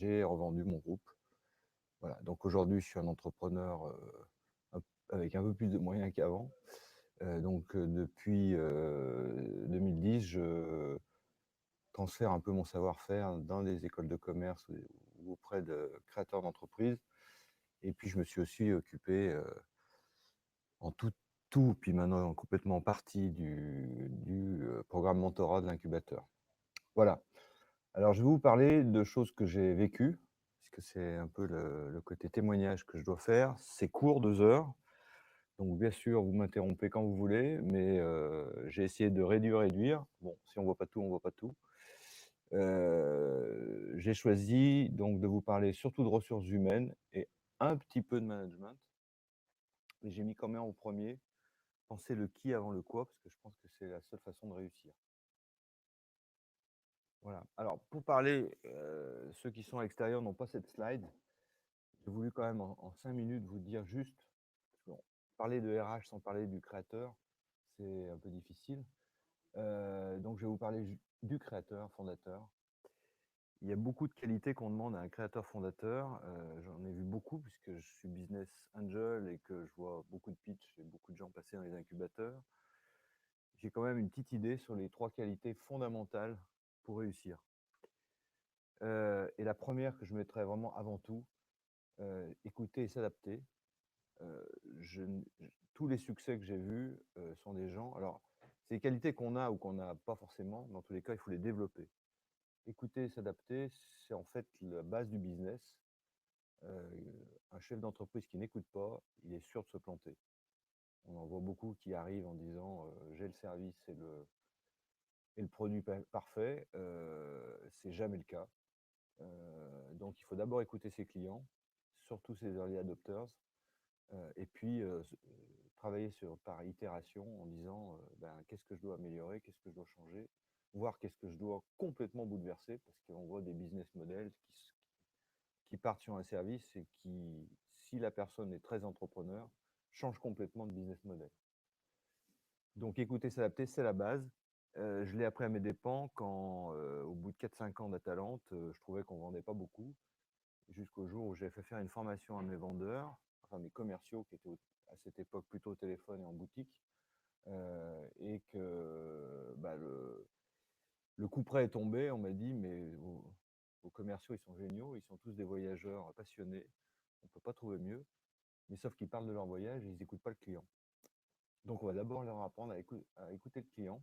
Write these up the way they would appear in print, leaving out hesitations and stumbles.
j'ai revendu mon groupe. Voilà, donc aujourd'hui, je suis un entrepreneur avec un peu plus de moyens qu'avant. Depuis 2010, je transfère un peu mon savoir-faire dans des écoles de commerce ou auprès de créateurs d'entreprises. Et puis, je me suis aussi occupé en tout, puis maintenant complètement partie du programme mentorat de l'incubateur. Voilà. Alors, je vais vous parler de choses que j'ai vécues, puisque c'est un peu le côté témoignage que je dois faire. C'est court, 2 heures. Donc, bien sûr, vous m'interrompez quand vous voulez, mais j'ai essayé de réduire. Bon, si on ne voit pas tout, on ne voit pas tout. J'ai choisi donc de vous parler surtout de ressources humaines et un petit peu de management. Mais j'ai mis quand même au premier, penser le qui avant le quoi, parce que je pense que c'est la seule façon de réussir. Voilà. Alors, pour parler, ceux qui sont à l'extérieur n'ont pas cette slide. J'ai voulu quand même en 5 minutes vous dire juste, bon, parler de RH sans parler du créateur, c'est un peu difficile. Donc, je vais vous parler du créateur, fondateur. Il y a beaucoup de qualités qu'on demande à un créateur fondateur. J'en ai vu beaucoup puisque je suis business angel et que je vois beaucoup de pitch et beaucoup de gens passer dans les incubateurs. J'ai quand même une petite idée sur les 3 qualités fondamentales pour réussir. Et la première que je mettrais vraiment avant tout, écouter et s'adapter. Tous les succès que j'ai vus sont des gens. Alors, c'est des qualités qu'on a ou qu'on n'a pas forcément. Dans tous les cas, il faut les développer. Écouter et s'adapter, c'est en fait la base du business. Un chef d'entreprise qui n'écoute pas, il est sûr de se planter. On en voit beaucoup qui arrivent en disant j'ai le service et le produit parfait. C'est jamais le cas. Donc, il faut d'abord écouter ses clients, surtout ses early adopters, et puis travailler par itération en disant qu'est-ce que je dois améliorer, qu'est-ce que je dois changer, voir qu'est-ce que je dois complètement bouleverser, parce qu'on voit des business models qui partent sur un service et qui, si la personne est très entrepreneur, change complètement de business model. Donc écouter, s'adapter, c'est la base. Je l'ai appris à mes dépens quand, au bout de 4-5 ans d'Atalante, je trouvais qu'on ne vendait pas beaucoup, jusqu'au jour où j'ai fait faire une formation à mes vendeurs, enfin mes commerciaux qui étaient à cette époque plutôt au téléphone et en boutique, et que le coup près est tombé. On m'a dit, mais vos commerciaux, ils sont géniaux, ils sont tous des voyageurs passionnés, on ne peut pas trouver mieux, mais sauf qu'ils parlent de leur voyage et ils n'écoutent pas le client. Donc on va d'abord leur apprendre à écouter le client,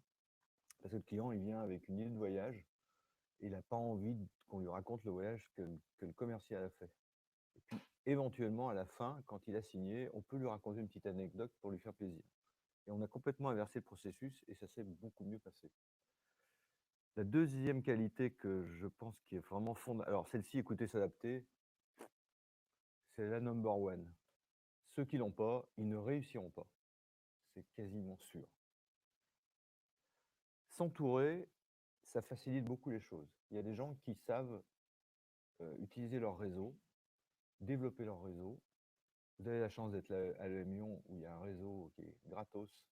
parce que le client, il vient avec une idée de voyage, et il n'a pas envie qu'on lui raconte le voyage que le commercial a fait. Et puis, éventuellement, à la fin, quand il a signé, on peut lui raconter une petite anecdote pour lui faire plaisir. Et on a complètement inversé le processus et ça s'est beaucoup mieux passé. La deuxième qualité que je pense qui est vraiment fondamentale, alors celle-ci, écouter, s'adapter, c'est la number one. Ceux qui ne l'ont pas, ils ne réussiront pas. C'est quasiment sûr. S'entourer, ça facilite beaucoup les choses. Il y a des gens qui savent utiliser leur réseau, développer leur réseau. Vous avez la chance d'être à l'Amion où il y a un réseau qui est gratos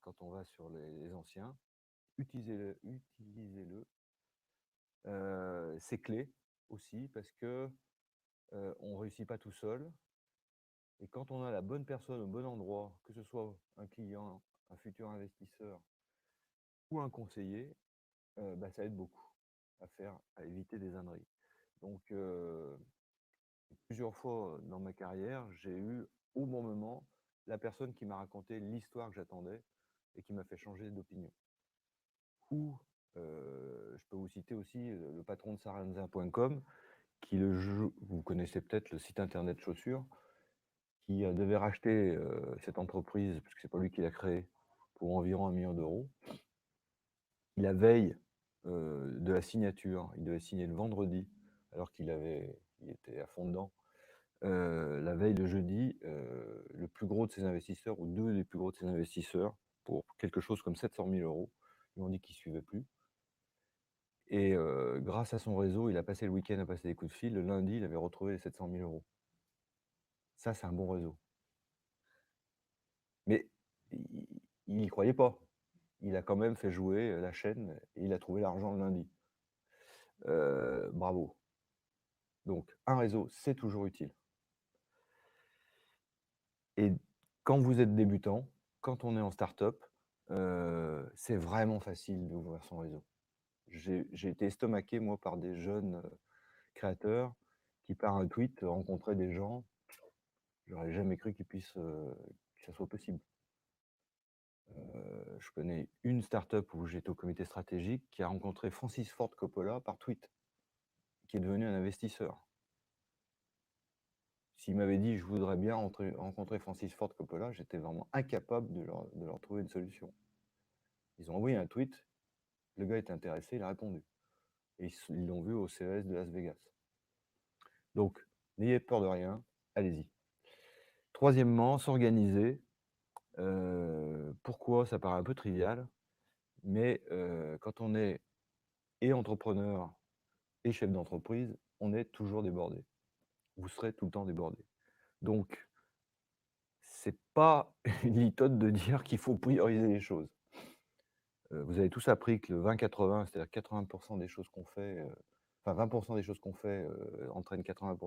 quand on va sur les anciens. Utilisez-le, utilisez-le. C'est clé aussi parce que on ne réussit pas tout seul. Et quand on a la bonne personne au bon endroit, que ce soit un client, un futur investisseur ou un conseiller, ça aide beaucoup à éviter des âneries. Donc, plusieurs fois dans ma carrière, j'ai eu au bon moment la personne qui m'a raconté l'histoire que j'attendais et qui m'a fait changer d'opinion. Ou, je peux vous citer aussi le patron de saranza.com, qui vous connaissez peut-être le site internet chaussures, qui devait racheter cette entreprise, parce que c'est pas lui qui l'a créée, pour environ 1 million d'euros. La veille de la signature, il devait signer le vendredi, alors il était à fond dedans. La veille de jeudi, le plus gros de ses investisseurs, ou 2 des plus gros de ses investisseurs, pour quelque chose comme 700 000 euros, ils m'ont dit qu'ils ne suivaient plus. Et grâce à son réseau, il a passé le week-end à passer des coups de fil. Le lundi, il avait retrouvé les 700 000 euros. Ça, c'est un bon réseau. Mais il n'y croyait pas. Il a quand même fait jouer la chaîne et il a trouvé l'argent le lundi. Bravo. Donc un réseau, c'est toujours utile. Et quand vous êtes débutant, quand on est en start-up, c'est vraiment facile d'ouvrir son réseau. J'ai été estomaqué, moi, par des jeunes, créateurs qui, par un tweet, rencontraient des gens. J'aurais jamais cru que ça soit possible. Je connais une start-up où j'étais au comité stratégique qui a rencontré Francis Ford Coppola par tweet, qui est devenu un investisseur. S'il m'avait dit: «Je voudrais bien rencontrer Francis Ford Coppola», j'étais vraiment incapable de leur trouver une solution. Ils ont envoyé un tweet, le gars était intéressé, il a répondu et ils l'ont vu au CES de Las Vegas. Donc n'ayez peur de rien, allez-y. Troisièmement, s'organiser. Pourquoi? Ça paraît un peu trivial, mais quand on est et entrepreneur et chef d'entreprise, on est toujours débordé. Vous serez tout le temps débordé. Donc c'est pas une litote de dire qu'il faut prioriser les choses. Vous avez tous appris que le 20-80, c'est-à-dire 80 des choses qu'on fait, enfin 20 des choses qu'on fait, entraînent 80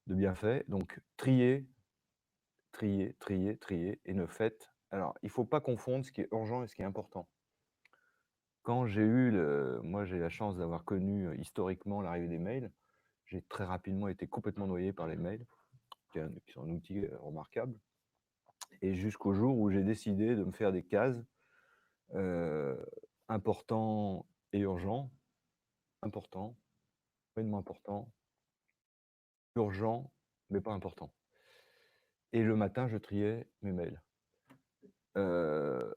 de bienfaits. Donc triez, triez, triez, triez et ne faites alors il ne faut pas confondre ce qui est urgent et ce qui est important. Quand j'ai eu moi j'ai la chance d'avoir connu, historiquement l'arrivée des mails. J'ai très rapidement été complètement noyé par les mails, qui sont un outil, remarquable et jusqu'au jour où j'ai décidé de me faire des cases, heu, important et urgent, important, moyennement important, urgent, mais pas important et le matin, je triais mes mails. Heu,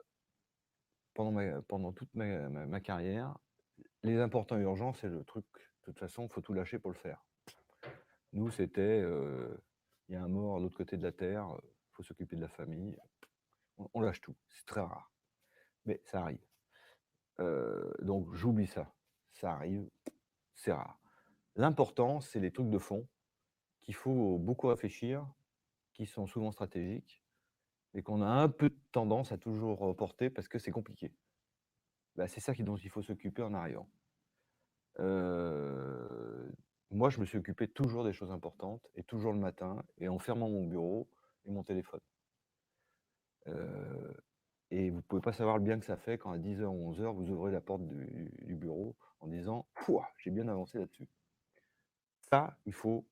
pendant toute ma carrière, les importants et urgents, c'est le truc de toute façon, il faut tout lâcher pour le faire. Nous, c'était, il y a un mort à l'autre côté de la terre, faut s'occuper de la famille. On lâche tout, c'est très rare, mais ça arrive. Donc j'oublie ça. Ça arrive, c'est rare. L'important, c'est les trucs de fond qu'il faut beaucoup réfléchir, qui sont souvent stratégiques et qu'on a un peu tendance à toujours reporter parce que c'est compliqué. Bah, c'est ça dont il faut s'occuper en arrivant. Heu, Moi, je me suis occupé toujours des choses importantes et toujours le matin et en fermant mon bureau et mon téléphone. Heu et vous pouvez pas savoir le bien que ça fait quand à 10 h ou 11 h, vous ouvrez la porte du bureau en disant: «Pouah, j'ai bien avancé là-dessus». Ça, il faut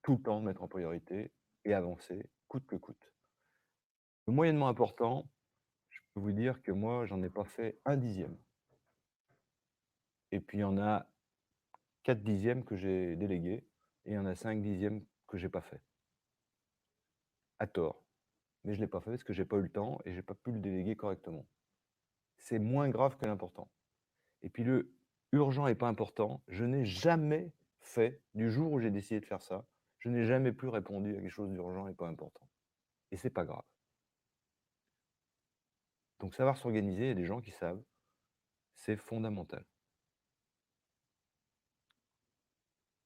tout le temps mettre en priorité et avancer coûte que coûte. Le moyennement important, je peux vous dire que moi, j'en ai pas fait un dixième. Et puis il y en a 4 dixièmes que j'ai délégués et il y en a 5 dixièmes que j'ai pas fait. À tort, mais je l'ai pas fait parce que j'ai pas eu le temps et j'ai pas pu le déléguer correctement. C'est moins grave que l'important. Et puis le urgent et pas important, je n'ai jamais fait, du jour où j'ai décidé de faire ça, je n'ai jamais plus répondu à quelque chose d'urgent et pas important. Et c'est pas grave. Donc savoir s'organiser, il y a des gens qui savent, c'est fondamental.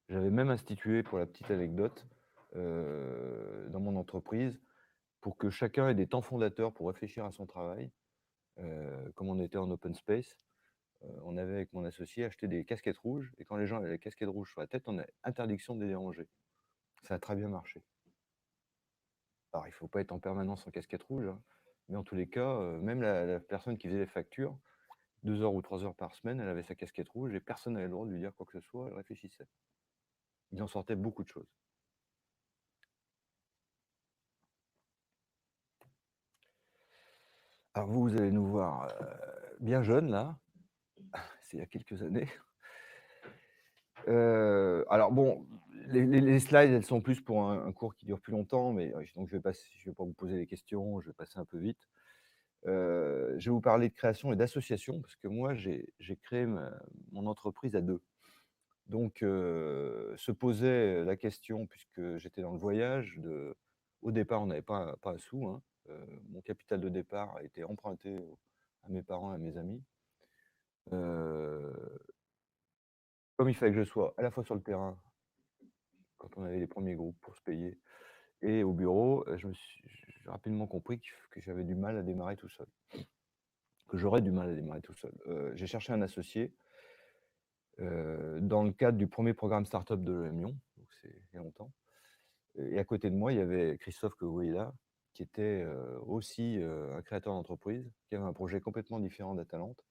J'avais même institué, pour la petite anecdote, dans mon entreprise, pour que chacun ait des temps fondateurs pour réfléchir à son travail, comme on était en open space, on avait avec mon associé acheté des casquettes rouges et quand les gens avaient les casquettes rouges sur la tête, on avait interdiction de les déranger. Ça a très bien marché. Alors il ne faut pas être en permanence en casquette rouge, hein, mais en tous les cas, même la personne qui faisait les factures, 2 heures ou 3 heures par semaine, elle avait sa casquette rouge et personne n'avait le droit de lui dire quoi que ce soit, elle réfléchissait. Il en sortait beaucoup de choses. Alors vous, vous allez nous voir, bien jeunes là, c'est il y a quelques années. Alors bon, les slides, elles sont plus pour un cours qui dure plus longtemps, mais donc je vais pas vous poser les questions, je vais passer un peu vite. Je vais vous parler de création et d'association parce que moi j'ai créé mon entreprise à 2. Donc se posait la question puisque j'étais dans le voyage au départ, on n'avait pas un sou, hein. Mon capital de départ a été emprunté à mes parents et à mes amis. Heu, Comme il fallait que je sois à la fois sur le terrain, quand on avait les premiers groupes pour se payer et au bureau, j'ai rapidement compris que j'avais du mal à démarrer tout seul, que j'aurais du mal à démarrer tout seul. J'ai cherché un associé. dans le cadre du premier programme Startup de l'EM Lyon, donc c'est il y a longtemps. Et à côté de moi, il y avait Christophe que vous voyez là, qui était aussi un créateur d'entreprise, qui avait un projet complètement différent d'Atalante,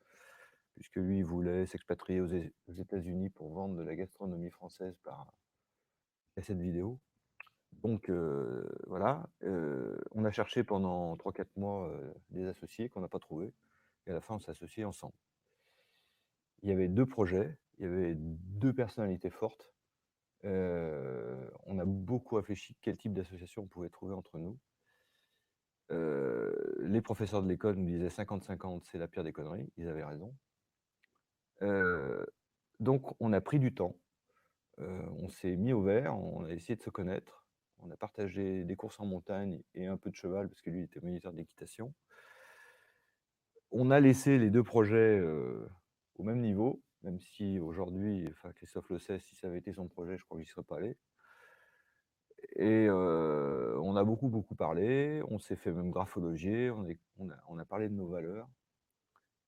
puisque lui, il voulait s'expatrier aux États-Unis pour vendre de la gastronomie française par cassette vidéo. Donc voilà, on a cherché pendant 3-4 mois des associés qu'on n'a pas trouvés, et à la fin, on s'est associés ensemble. Il y avait 2 projets, il y avait 2 personnalités fortes. On a beaucoup réfléchi quel type d'association on pouvait trouver entre nous. Les professeurs de l'école nous disaient 50-50, c'est la pire des conneries. Ils avaient raison. Donc on a pris du temps. On s'est mis au vert, on a essayé de se connaître. On a partagé des courses en montagne et un peu de cheval parce que lui était moniteur d'équitation. On a laissé les 2 projets au même niveau, même si aujourd'hui, enfin Christophe le sait, si ça avait été son projet, je crois que j'y serais pas allé. Et on a beaucoup, beaucoup parlé, on s'est fait même graphologier, on a parlé de nos valeurs.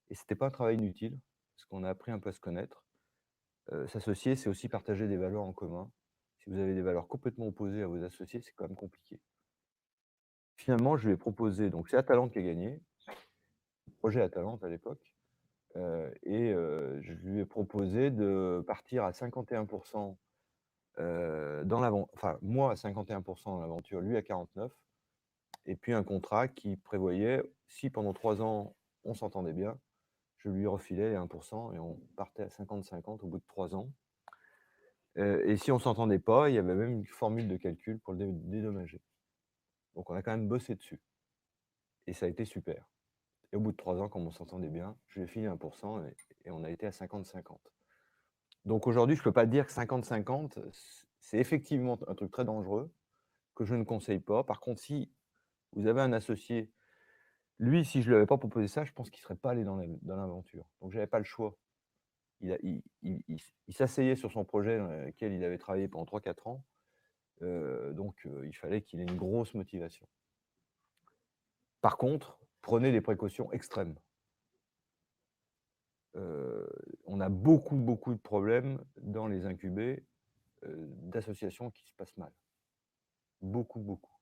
Et c'était pas un travail inutile, parce qu'on a appris un peu à se connaître. S'associer, c'est aussi partager des valeurs en commun. Si vous avez des valeurs complètement opposées à vos associés, c'est quand même compliqué. Finalement, je lui ai proposé, donc c'est Atalante qui a gagné, le projet Atalante à l'époque, je lui ai proposé de partir à 51% dans l'aventure, enfin moi à 51% dans l'aventure, lui à 49%, et puis un contrat qui prévoyait, si pendant 3 ans on s'entendait bien, je lui refilais les 1% et on partait à 50-50 au bout de 3 ans. Et si on ne s'entendait pas, il y avait même une formule de calcul pour le dédommager. Donc on a quand même bossé dessus. Et ça a été super. Et au bout de 3 ans, comme on s'entendait bien, je lui ai filé 1% et on a été à 50-50. Donc aujourd'hui, je ne peux pas dire que 50-50, c'est effectivement un truc très dangereux que je ne conseille pas. Par contre, si vous avez un associé, lui, si je ne lui avais pas proposé ça, je pense qu'il ne serait pas allé dans l'aventure. Donc je n'avais pas le choix. Il s'asseyait sur son projet dans lequel il avait travaillé pendant 3-4 ans. Donc il fallait qu'il ait une grosse motivation. Par contre, prenez des précautions extrêmes. On a beaucoup, beaucoup de problèmes dans les incubés d'associations qui se passent mal. Beaucoup, beaucoup.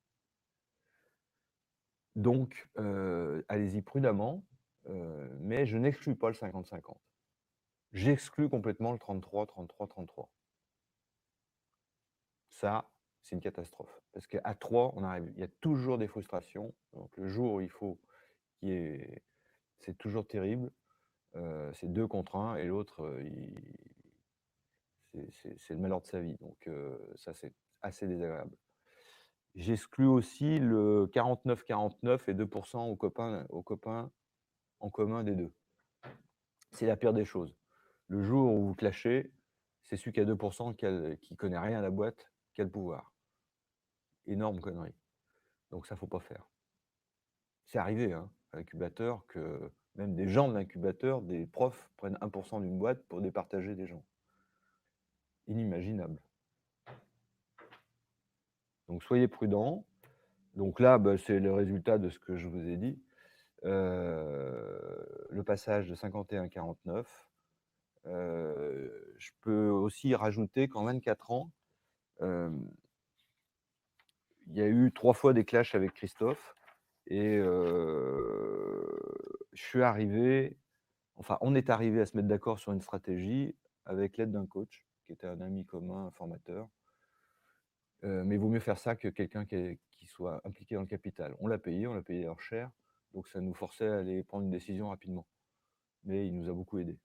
Donc, allez-y prudemment, mais je n'exclus pas le 50-50. J'exclus complètement le 33-33-33. Ça, c'est une catastrophe. Parce qu'à 3, il y a toujours des frustrations. Donc le jour où il faut c'est toujours terrible. C'est 2 contre 1 et l'autre, c'est le malheur de sa vie. Donc ça, c'est assez désagréable. J'exclus aussi le 49-49 et 2% aux copains en commun des 2. C'est la pire des choses. Le jour où vous clashez, c'est celui qui a 2% qui connaît rien à la boîte, qui a le pouvoir. Énorme connerie. Donc ça, faut pas faire. C'est arrivé, hein, à l'incubateur, que même des gens de l'incubateur, des profs, prennent 1% d'une boîte pour départager des gens. Inimaginable. Donc soyez prudents. Donc là, c'est le résultat de ce que je vous ai dit. Le passage de 51 à 49. Je peux aussi rajouter qu'en 24 ans, il y a eu 3 fois des clashs avec Christophe. Et on est arrivé à se mettre d'accord sur une stratégie avec l'aide d'un coach, qui était un ami commun, un formateur. Mais il vaut mieux faire ça que quelqu'un qui soit impliqué dans le capital. On l'a payé leur cher, donc ça nous forçait à aller prendre une décision rapidement. Mais il nous a beaucoup aidés.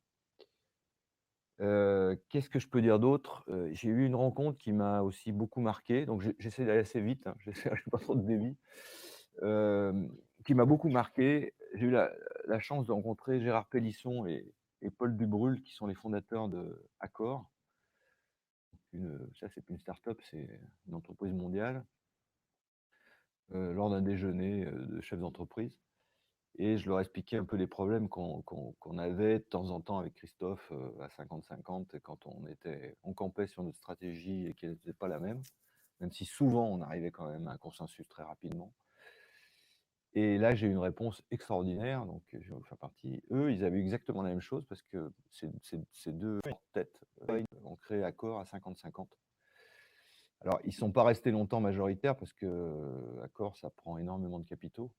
Qu'est-ce que je peux dire d'autre? J'ai eu une rencontre qui m'a aussi beaucoup marqué, donc j'essaie d'aller assez vite, hein, j'essaie pas trop de débit. Qui m'a beaucoup marqué. J'ai eu la chance de rencontrer Gérard Pélisson et Paul Dubrul, qui sont les fondateurs de Accor. Ça, c'est plus une start-up, c'est une entreprise mondiale. Lors d'un déjeuner de chefs d'entreprise. Et je leur expliquais un peu les problèmes qu'on avait de temps en temps avec Christophe à 50-50, quand on campait sur notre stratégie et qu'elle n'était pas la même si souvent on arrivait quand même à un consensus très rapidement. Et là, j'ai eu une réponse extraordinaire, donc je vais en faire partie. Eux, ils avaient eu exactement la même chose parce que ces 2 têtes, ont créé Accor à 50-50. Alors, ils ne sont pas restés longtemps majoritaires parce que Accor, ça prend énormément de capitaux.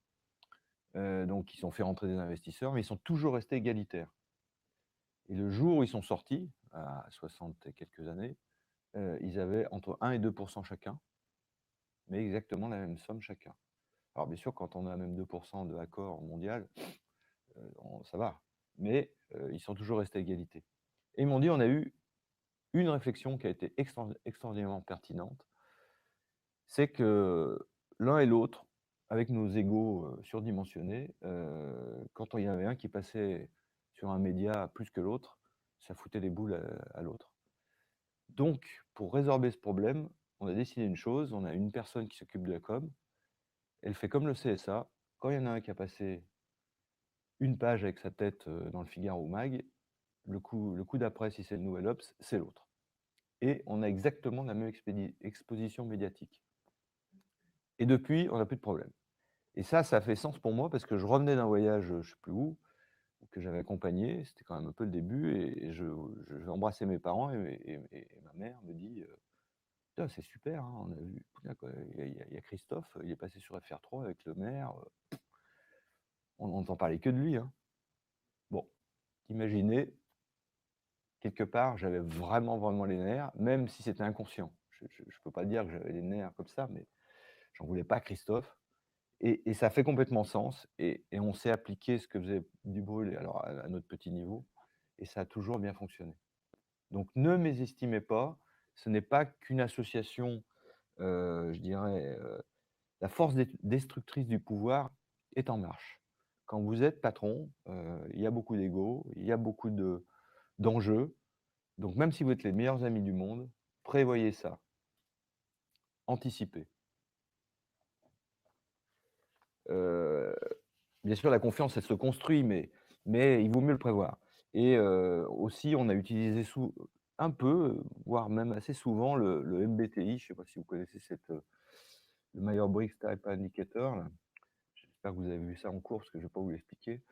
Donc ils ont fait rentrer des investisseurs, mais ils sont toujours restés égalitaires. Et le jour où ils sont sortis, à 60 et quelques années, ils avaient entre 1 et 2 chacun, mais exactement la même somme chacun. Alors bien sûr, quand on a même 2 de Accor mondial, ça va, mais ils sont toujours restés à égalité. Et ils m'ont dit: «On a eu une réflexion qui a été extraordinairement pertinente, c'est que l'un et l'autre, avec nos égos, surdimensionnés, quand il y en avait un qui passait sur un média plus que l'autre, ça foutait les boules à l'autre. Donc pour résorber ce problème, on a décidé une chose, on a une personne qui s'occupe de la com, elle fait comme le CSA, quand il y en a un qui a passé une page avec sa tête, dans le Figaro ou Mag, le coup d'après, si c'est le Nouvel Obs, c'est l'autre. Et on a exactement la même exposition médiatique. Et depuis, on n'a plus de problème. Et ça fait sens pour moi parce que je revenais d'un voyage, je sais plus où, que j'avais accompagné, c'était quand même un peu le début et je vais embrasser mes parents et ma mère me dit, «Putain, c'est super, hein, on a vu, putain, quoi, il y a Christophe, il est passé sur FR3 avec le maire, on n'entend parler que de lui, hein». Bon, imaginez, quelque part, j'avais vraiment, vraiment les nerfs, même si c'était inconscient. Je peux pas dire que j'avais les nerfs comme ça, mais j'en voulais pas à Christophe. Et ça fait complètement sens et on s'est appliqué ce que faisait Dubrul, alors à notre petit niveau et ça a toujours bien fonctionné. Donc ne mésestimez pas, ce n'est pas qu'une association, je dirais, la force destructrice du pouvoir est en marche. Quand vous êtes patron, il y a beaucoup d'ego, il y a beaucoup d'enjeux, donc même si vous êtes les meilleurs amis du monde, prévoyez ça, anticipez. Heu Bien sûr, la confiance, elle se construit, mais il vaut mieux le prévoir et aussi, on a utilisé un peu, voire même assez souvent le MBTI. Je ne sais pas si vous connaissez le Myers-Briggs Type Indicator là. J'espère que vous avez vu ça en cours parce que je ne vais pas vous l'expliquer.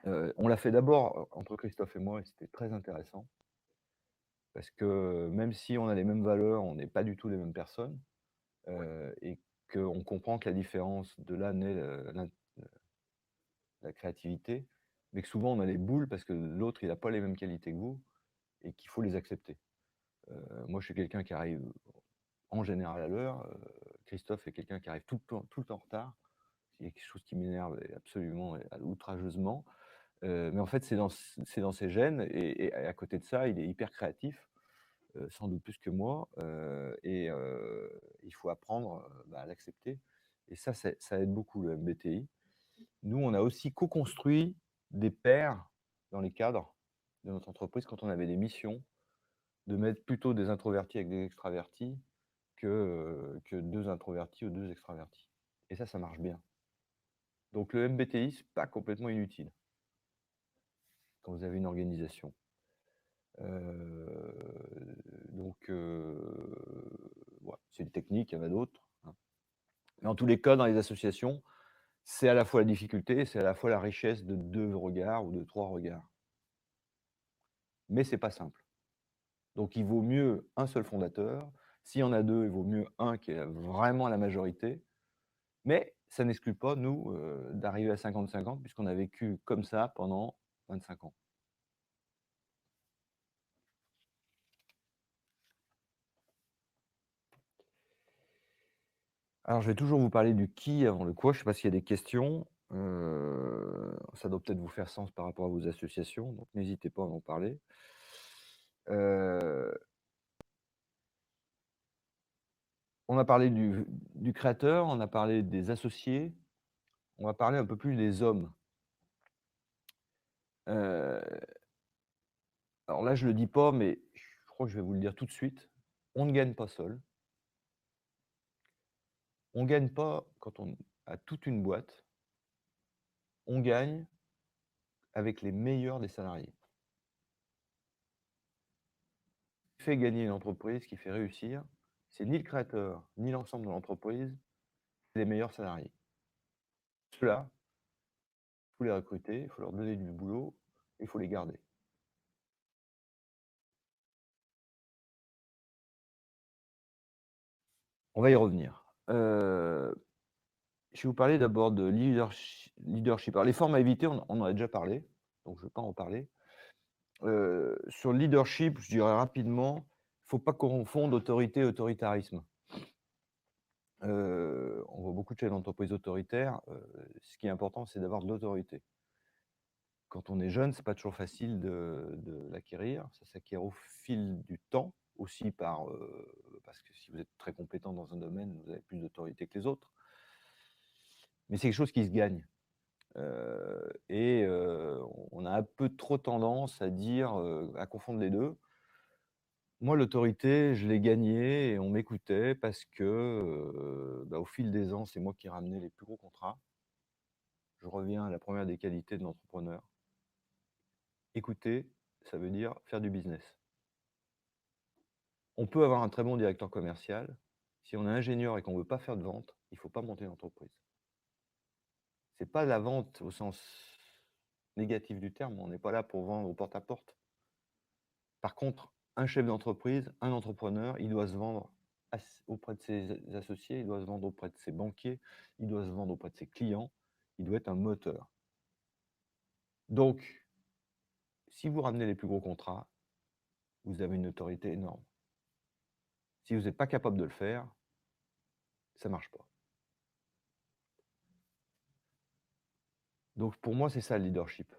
On l'a fait d'abord, entre Christophe et moi et c'était très intéressant parce que même si on a les mêmes valeurs, on n'est pas du tout les mêmes personnes, et qu'on comprend que la différence de là naît, la créativité, mais que souvent on a les boules parce que l'autre il a pas les mêmes qualités que vous et qu'il faut les accepter. Moi je suis quelqu'un qui arrive en général à l'heure, Christophe est quelqu'un qui arrive tout le temps en retard. Il y a quelque chose qui m'énerve absolument et outrageusement, mais en fait c'est dans ses gènes et à côté de ça, il est hyper créatif, sans doute plus que moi, il faut apprendre, à l'accepter et ça aide beaucoup le MBTI. Nous, on a aussi co-construit des pairs dans les cadres de notre entreprise quand on avait des missions, de mettre plutôt des introvertis avec des extravertis que 2 introvertis ou 2 extravertis. Et ça marche bien. Donc le MBTI, c'est pas complètement inutile quand vous avez une organisation. Donc ouais, c'est une technique, il y en a d'autres, hein. Mais en tous les cas, dans les associations, c'est à la fois la difficulté, c'est à la fois la richesse de 2 regards ou de 3 regards. Mais c'est pas simple. Donc il vaut mieux un seul fondateur. S'il y en a 2, il vaut mieux un qui est vraiment la majorité. Mais ça n'exclut pas, nous, d'arriver à 50-50 puisqu'on a vécu comme ça pendant 25 ans. Alors je vais toujours vous parler du qui avant le quoi. Je ne sais pas s'il y a des questions. Ça doit peut-être vous faire sens par rapport à vos associations, donc n'hésitez pas à en parler. Heu, on a parlé du créateur, on a parlé des associés, on va parler un peu plus des hommes. Heu Alors là, je le dis pas, mais je crois que je vais vous le dire tout de suite. On ne gagne pas seul. On gagne pas quand on a toute une boîte. On gagne avec les meilleurs des salariés. Ce qui fait gagner une entreprise, ce qui fait réussir, c'est ni le créateur, ni l'ensemble de l'entreprise, c'est les meilleurs salariés. Ceux-là, il faut les recruter, il faut leur donner du boulot, il faut les garder. On va y revenir. Je vais vous parler d'abord de leadership. Alors les formes à éviter, on en a déjà parlé, donc je ne vais pas en parler. Sur le leadership, je dirais rapidement, il ne faut pas confondre autorité et autoritarisme. On voit beaucoup de chefs d'entreprise autoritaires. Ce qui est important, c'est d'avoir de l'autorité. Quand on est jeune, c'est pas toujours facile de l'acquérir. Ça s'acquiert au fil du temps, aussi parce que si vous êtes très compétent dans un domaine, vous avez plus d'autorité que les autres. Mais c'est quelque chose qui se gagne. On a un peu trop tendance à dire, à confondre les deux. Moi, l'autorité, je l'ai gagnée et on m'écoutait parce que, au fil des ans, c'est moi qui ramenais les plus gros contrats. Je reviens à la première des qualités de l'entrepreneur. Écouter, ça veut dire faire du business. On peut avoir un très bon directeur commercial. Si on est ingénieur et qu'on ne veut pas faire de vente, il ne faut pas monter une entreprise. Ce n'est pas la vente au sens négatif du terme. On n'est pas là pour vendre au porte-à-porte. Par contre, un chef d'entreprise, un entrepreneur, il doit se vendre auprès de ses associés, il doit se vendre auprès de ses banquiers, il doit se vendre auprès de ses clients, il doit être un moteur. Donc, si vous ramenez les plus gros contrats, vous avez une autorité énorme. Si vous n'êtes pas capable de le faire, ça ne marche pas. Donc, pour moi, c'est ça le leadership.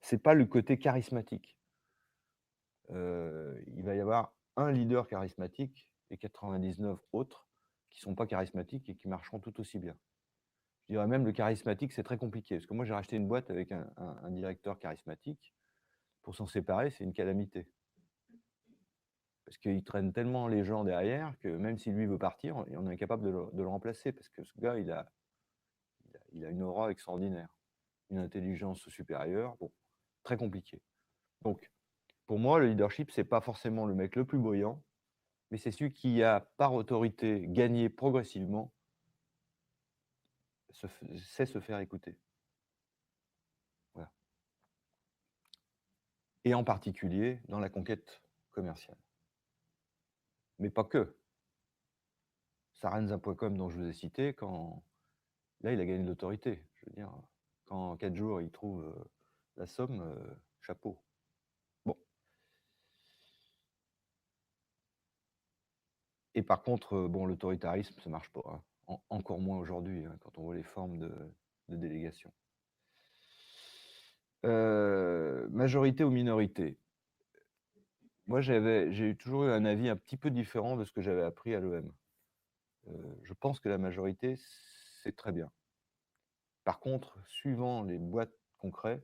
Ce n'est pas le côté charismatique. Il va y avoir un leader charismatique et 99 autres qui ne sont pas charismatiques et qui marcheront tout aussi bien. Je dirais même le charismatique, c'est très compliqué. Parce que moi, j'ai racheté une boîte avec un directeur charismatique. Pour s'en séparer, c'est une calamité. Parce qu'il traîne tellement les gens derrière que même si lui veut partir, on est incapable de le remplacer. Parce que ce gars, il a une aura extraordinaire, une intelligence supérieure. Bon, très compliqué. Donc, pour moi, le leadership, ce n'est pas forcément le mec le plus brillant, mais c'est celui qui a, par autorité, gagné progressivement, sait se faire écouter. Voilà. Et en particulier dans la conquête commerciale. Mais pas que. Sarenza.com, dont je vous ai cité, là, il a gagné de l'autorité. Je veux dire, quand en 4 jours, il trouve la somme, chapeau. Bon. Et par contre, l'autoritarisme, ça ne marche pas. Hein. Encore moins aujourd'hui, hein, quand on voit les formes de délégation. Majorité ou minorité? Moi, j'ai toujours eu un avis un petit peu différent de ce que j'avais appris à l'EM. Je pense que la majorité, c'est très bien. Par contre, suivant les boîtes qu'on crée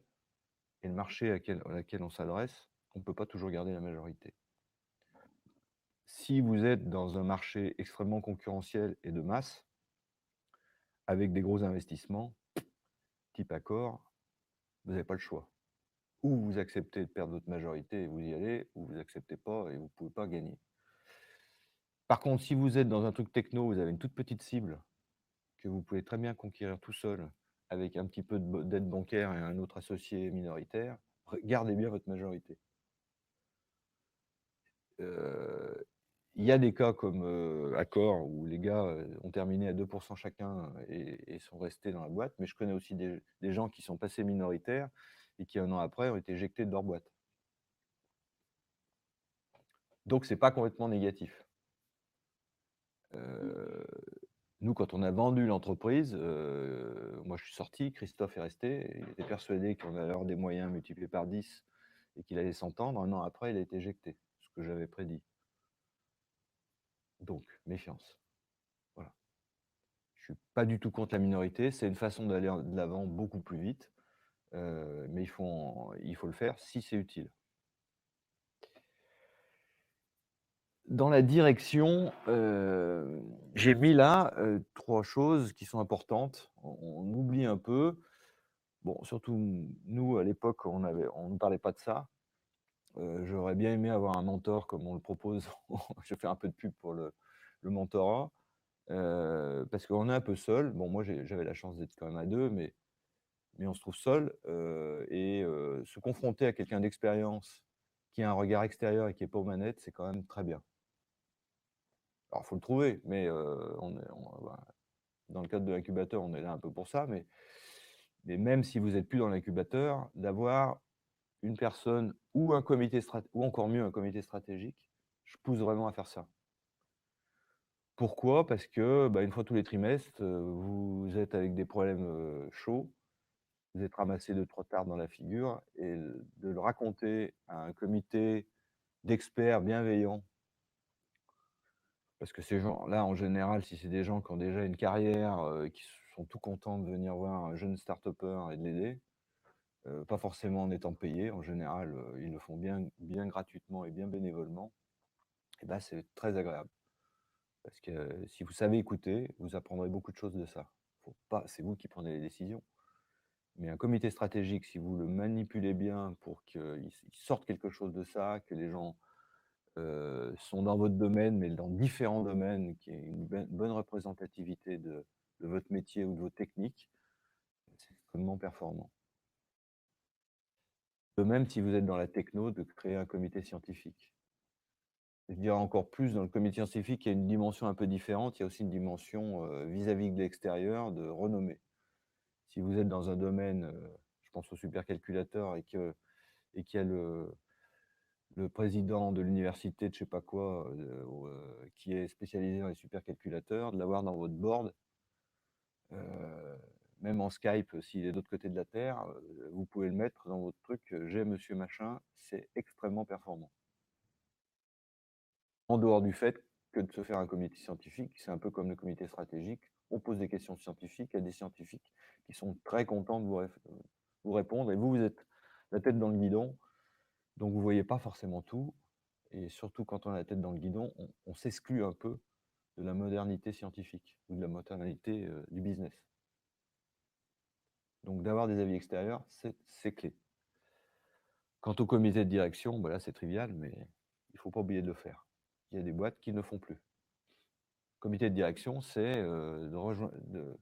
et le marché à laquelle on s'adresse, on ne peut pas toujours garder la majorité. Si vous êtes dans un marché extrêmement concurrentiel et de masse, avec des gros investissements, type Accor, vous n'avez pas le choix. Ou vous acceptez de perdre votre majorité et vous y allez, ou vous n'acceptez pas et vous ne pouvez pas gagner. Par contre, si vous êtes dans un truc techno, vous avez une toute petite cible que vous pouvez très bien conquérir tout seul avec un petit peu d'aide bancaire et un autre associé minoritaire, gardez bien votre majorité. Il y a des cas comme Accor où les gars ont terminé à 2% chacun et sont restés dans la boîte, mais je connais aussi des gens qui sont passés minoritaires et qui, un an après, ont été éjectés de leur boîte. Donc, ce n'est pas complètement négatif. Nous, quand on a vendu l'entreprise, moi je suis sorti, Christophe est resté, il était persuadé qu'on allait avoir des moyens multipliés par 10 et qu'il allait s'entendre. Un an après, il a été éjecté, ce que j'avais prédit. Donc, méfiance. Voilà. Je ne suis pas du tout contre la minorité, c'est une façon d'aller de l'avant beaucoup plus vite, mais il faut le faire si c'est utile. Dans la direction, j'ai mis là 3 choses qui sont importantes. On oublie un peu. Bon, surtout nous, à l'époque, on ne parlait pas de ça. J'aurais bien aimé avoir un mentor comme on le propose. Je fais un peu de pub pour le mentorat. Parce qu'on est un peu seul. Bon, moi, j'avais la chance d'être quand même à 2, mais on se trouve seul, se confronter à quelqu'un d'expérience qui a un regard extérieur et qui est pas aux manettes, c'est quand même très bien. Alors, il faut le trouver, mais bah, dans le cadre de l'incubateur, on est là un peu pour ça, mais même si vous êtes plus dans l'incubateur, d'avoir une personne ou un comité ou encore mieux, un comité stratégique, je pousse vraiment à faire ça. Pourquoi? Parce que, bah, une fois tous les trimestres, vous êtes avec des problèmes, chauds, vous êtes ramassé 2-3 tartes dans la figure et de le raconter à un comité d'experts bienveillants, parce que ces gens-là, en général, si c'est des gens qui ont déjà une carrière, qui sont tout contents de venir voir un jeune start-upper et de l'aider, pas forcément en étant payés. En général, ils le font bien gratuitement et bien bénévolement, et bah, c'est très agréable. Parce que si vous savez écouter, vous apprendrez beaucoup de choses de ça. Faut pas C'est vous qui prenez les décisions. Mais un comité stratégique, si vous le manipulez bien pour qu'il sorte quelque chose de ça, que les gens sont dans votre domaine, mais dans différents domaines, qu'il y ait une bonne représentativité de votre métier ou de vos techniques, c'est extrêmement performant. De même, si vous êtes dans la techno, de créer un comité scientifique. Je dirais encore plus, dans le comité scientifique, il y a une dimension un peu différente. Il y a aussi une dimension vis-à-vis de l'extérieur, de renommée. Si vous êtes dans un domaine, je pense au supercalculateur, et qu'il y a le président de l'université de je sais pas quoi, qui est spécialisé dans les supercalculateurs, de l'avoir dans votre board, heu, même en Skype, s'il est de l'autre côté de la terre, vous pouvez le mettre dans votre truc, «J'ai monsieur machin», c'est extrêmement performant. En dehors du fait que de se faire un comité scientifique, c'est un peu comme le comité stratégique, on pose des questions scientifiques à des scientifiques qui sont très contents de vous répondre, et vous êtes la tête dans le guidon, donc vous voyez pas forcément tout, et surtout quand on a la tête dans le guidon, on s'exclut un peu de la modernité scientifique ou de la modernité, du business. Donc d'avoir des avis extérieurs, c'est clé. Quant au comité de direction, bah là, c'est trivial, mais il faut pas oublier de le faire. Il y a des boîtes qui ne le font plus. Comité de direction, c'est, de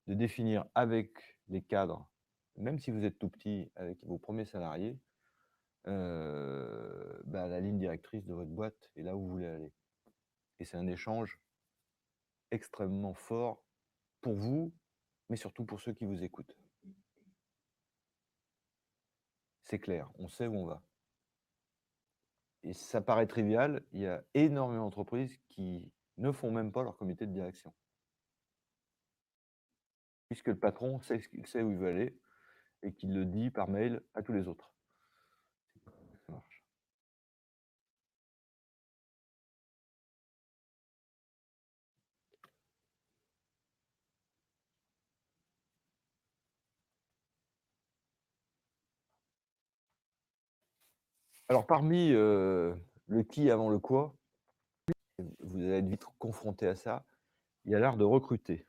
définir avec les cadres, même si vous êtes tout petit, avec vos premiers salariés, bah, la ligne directrice de votre boîte et là où vous voulez aller. Et c'est un échange extrêmement fort pour vous, mais surtout pour ceux qui vous écoutent. C'est clair, on sait où on va. Et ça paraît trivial, il y a énormément d'entreprises qui ne font même pas leur comité de direction. Puisque le patron sait qu'il sait où il veut aller et qu'il le dit par mail à tous les autres. Ça marche. Alors parmi, le qui avant le quoi, vous allez être vite confronté à ça, il y a l'art de recruter.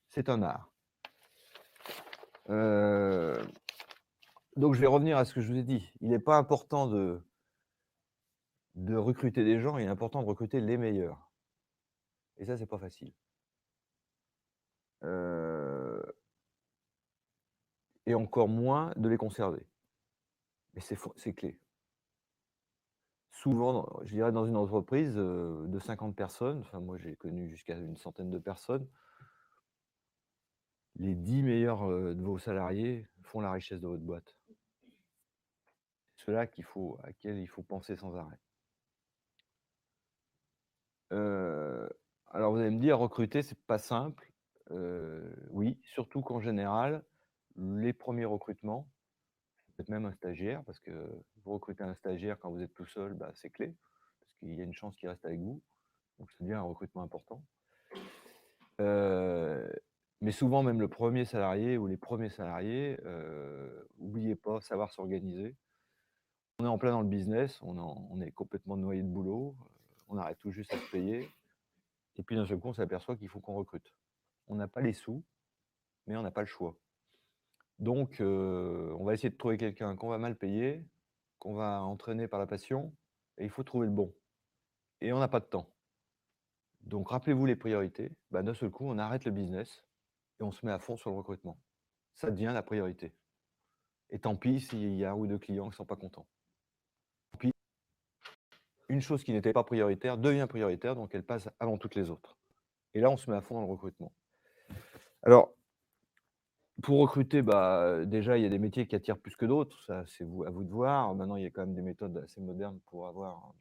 C'est un art. Donc je vais revenir à ce que je vous ai dit. Il n'est pas important de recruter des gens, il est important de recruter les meilleurs. Et ça, c'est pas facile. Et encore moins de les conserver. Mais c'est clé. Souvent, je dirais dans une entreprise, de 50 personnes, enfin moi j'ai connu jusqu'à une centaine de personnes, les 10 meilleurs, de vos salariés font la richesse de votre boîte. Ceux-là à quels il faut penser sans arrêt. Heu, alors vous allez me dire recruter c'est pas simple. Oui, surtout qu'en général, les premiers recrutements, peut-être même un stagiaire, parce que vous recrutez un stagiaire quand vous êtes tout seul, bah, c'est clé, parce qu'il y a une chance qu'il reste avec vous, donc ça devient un recrutement important. Heu, mais souvent même le premier salarié ou les premiers salariés, oubliez pas, savoir s'organiser. On est en plein dans le business, on est complètement noyé de boulot, on arrête tout juste à se payer, et puis d'un seul coup, on s'aperçoit qu'il faut qu'on recrute. On n'a pas les sous, mais on n'a pas le choix. Donc on va essayer de trouver quelqu'un qu'on va mal payer, qu'on va entraîner par la passion, et il faut trouver le bon, et on n'a pas de temps. Donc rappelez-vous les priorités, bah, d'un seul coup, on arrête le business et on se met à fond sur le recrutement. Ça devient la priorité et tant pis s'il y a 1 ou 2 clients qui sont pas contents. Tant pis, une chose qui n'était pas prioritaire devient prioritaire, donc elle passe avant toutes les autres et là, on se met à fond dans le recrutement. Alors, pour recruter, bah, déjà, il y a des métiers qui attirent plus que d'autres, ça, c'est à vous de voir. Maintenant, il y a quand même des méthodes assez modernes pour avoir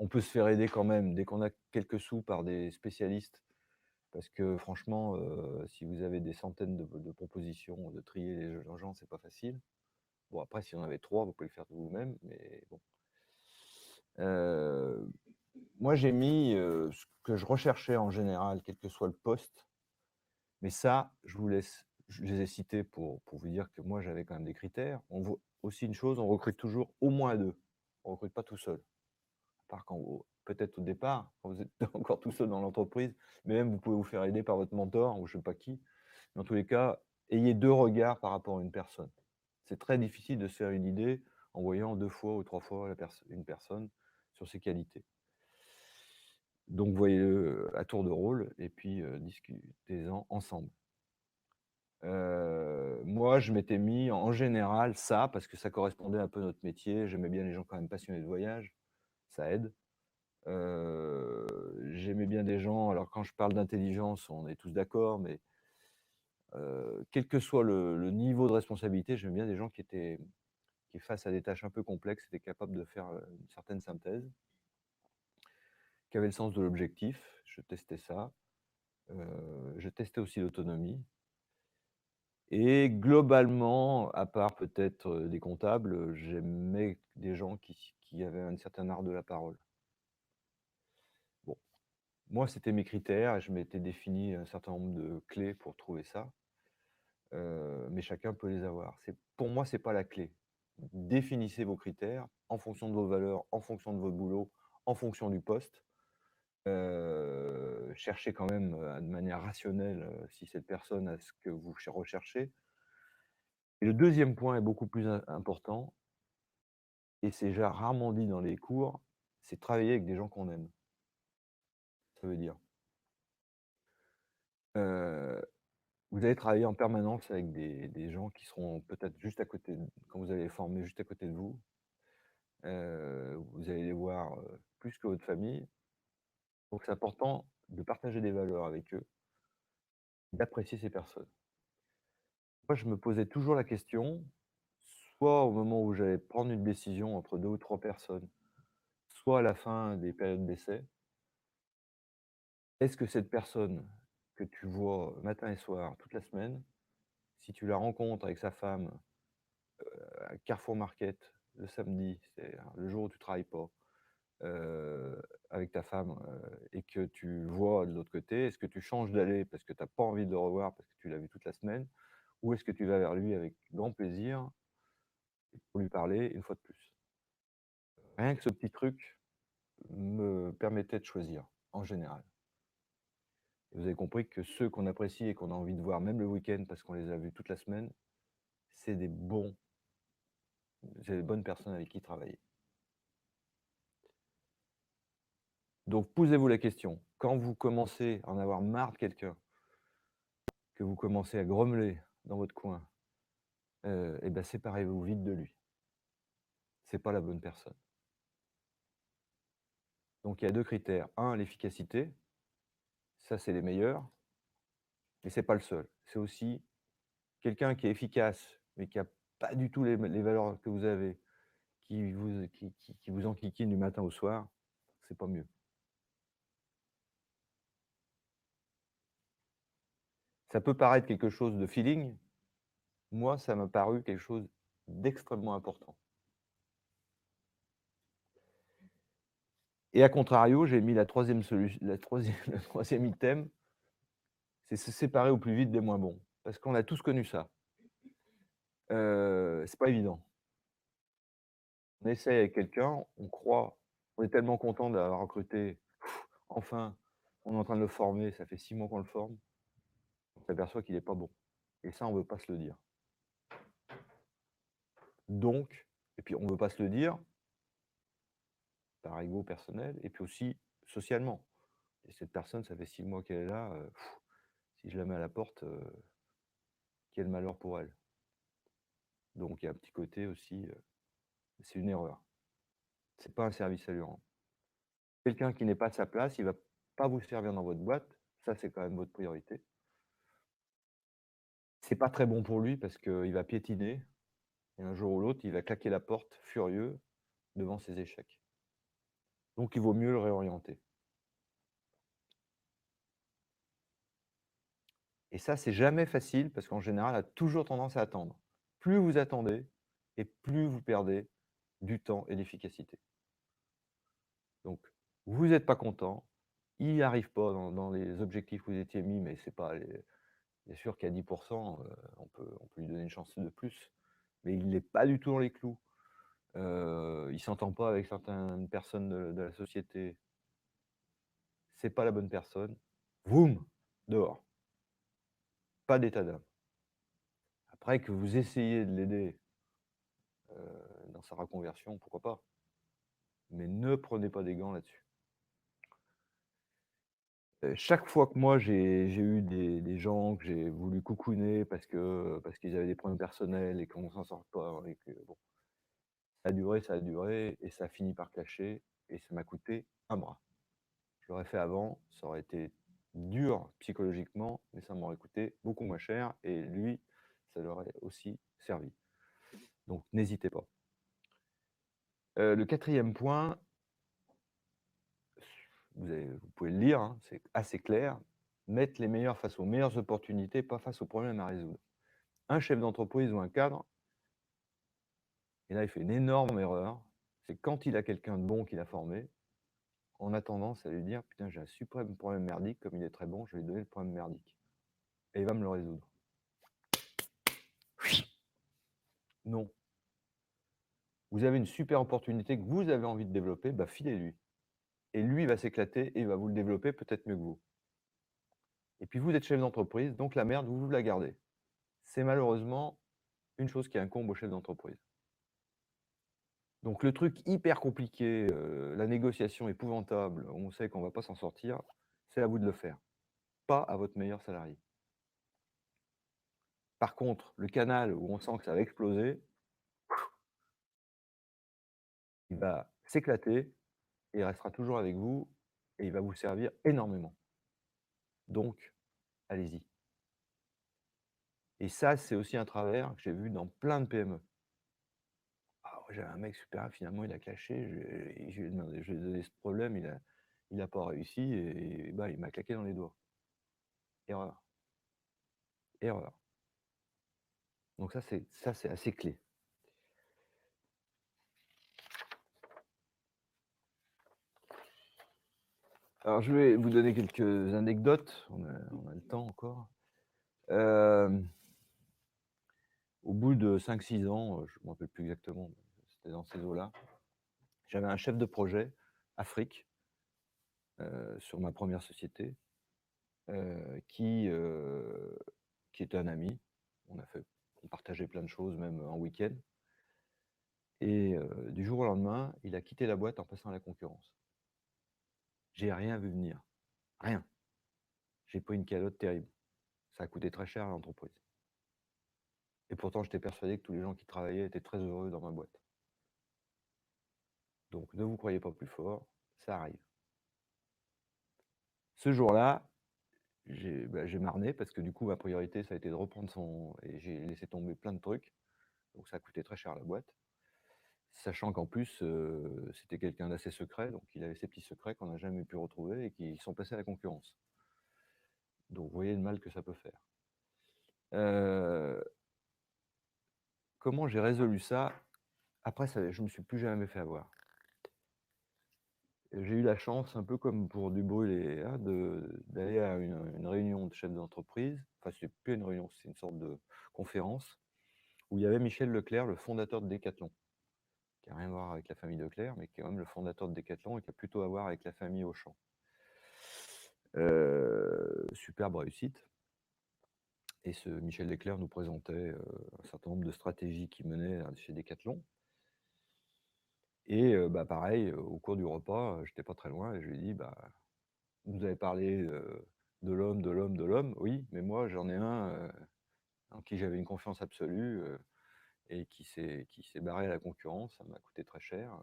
on peut se faire aider quand même dès qu'on a quelques sous par des spécialistes parce que franchement, si vous avez des centaines de propositions, de trier les gens, c'est pas facile. Bon après si vous en avez 3, vous pouvez le faire de vous-même, mais bon. Heu, Moi j'ai mis, ce que je recherchais en général, quel que soit le poste, mais ça, je les ai cités pour vous dire que moi j'avais quand même des critères. On voit aussi une chose, on recrute toujours au moins à 2. On recrute pas tout seul. À part quand peut-être au départ, quand vous êtes encore tout seul dans l'entreprise, mais même vous pouvez vous faire aider par votre mentor ou je sais pas qui. Dans tous les cas, ayez 2 regards par rapport à une personne. C'est très difficile de se faire une idée en voyant 2 fois ou 3 fois une personne sur ses qualités. Donc voyez-le à tour de rôle et puis, discutez-en ensemble. Moi, je m'étais mis en général ça, parce que ça correspondait un peu à notre métier. J'aimais bien les gens quand même passionnés de voyage, ça aide. J'aimais bien des gens alors quand je parle d'intelligence, on est tous d'accord, mais quel que soit le niveau de responsabilité, j'aime bien des gens qui face à des tâches un peu complexes, étaient capables de faire, une certaine synthèse, qui avaient le sens de l'objectif. Je testais ça. Je testais aussi l'autonomie et globalement, à part peut-être, des comptables, j'aimais des gens qui avaient un certain art de la parole. Bon, moi, c'était mes critères et je m'étais défini un certain nombre de clés pour trouver ça, mais chacun peut les avoir. Pour moi, c'est pas la clé. Définissez vos critères en fonction de vos valeurs, en fonction de votre boulot, en fonction du poste. Cherchez quand même, de manière rationnelle, si cette personne a ce que vous recherchez. Et le deuxième point est beaucoup plus important et c'est déjà rarement dit dans les cours, c'est travailler avec des gens qu'on aime. Ça veut dire, heu, vous allez travailler en permanence avec des gens qui seront peut-être juste à côté quand vous allez les former juste à côté de vous. Vous allez les voir, plus que votre famille. Donc c'est important de partager des valeurs avec eux, d'apprécier ces personnes. Moi, je me posais toujours la question, soit au moment où j'allais prendre une décision entre 2 ou 3 personnes, soit à la fin des périodes d'essai. Est-ce que cette personne que tu vois matin et soir toute la semaine, si tu la rencontres avec sa femme, à Carrefour Market le samedi, c'est le jour où tu travailles pas, avec ta femme, et que tu le vois de l'autre côté, est-ce que tu changes d'aller parce que tu as pas envie de le revoir parce que tu l'as vu toute la semaine? Ou est-ce que tu vas vers lui avec grand plaisir pour lui parler une fois de plus? Rien que ce petit truc me permettait de choisir, en général. Et vous avez compris que ceux qu'on apprécie et qu'on a envie de voir même le week-end parce qu'on les a vus toute la semaine, c'est des bonnes personnes avec qui travailler. Donc posez-vous la question, quand vous commencez à en avoir marre de quelqu'un, que vous commencez à grommeler dans votre coin, et bah, séparez-vous vite de lui. C'est pas la bonne personne. Donc il y a 2 critères. Un, l'efficacité, ça c'est les meilleurs, mais c'est pas le seul. C'est aussi quelqu'un qui est efficace, mais qui a pas du tout les valeurs que vous avez, qui vous enquiquine du matin au soir, c'est pas mieux. Ça peut paraître quelque chose de feeling, moi ça m'a paru quelque chose d'extrêmement important. Et à contrario, j'ai mis la troisième solution, le 3e item, c'est se séparer au plus vite des moins bons. Parce qu'on a tous connu ça. C'est pas évident. On essaye avec quelqu'un, on croit, on est tellement content d'avoir recruté, enfin, on est en train de le former, ça fait 6 mois qu'on le forme, on s'aperçoit qu'il est pas bon. Et ça, on veut pas se le dire. Donc et puis on veut pas se le dire, par ego personnel et puis aussi socialement. Et cette personne, ça fait 6 mois qu'elle est là, si je la mets à la porte, quel malheur pour elle. Donc il y a un petit côté aussi, c'est une erreur. C'est pas un service à lui rendre. Quelqu'un qui n'est pas à sa place, il va pas vous servir dans votre boîte, ça c'est quand même votre priorité. C'est pas très bon pour lui parce qu'il va piétiner et un jour ou l'autre, il va claquer la porte furieux devant ses échecs. Donc il vaut mieux le réorienter. Et ça, c'est jamais facile parce qu'en général, elle a toujours tendance à attendre. Plus vous attendez et plus vous perdez du temps et d'efficacité. Donc, vous n'êtes pas content, il n'y arrive pas dans les objectifs que vous étiez mis, mais c'est pas les bien sûr qu'à 10 on peut lui donner une chance de plus, mais il n'est pas du tout dans les clous. Il s'entend pas avec certaines personnes de la société. C'est pas la bonne personne. Voum! Dehors. Pas d'état d'âme. Après que vous essayez de l'aider, dans sa reconversion, pourquoi pas? Mais ne prenez pas des gants là-dessus. Chaque fois que moi j'ai eu des gens que j'ai voulu coucouner parce qu'ils avaient des problèmes personnels et qu'on s'en sort pas et que bon, ça a duré et ça a fini par clasher et ça m'a coûté un bras. Je l'aurais fait avant, ça aurait été dur psychologiquement, mais ça m'aurait coûté beaucoup moins cher et lui, ça l'aurait aussi servi. Donc n'hésitez pas. Le 4e point, vous pouvez le lire, hein, c'est assez clair. Mettre les meilleurs face aux meilleures opportunités, pas face aux problèmes à résoudre. Un chef d'entreprise ou un cadre, et là il fait une énorme erreur, c'est quand il a quelqu'un de bon qu'il a formé, on a tendance à lui dire: «Putain, j'ai un suprême problème merdique, comme il est très bon, je vais lui donner le problème merdique et il va me le résoudre». Non. Vous avez une super opportunité que vous avez envie de développer, bah filez-lui. Et lui, il va s'éclater et il va vous le développer peut-être mieux que vous. Et puis vous êtes chef d'entreprise, donc la merde, vous la gardez. C'est malheureusement une chose qui incombe au chef d'entreprise. Donc le truc hyper compliqué, la négociation épouvantable, où on sait qu'on ne va pas s'en sortir, c'est à vous de le faire, pas à votre meilleur salarié. Par contre, le canal où on sent que ça va exploser, il va s'éclater et il restera toujours avec vous et il va vous servir énormément. Donc, allez-y. Et ça, c'est aussi un travers que j'ai vu dans plein de PME. Ah ouais, j'avais un mec super, finalement il a clashé, je lui ai donné ce problème, il a pas réussi et bah, il m'a claqué dans les doigts. Erreur, erreur. Donc ça c'est assez clé. Alors je vais vous donner quelques anecdotes, on a le temps encore. Hem, Au bout de 5 6 ans, je ne me rappelle plus exactement, mais c'était dans ces eaux-là, j'avais un chef de projet Afrique, sur ma première société, qui était un ami. On partageait plein de choses, même en week-end. Et du jour au lendemain, il a quitté la boîte en passant à la concurrence. J'ai rien vu venir, rien. J'ai pris une calotte terrible. Ça a coûté très cher à l'entreprise. Et pourtant, j'étais persuadé que tous les gens qui travaillaient étaient très heureux dans ma boîte. Donc ne vous croyez pas plus fort, ça arrive. Ce jour-là, j'ai marné parce que du coup, ma priorité, ça a été de reprendre son et j'ai laissé tomber plein de trucs. Donc ça a coûté très cher à la boîte. Sachant qu'en plus, c'était quelqu'un d'assez secret, donc il avait ses petits secrets qu'on n'a jamais pu retrouver et qui sont passés à la concurrence. Donc vous voyez le mal que ça peut faire. Heu, Comment j'ai résolu ça? Après ça, je me suis plus jamais fait avoir. J'ai eu la chance, un peu comme pour Dubrul et Héa, d'aller à une réunion de chefs d'entreprise. Enfin, c'est plus une réunion, c'est une sorte de conférence où il y avait Michel Leclerc, le fondateur de Decathlon, qui a rien à voir avec la famille Leclerc, mais qui est quand même le fondateur de Decathlon et qui a plutôt à voir avec la famille Auchan. Superbe réussite. Et ce Michel Leclerc nous présentait, un certain nombre de stratégies qu'il menait, chez Decathlon. Et bah, pareil, au cours du repas, j'étais pas très loin et je lui ai dit: «Bah, Vous avez parlé, de l'homme, de l'homme, de l'homme, oui, mais moi j'en ai un, en qui j'avais une confiance absolue, et qui s'est barré à la concurrence, ça m'a coûté très cher.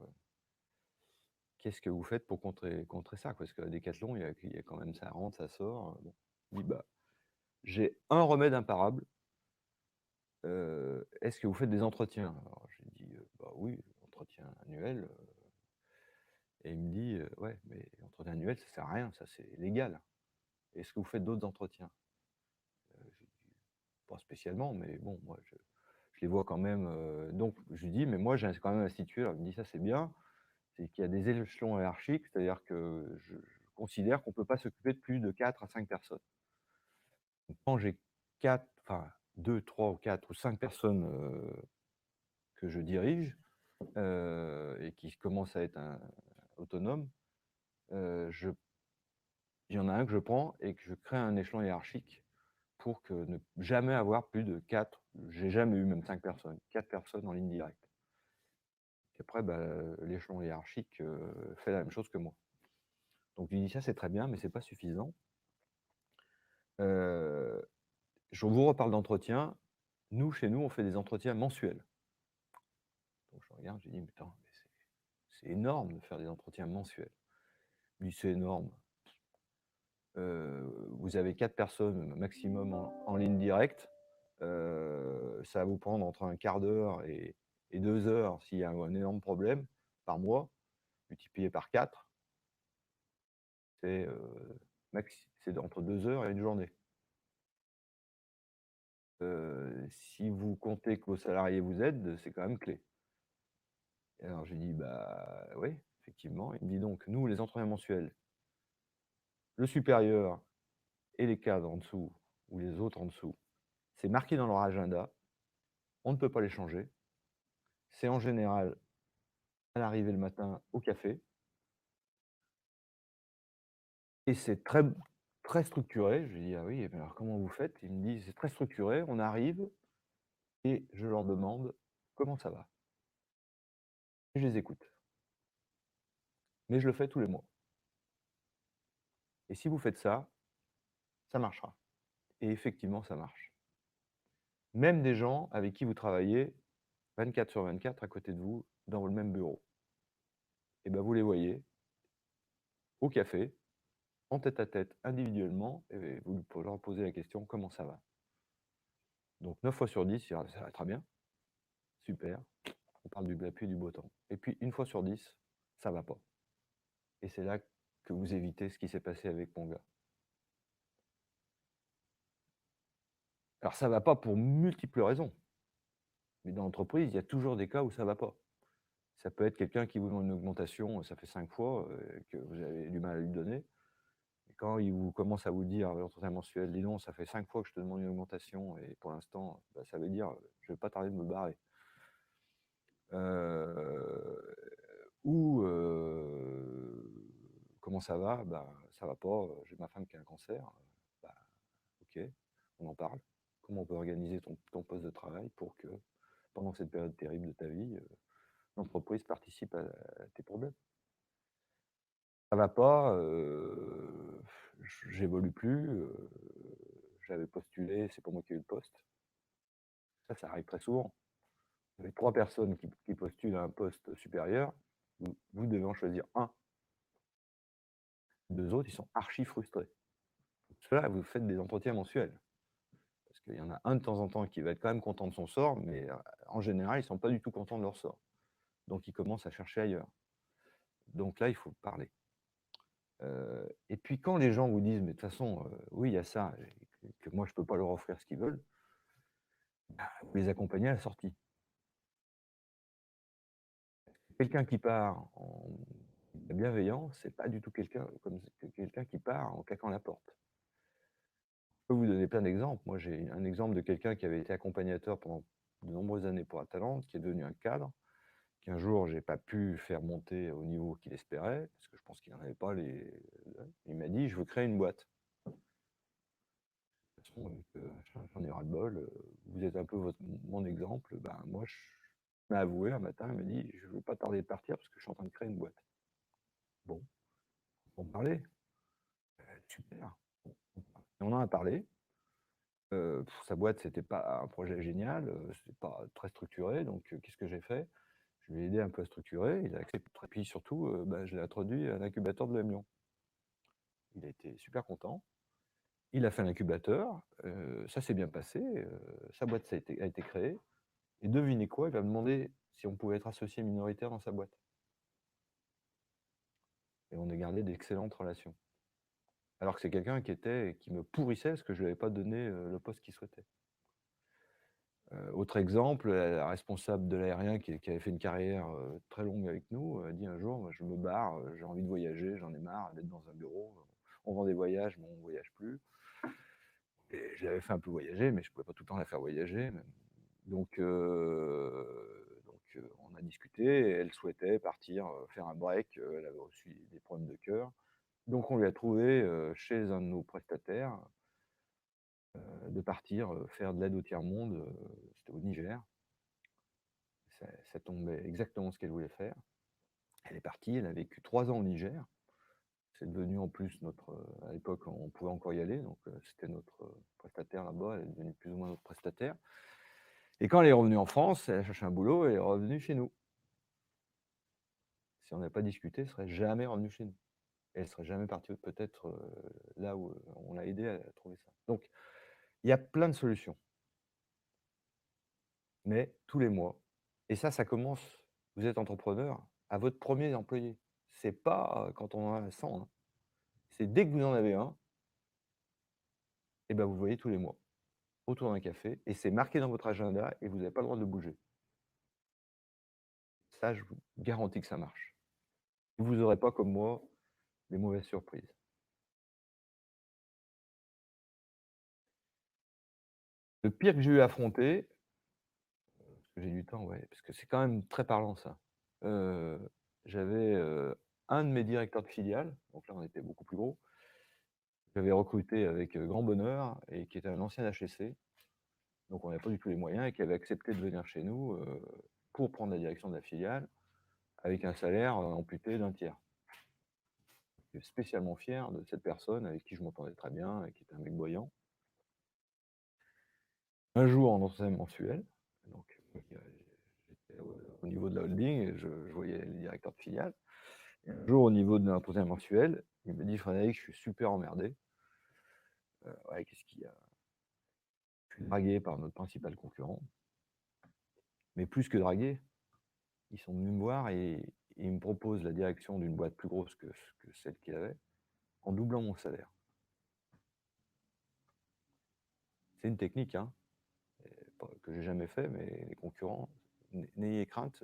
Qu'est-ce que vous faites pour contrer ça, quoi? Parce qu'à Decathlon, il y a quand même ça rentre, ça sort, bon. Il dit: «Bah, j'ai un remède imparable, est-ce que vous faites des entretiens?» Alors je lui dis: «Bah oui, entretien annuel», et il me dit: «Ouais, mais entretien annuel, ça sert à rien, ça c'est légal. Est-ce que vous faites d'autres entretiens?» Je lui dis: «Pas spécialement, mais bon, moi je les vois quand même», donc je lui dis: «Mais moi j'ai quand même institué», alors il me dit: «Ça c'est bien, c'est qu'il y a des échelons hiérarchiques, c'est-à-dire que je considère qu'on ne peut pas s'occuper de plus de 4 à 5 personnes. Donc quand j'ai 4, enfin 2, 3 ou 4 ou 5 personnes, que je dirige, et qui commencent à être autonomes, je il y en a un que je prends et que je crée un échelon hiérarchique pour que ne jamais avoir plus de 4. J'ai jamais eu même 5 personnes, 4 personnes en ligne directe. Et après, bah, l'échelon hiérarchique, fait la même chose que moi. Donc je lui dis: «Ça, c'est très bien, mais c'est pas suffisant. Heu, je vous reparle d'entretien. Nous, chez nous, on fait des entretiens mensuels». Donc je regarde, je lui dis: «Mais attends, mais c'est énorme de faire des entretiens mensuels». Il me dit: «C'est énorme. Vous avez 4 personnes maximum en ligne directe, ça va vous prendre entre un quart d'heure et 2 heures s'il y a un énorme problème par mois, multiplié par 4, c'est, c'est entre 2 heures et une journée. Si vous comptez que vos salariés vous aident, c'est quand même clé». Et alors je lui dis: «Bah, oui, effectivement». Il me dit: «Donc nous, les entretiens mensuels, le supérieur et les cadres en dessous ou les autres en dessous, c'est marqué dans leur agenda, on ne peut pas les changer. C'est en général à l'arrivée le matin au café et c'est très structuré». Je lui dis: «Ah oui, mais alors comment vous faites?» Il me dit: «C'est très structuré, on arrive et je leur demande comment ça va et je les écoute. Mais je le fais tous les mois et si vous faites ça, ça marchera». Et effectivement, ça marche. Même des gens avec qui vous travaillez 24/24 à côté de vous, dans le même bureau, et ben vous les voyez au café, en tête à tête, individuellement, et vous leur posez la question: «Comment ça va?» Donc 9 fois sur 10, il dira: «Ça va très bien, super». On parle de la pluie et du beau temps. Et puis une fois sur 10, ça va pas. Et c'est là que vous évitez ce qui s'est passé avec mon gars. Alors ça va pas pour multiples raisons, mais dans l'entreprise, il y a toujours des cas où ça va pas. Ça peut être quelqu'un qui vous demande une augmentation, ça fait 5 fois, que vous avez du mal à lui donner. Et quand il vous commence à vous dire, l'entretien mensuel: «Dis donc, ça fait 5 fois que je te demande une augmentation et pour l'instant, bah, ça veut dire, je vais pas tarder de me barrer». Ou «Comment ça va?» «Bah, ça va pas, j'ai ma femme qui a un cancer». Bah, OK, on en parle. Comment on peut organiser ton poste de travail pour que, pendant cette période terrible de ta vie, l'entreprise participe à tes problèmes? Ça va pas, j'évolue plus, j'avais postulé, c'est pas moi qui ai eu le poste. Ça arrive très souvent. Vous avez 3 personnes qui postulent à un poste supérieur, vous devez en choisir un. 2 autres, ils sont archi frustrés. Ceux-là, vous faites des entretiens mensuels. Parce qu'il y en a un de temps en temps qui va être quand même content de son sort, mais en général, ils ne sont pas du tout contents de leur sort. Donc ils commencent à chercher ailleurs. Donc là, il faut parler. Et puis quand les gens vous disent: «Mais de toute façon, oui, il y a ça et que moi je peux pas leur offrir ce qu'ils veulent», bah, vous les accompagnez à la sortie. Quelqu'un qui part en bienveillant, c'est pas du tout quelqu'un comme quelqu'un qui part en claquant la porte. Je peux vous donner plein d'exemples. Moi, j'ai un exemple de quelqu'un qui avait été accompagnateur pendant de nombreuses années pour Atalante, qui est devenu un cadre, qu'un jour j'ai pas pu faire monter au niveau qu'il espérait, parce que je pense qu'il n'en avait pas les. Il m'a dit: «Je veux créer une boîte». De toute façon, j'en ai ras-le-bol, vous êtes un peu mon exemple. Ben, moi, il m'a avoué un matin, il m'a dit: «Je ne veux pas tarder de partir parce que je suis en train de créer une boîte». Bon, on parlait. super. Et on en a parlé. Sa boîte, c'était pas un projet génial, c'était pas très structuré, donc qu'est-ce que j'ai fait? Je lui ai aidé un peu à structurer, il a accepté et puis surtout, je l'ai introduit à l'incubateur de l'EM Lyon. Il a été super content. Il a fait l'incubateur, ça s'est bien passé, sa boîte a été créée et devinez quoi? Il va me demander si on pouvait être associé minoritaire dans sa boîte et on a gardé d'excellentes relations. Alors que c'est quelqu'un qui me pourrissait parce que je lui avais pas donné, le poste qu'il souhaitait. Autre exemple, la responsable de l'aérien qui avait fait une carrière, très longue avec nous, a dit un jour: «Moi je me barre, j'ai envie de voyager, j'en ai marre d'être dans un bureau, on vend des voyages, mais on voyage plus». Et je l'avais fait un peu voyager, mais je pouvais pas tout le temps la faire voyager. On a discuté et elle souhaitait partir, faire un break, elle avait aussi des problèmes de cœur. Donc on lui a trouvé, chez un de nos prestataires, de partir, faire de l'aide au tiers-monde, c'était au Niger. Ça tombait exactement ce qu'elle voulait faire. Elle est partie, elle a vécu 3 ans au Niger. C'est devenu en plus notre, à l'époque, on pouvait encore y aller, donc c'était notre, prestataire là-bas, elle est devenue plus ou moins notre prestataire. Et quand elle est revenue en France, elle a cherché un boulot et elle est revenue chez nous. Si on n'avait pas discuté, elle serait jamais revenue chez nous. Et elle serait jamais partie peut-être, là où, on l'a aidée à trouver ça. Donc il y a plein de solutions, mais tous les mois et ça commence, vous êtes entrepreneur, à votre premier employé. C'est pas, quand on en a 100, hein. C'est dès que vous en avez un et ben, vous le voyez tous les mois, autour d'un café et c'est marqué dans votre agenda et vous n'avez pas le droit de le bouger. Ça, je vous garantis que ça marche. Vous n'aurez pas, comme moi, des mauvaises surprises. Le pire que j'ai eu à affronter, parce que j'ai du temps, ouais, parce que c'est quand même très parlant ça. Heu, J'avais, un de mes directeurs de filiale, donc là on était beaucoup plus gros, j'avais recruté avec, grand bonheur et qui était un ancien HEC, donc on n'avait pas du tout les moyens et qui avait accepté de venir chez nous, pour prendre la direction de la filiale avec un salaire, amputé d'un tiers. Je suis spécialement fier de cette personne avec qui je m'entendais très bien et qui était un mec brillant. Un jour en entretien mensuel, donc j'étais au niveau de la holding et je voyais les directeurs de filiale. Et un jour, au niveau de l'entretien mensuel, il me dit: «Frédéric, je suis super emmerdé». «Ouais, qu'est-ce qu'il y a?» «Je suis dragué par notre principal concurrent». Mais plus que dragué, ils sont venus me voir et ils me proposent la direction d'une boîte plus grosse que celle qu'il avait, en doublant mon salaire. C'est une technique, hein, pas que j'ai jamais fait, mais les concurrents, n'ayez crainte,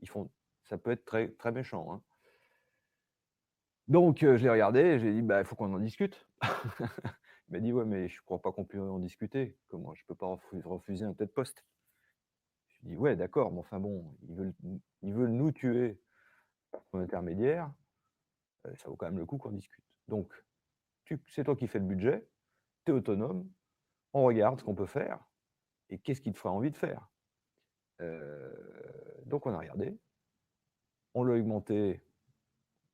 ils font ça peut être très, très méchant, hein. Donc je l'ai regardé et j'ai dit: «Bah, il faut qu'on en discute». Il m'a dit: «Ouais, mais je crois pas qu'on puisse en discuter. Comment je peux pas refuser un tel poste». Je lui dis: «Ouais, d'accord, mais enfin bon, ils veulent nous tuer en intermédiaire, ça vaut quand même le coup qu'on discute. Donc c'est toi qui fais le budget, tu es autonome, on regarde ce qu'on peut faire et qu'est-ce qui te ferait envie de faire». Donc on a regardé, on lui a augmenté,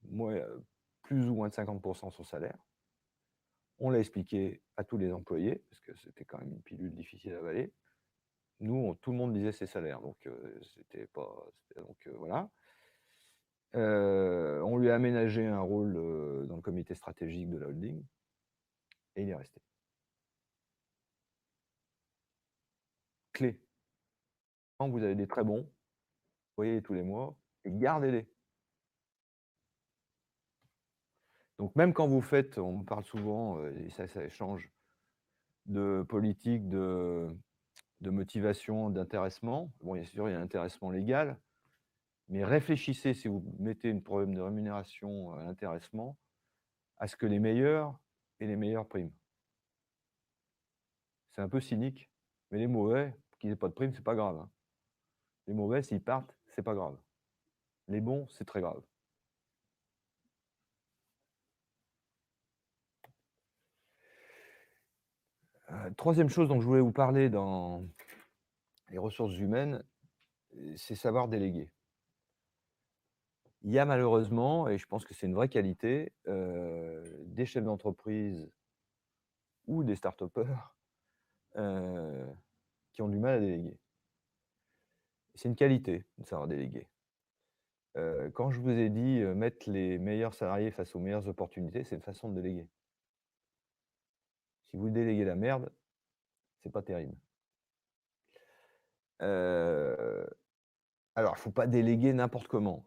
moi, plus ou moins de 50 son salaire. On l'a expliqué à tous les employés, parce que c'était quand même une pilule difficile à avaler. Nous, tout le monde disait ses salaires, donc c'était pas donc voilà. On lui a aménagé un rôle, dans le comité stratégique de la holding et il est resté. Clé, quand vous avez des très bons, voyez-les tous les mois et gardez-les. Donc même quand vous faites, on me parle souvent, et ça échange, de politique de motivation, d'intéressement. Bon, bien sûr, il y a l'intéressement légal, mais réfléchissez, si vous mettez un problème de rémunération à l'intéressement, à ce que les meilleurs aient les meilleures primes. C'est un peu cynique, mais les mauvais, qu'ils aient pas de prime, c'est pas grave, hein. Les mauvais, s'ils partent, c'est pas grave. Les bons, c'est très grave. 3e chose dont je voulais vous parler dans les ressources humaines, c'est savoir déléguer. Il y a malheureusement, et je pense que c'est une vraie qualité, des chefs d'entreprise ou des start-upers, heu, qui ont du mal à déléguer. C'est une qualité de savoir déléguer. Quand je vous ai dit, mettre les meilleurs salariés face aux meilleures opportunités, c'est une façon de déléguer. Si vous déléguez la merde, c'est pas terrible. Heu, alors il faut pas déléguer n'importe comment.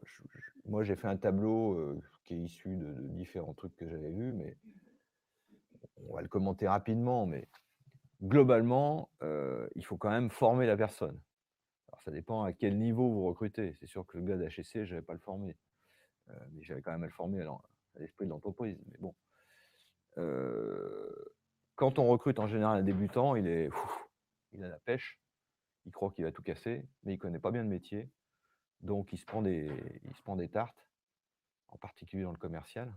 Moi, j'ai fait un tableau, qui est issu de différents trucs que j'avais vus, mais on va le commenter rapidement, mais globalement, il faut quand même former la personne. Alors ça dépend à quel niveau vous recrutez. C'est sûr que le gars d'HEC, je vais pas le former, mais j'avais quand même à le former à l'esprit de l'entreprise. Mais bon, heu, quand on recrute en général un débutant, il a la pêche, il croit qu'il va tout casser, mais il connaît pas bien le métier, donc il se prend des tartes, en particulier dans le commercial,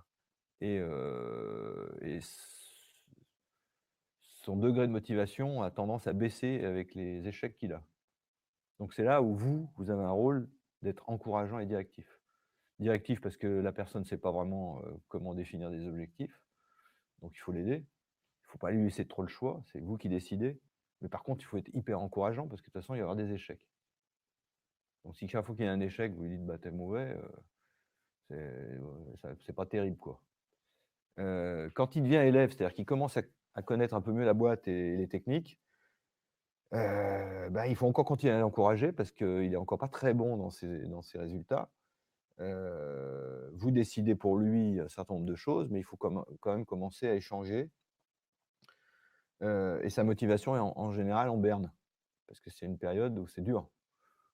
et son degré de motivation a tendance à baisser avec les échecs qu'il a. Donc c'est là où vous avez un rôle d'être encourageant et directif. Directif parce que la personne ne sait pas vraiment, comment définir des objectifs, donc il faut l'aider. Il ne faut pas lui laisser trop le choix, c'est vous qui décidez. Mais par contre, il faut être hyper encourageant parce que de toute façon, il y aura des échecs. Donc si chaque fois qu'il y a un échec, vous lui dites: «Bah, tu es mauvais», c'est pas terrible, quoi. Quand il devient élève, c'est-à-dire qu'il commence à connaître un peu mieux la boîte et les techniques, bah, il faut encore continuer à l'encourager parce qu'il est encore pas très bon dans ses résultats. Vous décidez pour lui un certain nombre de choses, mais il faut quand même commencer à échanger, et sa motivation est en général en berne, parce que c'est une période où c'est dur.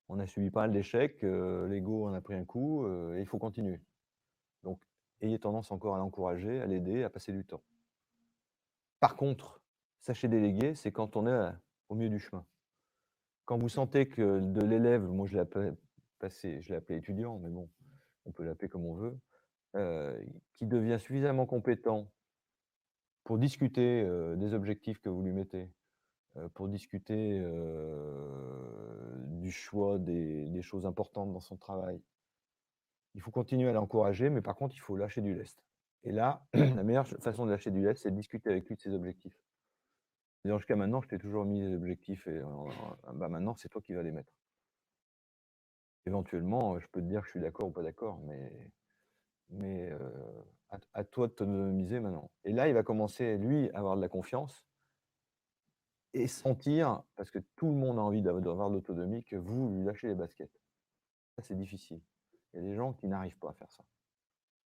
On a subi pas mal d'échecs, l'ego en a pris un coup, et il faut continuer. Donc ayez tendance encore à l'encourager, à l'aider, à passer du temps. Par contre, sachez déléguer, c'est quand on est au milieu du chemin. Quand vous sentez que de l'élève, moi je l'ai appelé étudiant, mais bon, on peut l'appeler comme on veut, qui devient suffisamment compétent pour discuter, des objectifs que vous lui mettez, pour discuter, du choix des choses importantes dans son travail. Il faut continuer à l'encourager, mais par contre, il faut lâcher du lest. Et là, la meilleure façon de lâcher du lest, c'est de discuter avec lui de ses objectifs. Dire: «Jusqu'à maintenant, je t'ai toujours mis des objectifs et bah, maintenant, c'est toi qui vas les mettre. Éventuellement, je peux te dire que je suis d'accord ou pas d'accord, mais à toi de t'autonomiser maintenant». Et là, il va commencer, lui, à avoir de la confiance et sentir, parce que tout le monde a envie d'avoir de l'autonomie, que vous lui lâchez les baskets. Ça, c'est difficile. Il y a des gens qui n'arrivent pas à faire ça.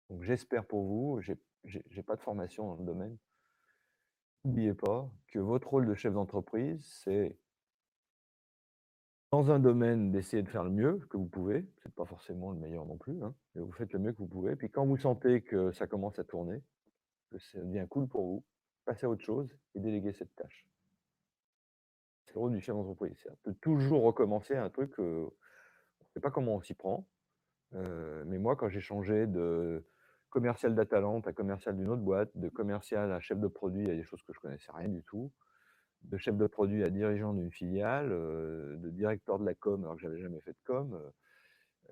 Donc j'espère pour vous, j'ai pas de formation dans le domaine. N'oubliez pas que votre rôle de chef d'entreprise, c'est, dans un domaine, d'essayer de faire le mieux que vous pouvez. C'est pas forcément le meilleur non plus, hein, mais vous faites le mieux que vous pouvez. Puis quand vous sentez que ça commence à tourner, que ça devient cool pour vous, passez à autre chose et déléguez cette tâche. C'est le rôle du chef d'entreprise, c'est de toujours recommencer un truc, on ne sait pas comment on s'y prend. Mais moi, quand j'ai changé de commercial d'Atalante à commercial d'une autre boîte, de commercial à chef de produit, il y a des choses que je connaissais rien du tout, de chef de produit à dirigeant d'une filiale, de directeur de la com alors que j'avais jamais fait de com,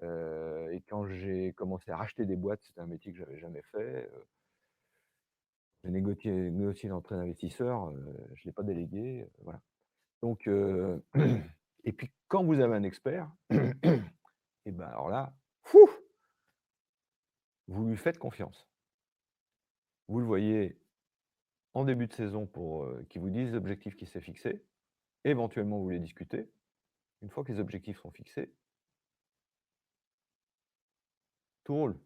et quand j'ai commencé à racheter des boîtes, c'était un métier que j'avais jamais fait, j'ai négocié l'entrée d'investisseurs, je l'ai pas délégué, voilà. Donc et puis quand vous avez un expert et ben, alors là, fou, vous lui faites confiance. Vous le voyez en début de saison pour, qu'il vous dise les objectifs qu'il s'est fixés. Éventuellement, vous les discutez. Une fois que les objectifs sont fixés, tout roule.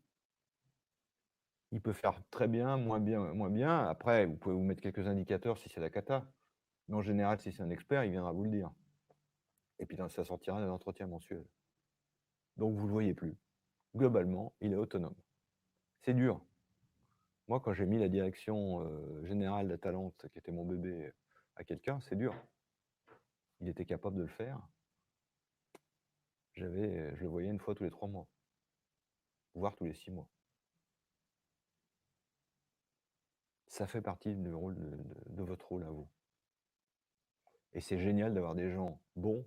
Il peut faire très bien, moins bien, moins bien. Après, vous pouvez vous mettre quelques indicateurs si c'est la cata. Mais en général, si c'est un expert, il viendra vous le dire. Et puis ça sortira d'un entretien mensuel. Donc vous ne le voyez plus. Globalement, il est autonome. C'est dur. Moi, quand j'ai mis la direction, générale d'Atalante, qui était mon bébé, à quelqu'un, c'est dur. Il était capable de le faire. Je le voyais une fois tous les 3 mois, voire tous les 6 mois. Ça fait partie du rôle de votre rôle à vous. Et c'est génial d'avoir des gens bons,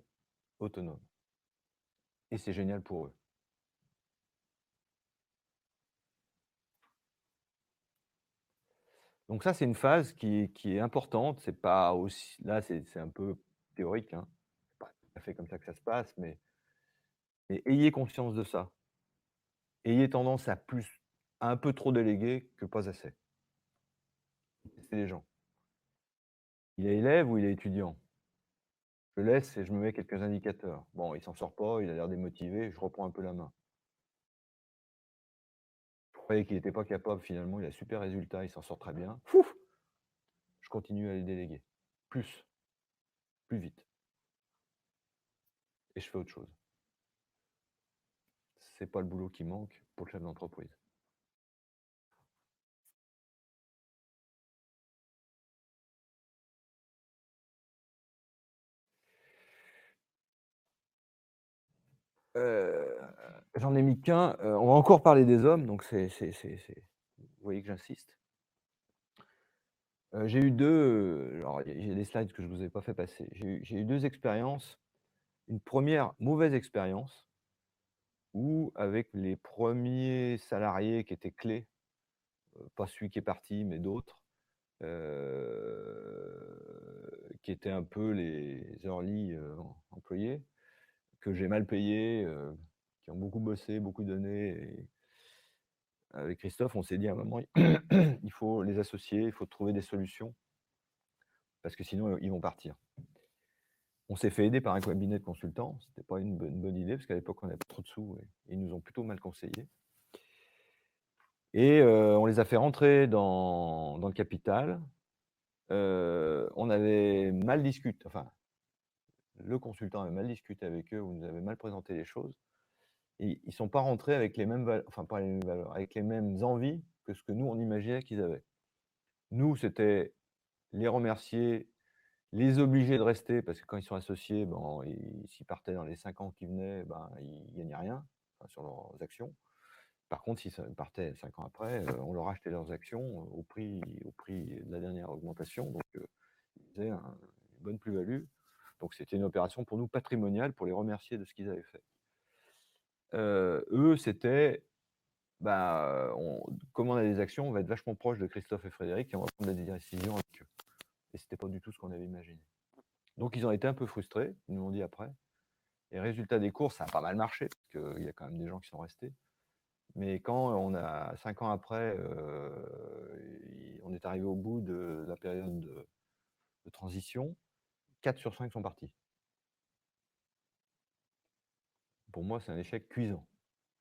autonomes. Et c'est génial pour eux. Donc ça, c'est une phase qui est importante. C'est pas aussi là, c'est un peu théorique, hein. C'est pas tout à fait comme ça que ça se passe, mais ayez conscience de ça. Ayez tendance à un peu trop déléguer que pas assez. Testez les gens. Il est élève ou il est étudiant? Je laisse et je me mets quelques indicateurs. Bon, il s'en sort pas, il a l'air démotivé, je reprends un peu la main. Je croyais qu'il était pas capable, finalement, il a super résultat, il s'en sort très bien. Fouf! Je continue à les déléguer. Plus, plus vite et je fais autre chose. C'est pas le boulot qui manque pour le chef d'entreprise. Heu, J'en ai mis qu'un, on va encore parler des hommes, donc c'est vous voyez que j'insiste. J'ai eu 2. Alors il y a des slides que je vous ai pas fait passer. J'ai eu 2 expériences. Une première mauvaise expérience où avec les premiers salariés qui étaient clés, pas celui qui est parti, mais d'autres, qui étaient un peu les early, employés, que j'ai mal payés, qui ont beaucoup bossé, beaucoup donné et avec Christophe, on s'est dit à un moment: «Il faut les associer, il faut trouver des solutions parce que sinon, ils vont partir». On s'est fait aider par un cabinet de consultants, c'était pas une bonne idée parce qu'à l'époque, on n'avait pas trop de sous et ils nous ont plutôt mal conseillés et on les a fait rentrer dans le capital. On avait mal discuté, enfin, le consultant avait mal discuté avec eux ou nous avait mal présenté les choses et ils sont pas rentrés avec les mêmes valeurs, enfin pas les mêmes valeurs, avec les mêmes envies que ce que nous on imaginait qu'ils avaient. Nous, c'était les remercier, les obliger de rester parce que quand ils sont associés, ben, s'ils partaient dans les 5 ans qui venaient, ben, ils gagnaient rien, enfin, sur leurs actions. Par contre, s'ils partaient 5 ans après, on leur achetait leurs actions au prix de la dernière augmentation, donc ils faisaient une bonne plus-value. Donc c'était une opération pour nous patrimoniale pour les remercier de ce qu'ils avaient fait. Eux, c'était, bah, comme on a des actions, on va être vachement proche de Christophe et Frédéric et on va prendre des décisions avec eux et c'était pas du tout ce qu'on avait imaginé. Donc ils ont été un peu frustrés, ils nous l'ont dit après et résultat des courses, ça a pas mal marché parce qu'il y a quand même des gens qui sont restés. Mais quand on a 5 ans après, on est arrivé au bout de la période de transition, 4 sur 5 sont partis. Pour moi, c'est un échec cuisant.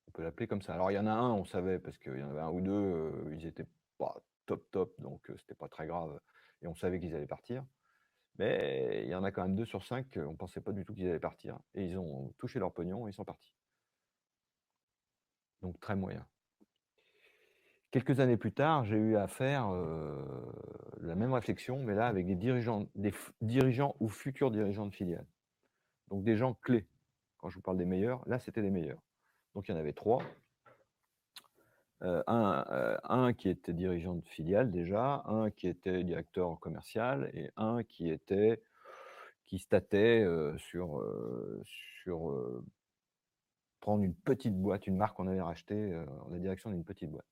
On peut l'appeler comme ça. Alors il y en a un, on savait parce qu'il y en avait un ou deux, ils étaient pas top, top, donc c'était pas très grave et on savait qu'ils allaient partir. Mais il y en a quand même 2 sur 5, on pensait pas du tout qu'ils allaient partir et ils ont touché leur pognon et ils sont partis. Donc très moyen. Quelques années plus tard, j'ai eu à faire, la même réflexion, mais là avec des dirigeants ou futurs dirigeants de filiales. Donc des gens clés. Quand je vous parle des meilleurs, là, c'était les meilleurs. Donc il y en avait 3. Un qui était dirigeant de filiale déjà, un qui était directeur commercial et un qui se tâtait, sur prendre une petite boîte, une marque qu'on avait rachetée, la direction d'une petite boîte.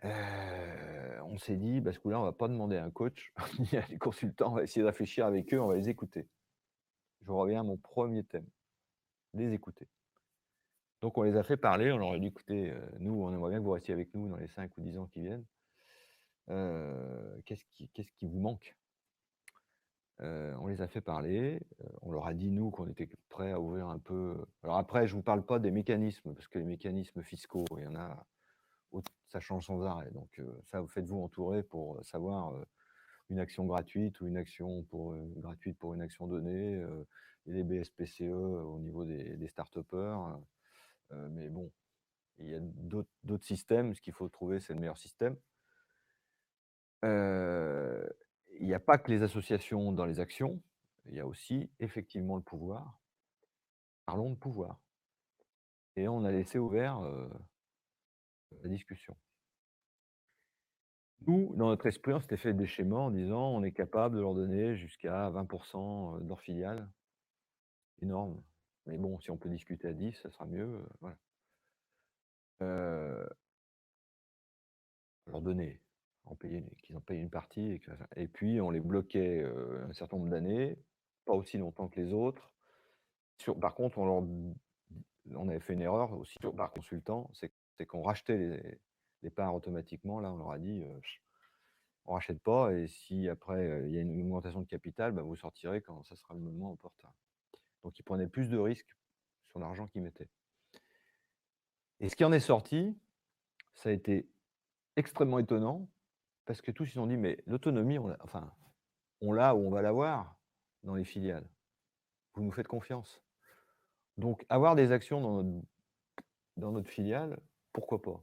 On s'est dit: «Bah, ce coup-là, on va pas demander à un coach ni à des consultants, on va essayer de réfléchir avec eux, on va les écouter». Je reviens à mon premier thème, les écouter. Donc on les a fait parler, on leur a dit: «Écoutez, nous, on aimerait bien que vous restiez avec nous dans les 5 ou 10 ans qui viennent. Qu'est-ce qui vous manque?» On les a fait parler, on leur a dit, nous, qu'on était prêts à ouvrir un peu, alors après, je ne vous parle pas des mécanismes, parce que les mécanismes fiscaux, il y en a, ça change sans arrêt. Donc ça, vous faites-vous entourer pour savoir, une action gratuite ou une action gratuite pour une action donnée, et les BSPCE au niveau des start-upers, mais bon, il y a d'autres systèmes. Ce qu'il faut trouver, c'est le meilleur système. Heu, il n'y a pas que les associations dans les actions, il y a aussi effectivement le pouvoir. Parlons de pouvoir et on a laissé ouvert, la discussion. Nous, dans notre esprit, on s'était fait des schémas en disant: «On est capable de leur donner jusqu'à 20 de leurs filiales». Énorme, mais bon, si on peut discuter à 10, ça sera mieux, voilà. Leur donner. qu'ils en payent une partie et puis on les bloquait, un certain nombre d'années, pas aussi longtemps que les autres. Par contre, on avait fait une erreur aussi par consultant, c'est qu'on rachetait les parts automatiquement. Là, on leur a dit, «On rachète pas et si après, il y a une augmentation de capital, bah, vous sortirez quand ça sera le moment opportun». Donc ils prenaient plus de risques sur l'argent qu'ils mettaient. Et ce qui en est sorti, ça a été extrêmement étonnant parce que tous ils se sont dit: «Mais l'autonomie, on l'a ou on va l'avoir dans les filiales. Vous nous faites confiance. Donc avoir des actions dans notre filiale, pourquoi pas?»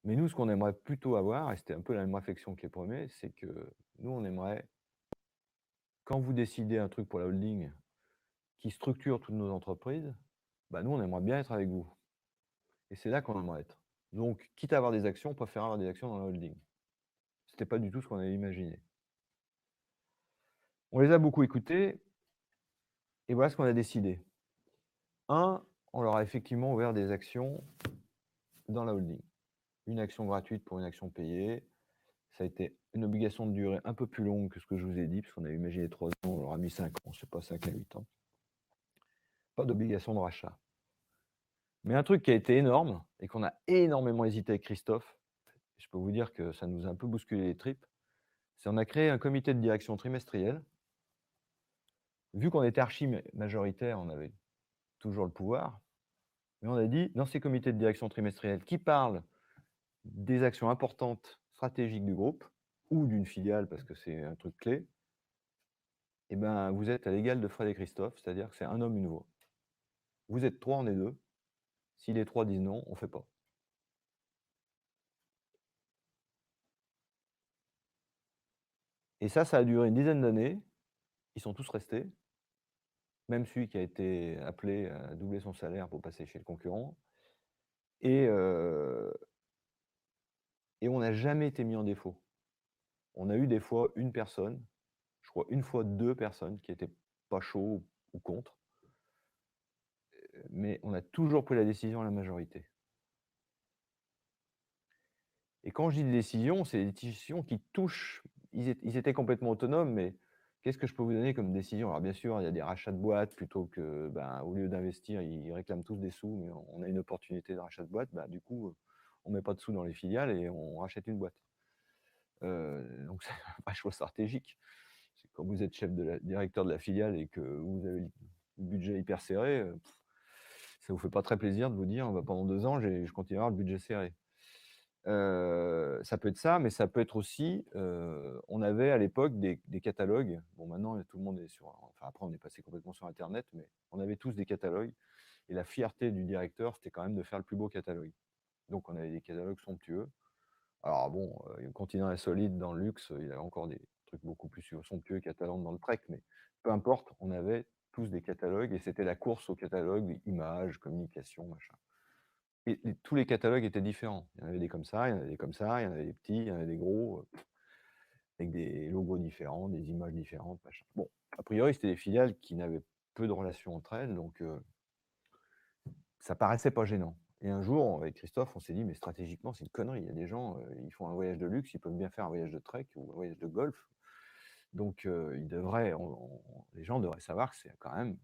Mais nous, ce qu'on aimerait plutôt avoir, et c'était un peu la même réflexion que les premiers, c'est que nous, on aimerait, quand vous décidez un truc pour la holding qui structure toutes nos entreprises, bah, nous, on aimerait bien être avec vous et c'est là qu'on aimerait être. Donc quitte à avoir des actions, on préfère avoir des actions dans la holding. C'était pas du tout ce qu'on avait imaginé. On les a beaucoup écoutés et voilà ce qu'on a décidé. On leur a effectivement ouvert des actions dans la holding. Une action gratuite pour une action payée. Ça a été une obligation de durée un peu plus longue que ce que je vous ai dit, parce qu'on avait imaginé 3 ans, on leur a mis 5 ans, c'est pas 5 à 8 ans. Pas d'obligation de rachat. Mais un truc qui a été énorme et qu'on a énormément hésité avec Christophe, je peux vous dire que ça nous a un peu bousculé les tripes, c'est on a créé un comité de direction trimestriel. Vu qu'on était majoritaire, on avait toujours le pouvoir, mais on a dit, dans ces comités de direction trimestriels qui parlent des actions importantes, stratégiques du groupe ou d'une filiale, parce que c'est un truc clé, eh ben, vous êtes à l'égal de Fred et Christophe, c'est-à-dire que c'est un homme, une voix. Vous êtes 3, on est 2. Si les 3 disent non, on ne fait pas. Et ça a duré une dizaine d'années. Ils sont tous restés. Même celui qui a été appelé à doubler son salaire pour passer chez le concurrent. Et, et on n'a jamais été mis en défaut. On a eu des fois une personne, je crois une fois 2 personnes qui étaient pas chauds ou contre. Mais on a toujours pris la décision à la majorité. Et quand je dis des décisions, c'est des décisions qui touchent, ils étaient complètement autonomes, mais qu'est-ce que je peux vous donner comme décision? Alors bien sûr, il y a des rachats de boîtes plutôt que, ben, au lieu d'investir, ils réclament tous des sous, mais on a une opportunité de rachat de boîte, bah, du coup, on met pas de sous dans les filiales et on rachète une boîte. Donc c'est un vrai choix stratégique. C'est quand vous êtes directeur de la filiale et que vous avez le budget hyper serré, ça vous fait pas très plaisir de vous dire: «Bah, pendant 2 ans, je continue à avoir le budget serré». Ça peut être ça, mais ça peut être aussi, on avait à l'époque des catalogues. Bon, maintenant, tout le monde est après on est passé complètement sur internet, mais on avait tous des catalogues et la fierté du directeur, c'était quand même de faire le plus beau catalogue. Donc on avait des catalogues somptueux. Alors bon, Continent Insolite dans le luxe, il y avait encore des trucs beaucoup plus somptueux qu'Atalante dans le trek, mais peu importe, on avait tous des catalogues et c'était la course aux catalogues, images, communication, machin. Et tous les catalogues étaient différents. Il y en avait des comme ça, il y en avait des comme ça, il y en avait des petits, il y en avait des gros, avec des logos différents, des images différentes, machin. Bon, a priori, c'était des filiales qui n'avaient peu de relations entre elles, donc ça paraissait pas gênant. Et un jour, avec Christophe, on s'est dit: «Mais stratégiquement, c'est une connerie. Il y a des gens, ils font un voyage de luxe, ils peuvent bien faire un voyage de trek ou un voyage de golf. Donc ils devraient les gens devraient savoir que c'est quand même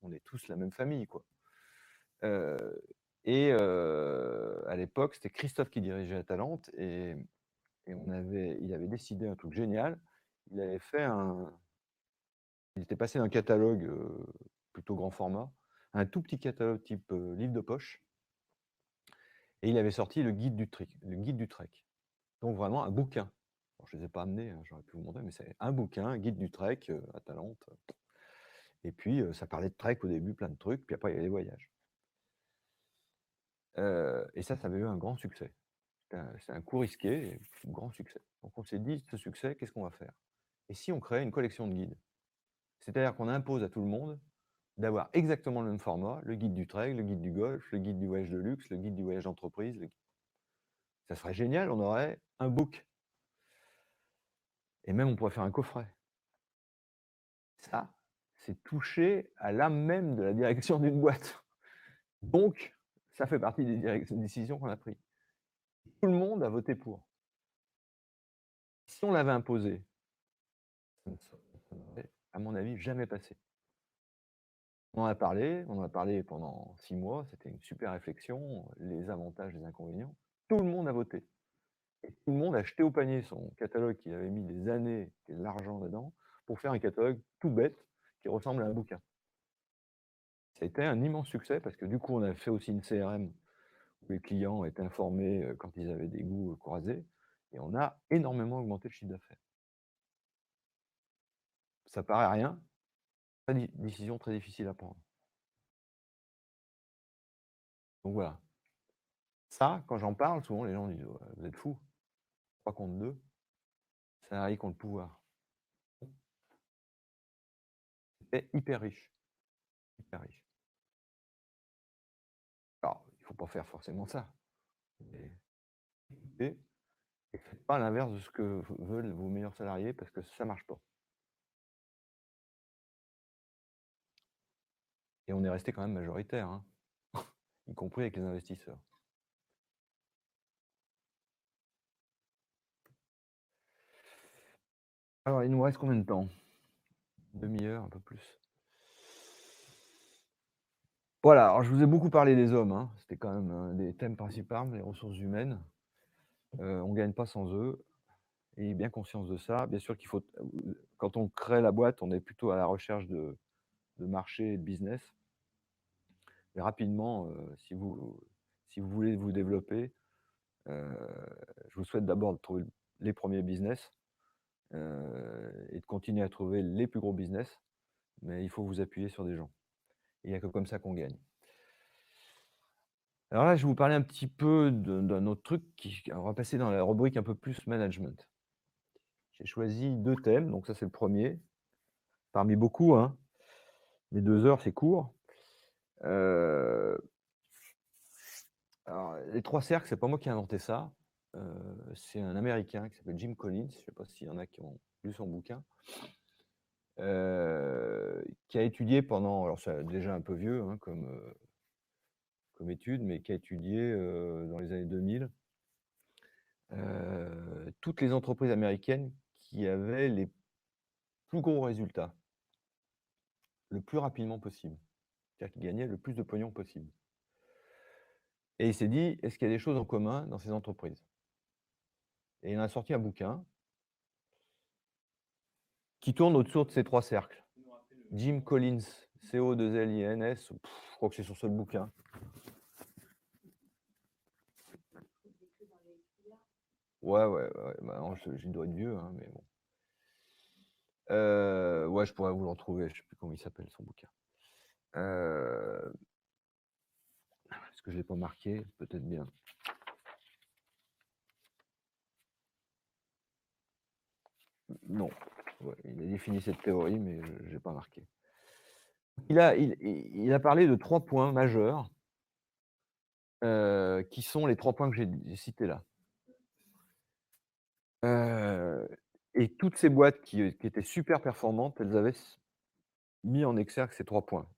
on est tous la même famille, quoi». Heu à l'époque, c'était Christophe qui dirigeait Atalante et il avait décidé un truc génial. Il avait fait il était passé d'un catalogue, plutôt grand format, à un tout petit catalogue type, livre de poche et il avait sorti le guide du trek. Donc vraiment un bouquin. Alors je ne les ai pas amenés, hein, j'aurais pu vous montrer, mais c'est un bouquin, un guide du trek, Atalante, et puis, ça parlait de trek au début, plein de trucs, puis après il y avait les voyages. Et ça avait eu un grand succès. C'est un coup risqué et grand succès. Donc on s'est dit: «Ce succès, qu'est-ce qu'on va faire? Et si on créait une collection de guides?» C'est-à-dire qu'on impose à tout le monde d'avoir exactement le même format, le guide du trail, le guide du golf, le guide du voyage de luxe, le guide du voyage d'entreprise, ça serait génial, on aurait un book et même on pourrait faire un coffret. Ça, c'est toucher à l'âme même de la direction d'une boîte. Donc ça fait partie des décisions qu'on a prises. Tout le monde a voté pour. Si on l'avait imposé, ça n'aurait, à mon avis, jamais passé. On en a parlé pendant 6 mois, c'était une super réflexion, les avantages, les inconvénients. Tout le monde a voté et tout le monde a jeté au panier son catalogue qu'il avait mis des années et de l'argent dedans pour faire un catalogue tout bête qui ressemble à un bouquin. Ça a été un immense succès parce que du coup, on a fait aussi une CRM où les clients étaient informés, quand ils avaient des goûts, croisés et on a énormément augmenté le chiffre d'affaires. Ça paraît rien, très décision très difficile à prendre. Donc voilà. Ça, quand j'en parle, souvent les gens disent: «Ouais, vous êtes fous, 3 contre 2, salariés contre pouvoir». C'était hyper riche, hyper riche. Alors, il faut pas faire forcément ça, mais écoutez et faites pas l'inverse de ce que veulent vos meilleurs salariés parce que ça marche pas et on est resté quand même majoritaire, hein, y compris avec les investisseurs. Alors, il nous reste combien de temps? 1/2 heure, un peu plus. Voilà, alors je vous ai beaucoup parlé des hommes, hein, c'était quand même un des thèmes principaux, les ressources humaines. On gagne pas sans eux. Ayez bien conscience de ça. Bien sûr qu'il faut quand on crée la boîte, on est plutôt à la recherche de marché et de business. Mais rapidement, si vous voulez vous développer, heu, je vous souhaite d'abord de trouver les premiers business, et de continuer à trouver les plus gros business, mais il faut vous appuyer sur des gens. Il y a que comme ça qu'on gagne. Alors là, je vais vous parler un petit peu d'un autre truc qui on va passer dans la rubrique un peu plus management. J'ai choisi 2 thèmes, donc ça c'est le premier parmi beaucoup, hein, mais 2 heures c'est court. Heu, alors les 3 cercles, c'est pas moi qui ai inventé ça, c'est un Américain qui s'appelle Jim Collins, je sais pas s'il y en a qui ont lu son bouquin, qui a étudié pendant alors c'est déjà un peu vieux, hein, comme étude, mais qui a étudié, dans les années 2000, toutes les entreprises américaines qui avaient les plus gros résultats, le plus rapidement possible. C'est-à-dire qui gagnaient le plus de pognon possible et il s'est dit: «Est-ce qu'il y a des choses en commun dans ces entreprises?» Et il en a sorti un bouquin qui tourne autour de ces 3 cercles. Jim Collins, C-O-2-L-I-N-S, je crois que c'est son seul bouquin. Ouais, ouais, ouais, maintenant je dois être vieux, hein, mais bon. Ouais, je pourrais vous le retrouver, je sais plus comment il s'appelle son bouquin. Heu, est-ce que je l'ai pas marqué? Peut-être bien. Non, ouais, il a défini cette théorie, mais je l'ai pas marqué. Il a parlé de 3 points majeurs, qui sont les 3 points que j'ai cités là. Heu et toutes ces boîtes qui étaient super performantes, elles avaient mis en exergue ces 3 points,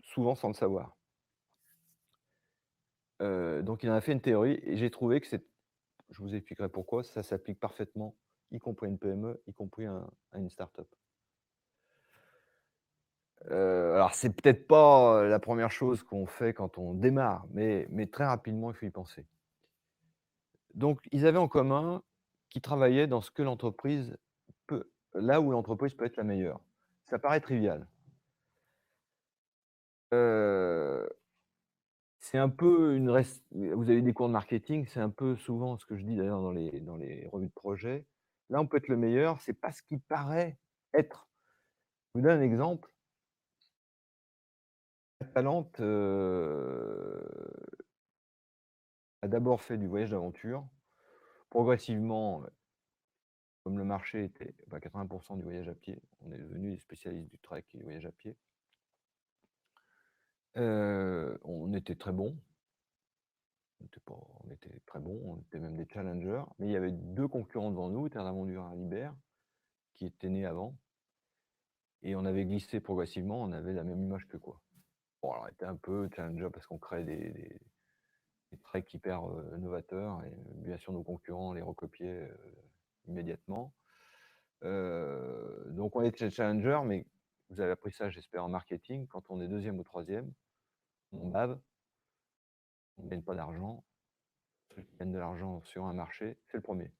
souvent sans le savoir. Donc il en a fait une théorie et j'ai trouvé que je vous expliquerai pourquoi, ça s'applique parfaitement, y compris à une PME, y compris à une start-up. Alors c'est peut-être pas, la première chose qu'on fait quand on démarre, mais très rapidement, il faut y penser. Donc ils avaient en commun qu'ils travaillaient dans ce que l'entreprise peut là où l'entreprise peut être la meilleure. Ça paraît trivial. Heu, c'est un peu une res vous avez des cours de marketing, c'est un peu souvent ce que je dis d'ailleurs dans les revues de projet. Là, on peut être le meilleur, c'est pas ce qui paraît être. Je vous donne un exemple. Atalante, a d'abord fait du voyage d'aventure. Progressivement, comme le marché était 80 du voyage à pied, on est devenus des spécialistes du trek et du voyage à pied. On était très bons, on était très bons, on était même des challengers, mais il y avait 2 concurrents devant nous, Terre d'Aventure et Alibert, qui étaient nés avant et on avait glissé progressivement, on avait la même image qu'eux, quoi. Bon, alors on était un peu challenger parce qu'on créait des des treks hyper, novateurs et bien sûr nos concurrents les recopiaient, immédiatement. Donc on était challenger, mais vous avez appris ça j'espère en marketing, quand on est deuxième ou troisième, on bave, on ne gagne pas d'argent. Celui qui gagne de l'argent sur un marché, c'est le premier.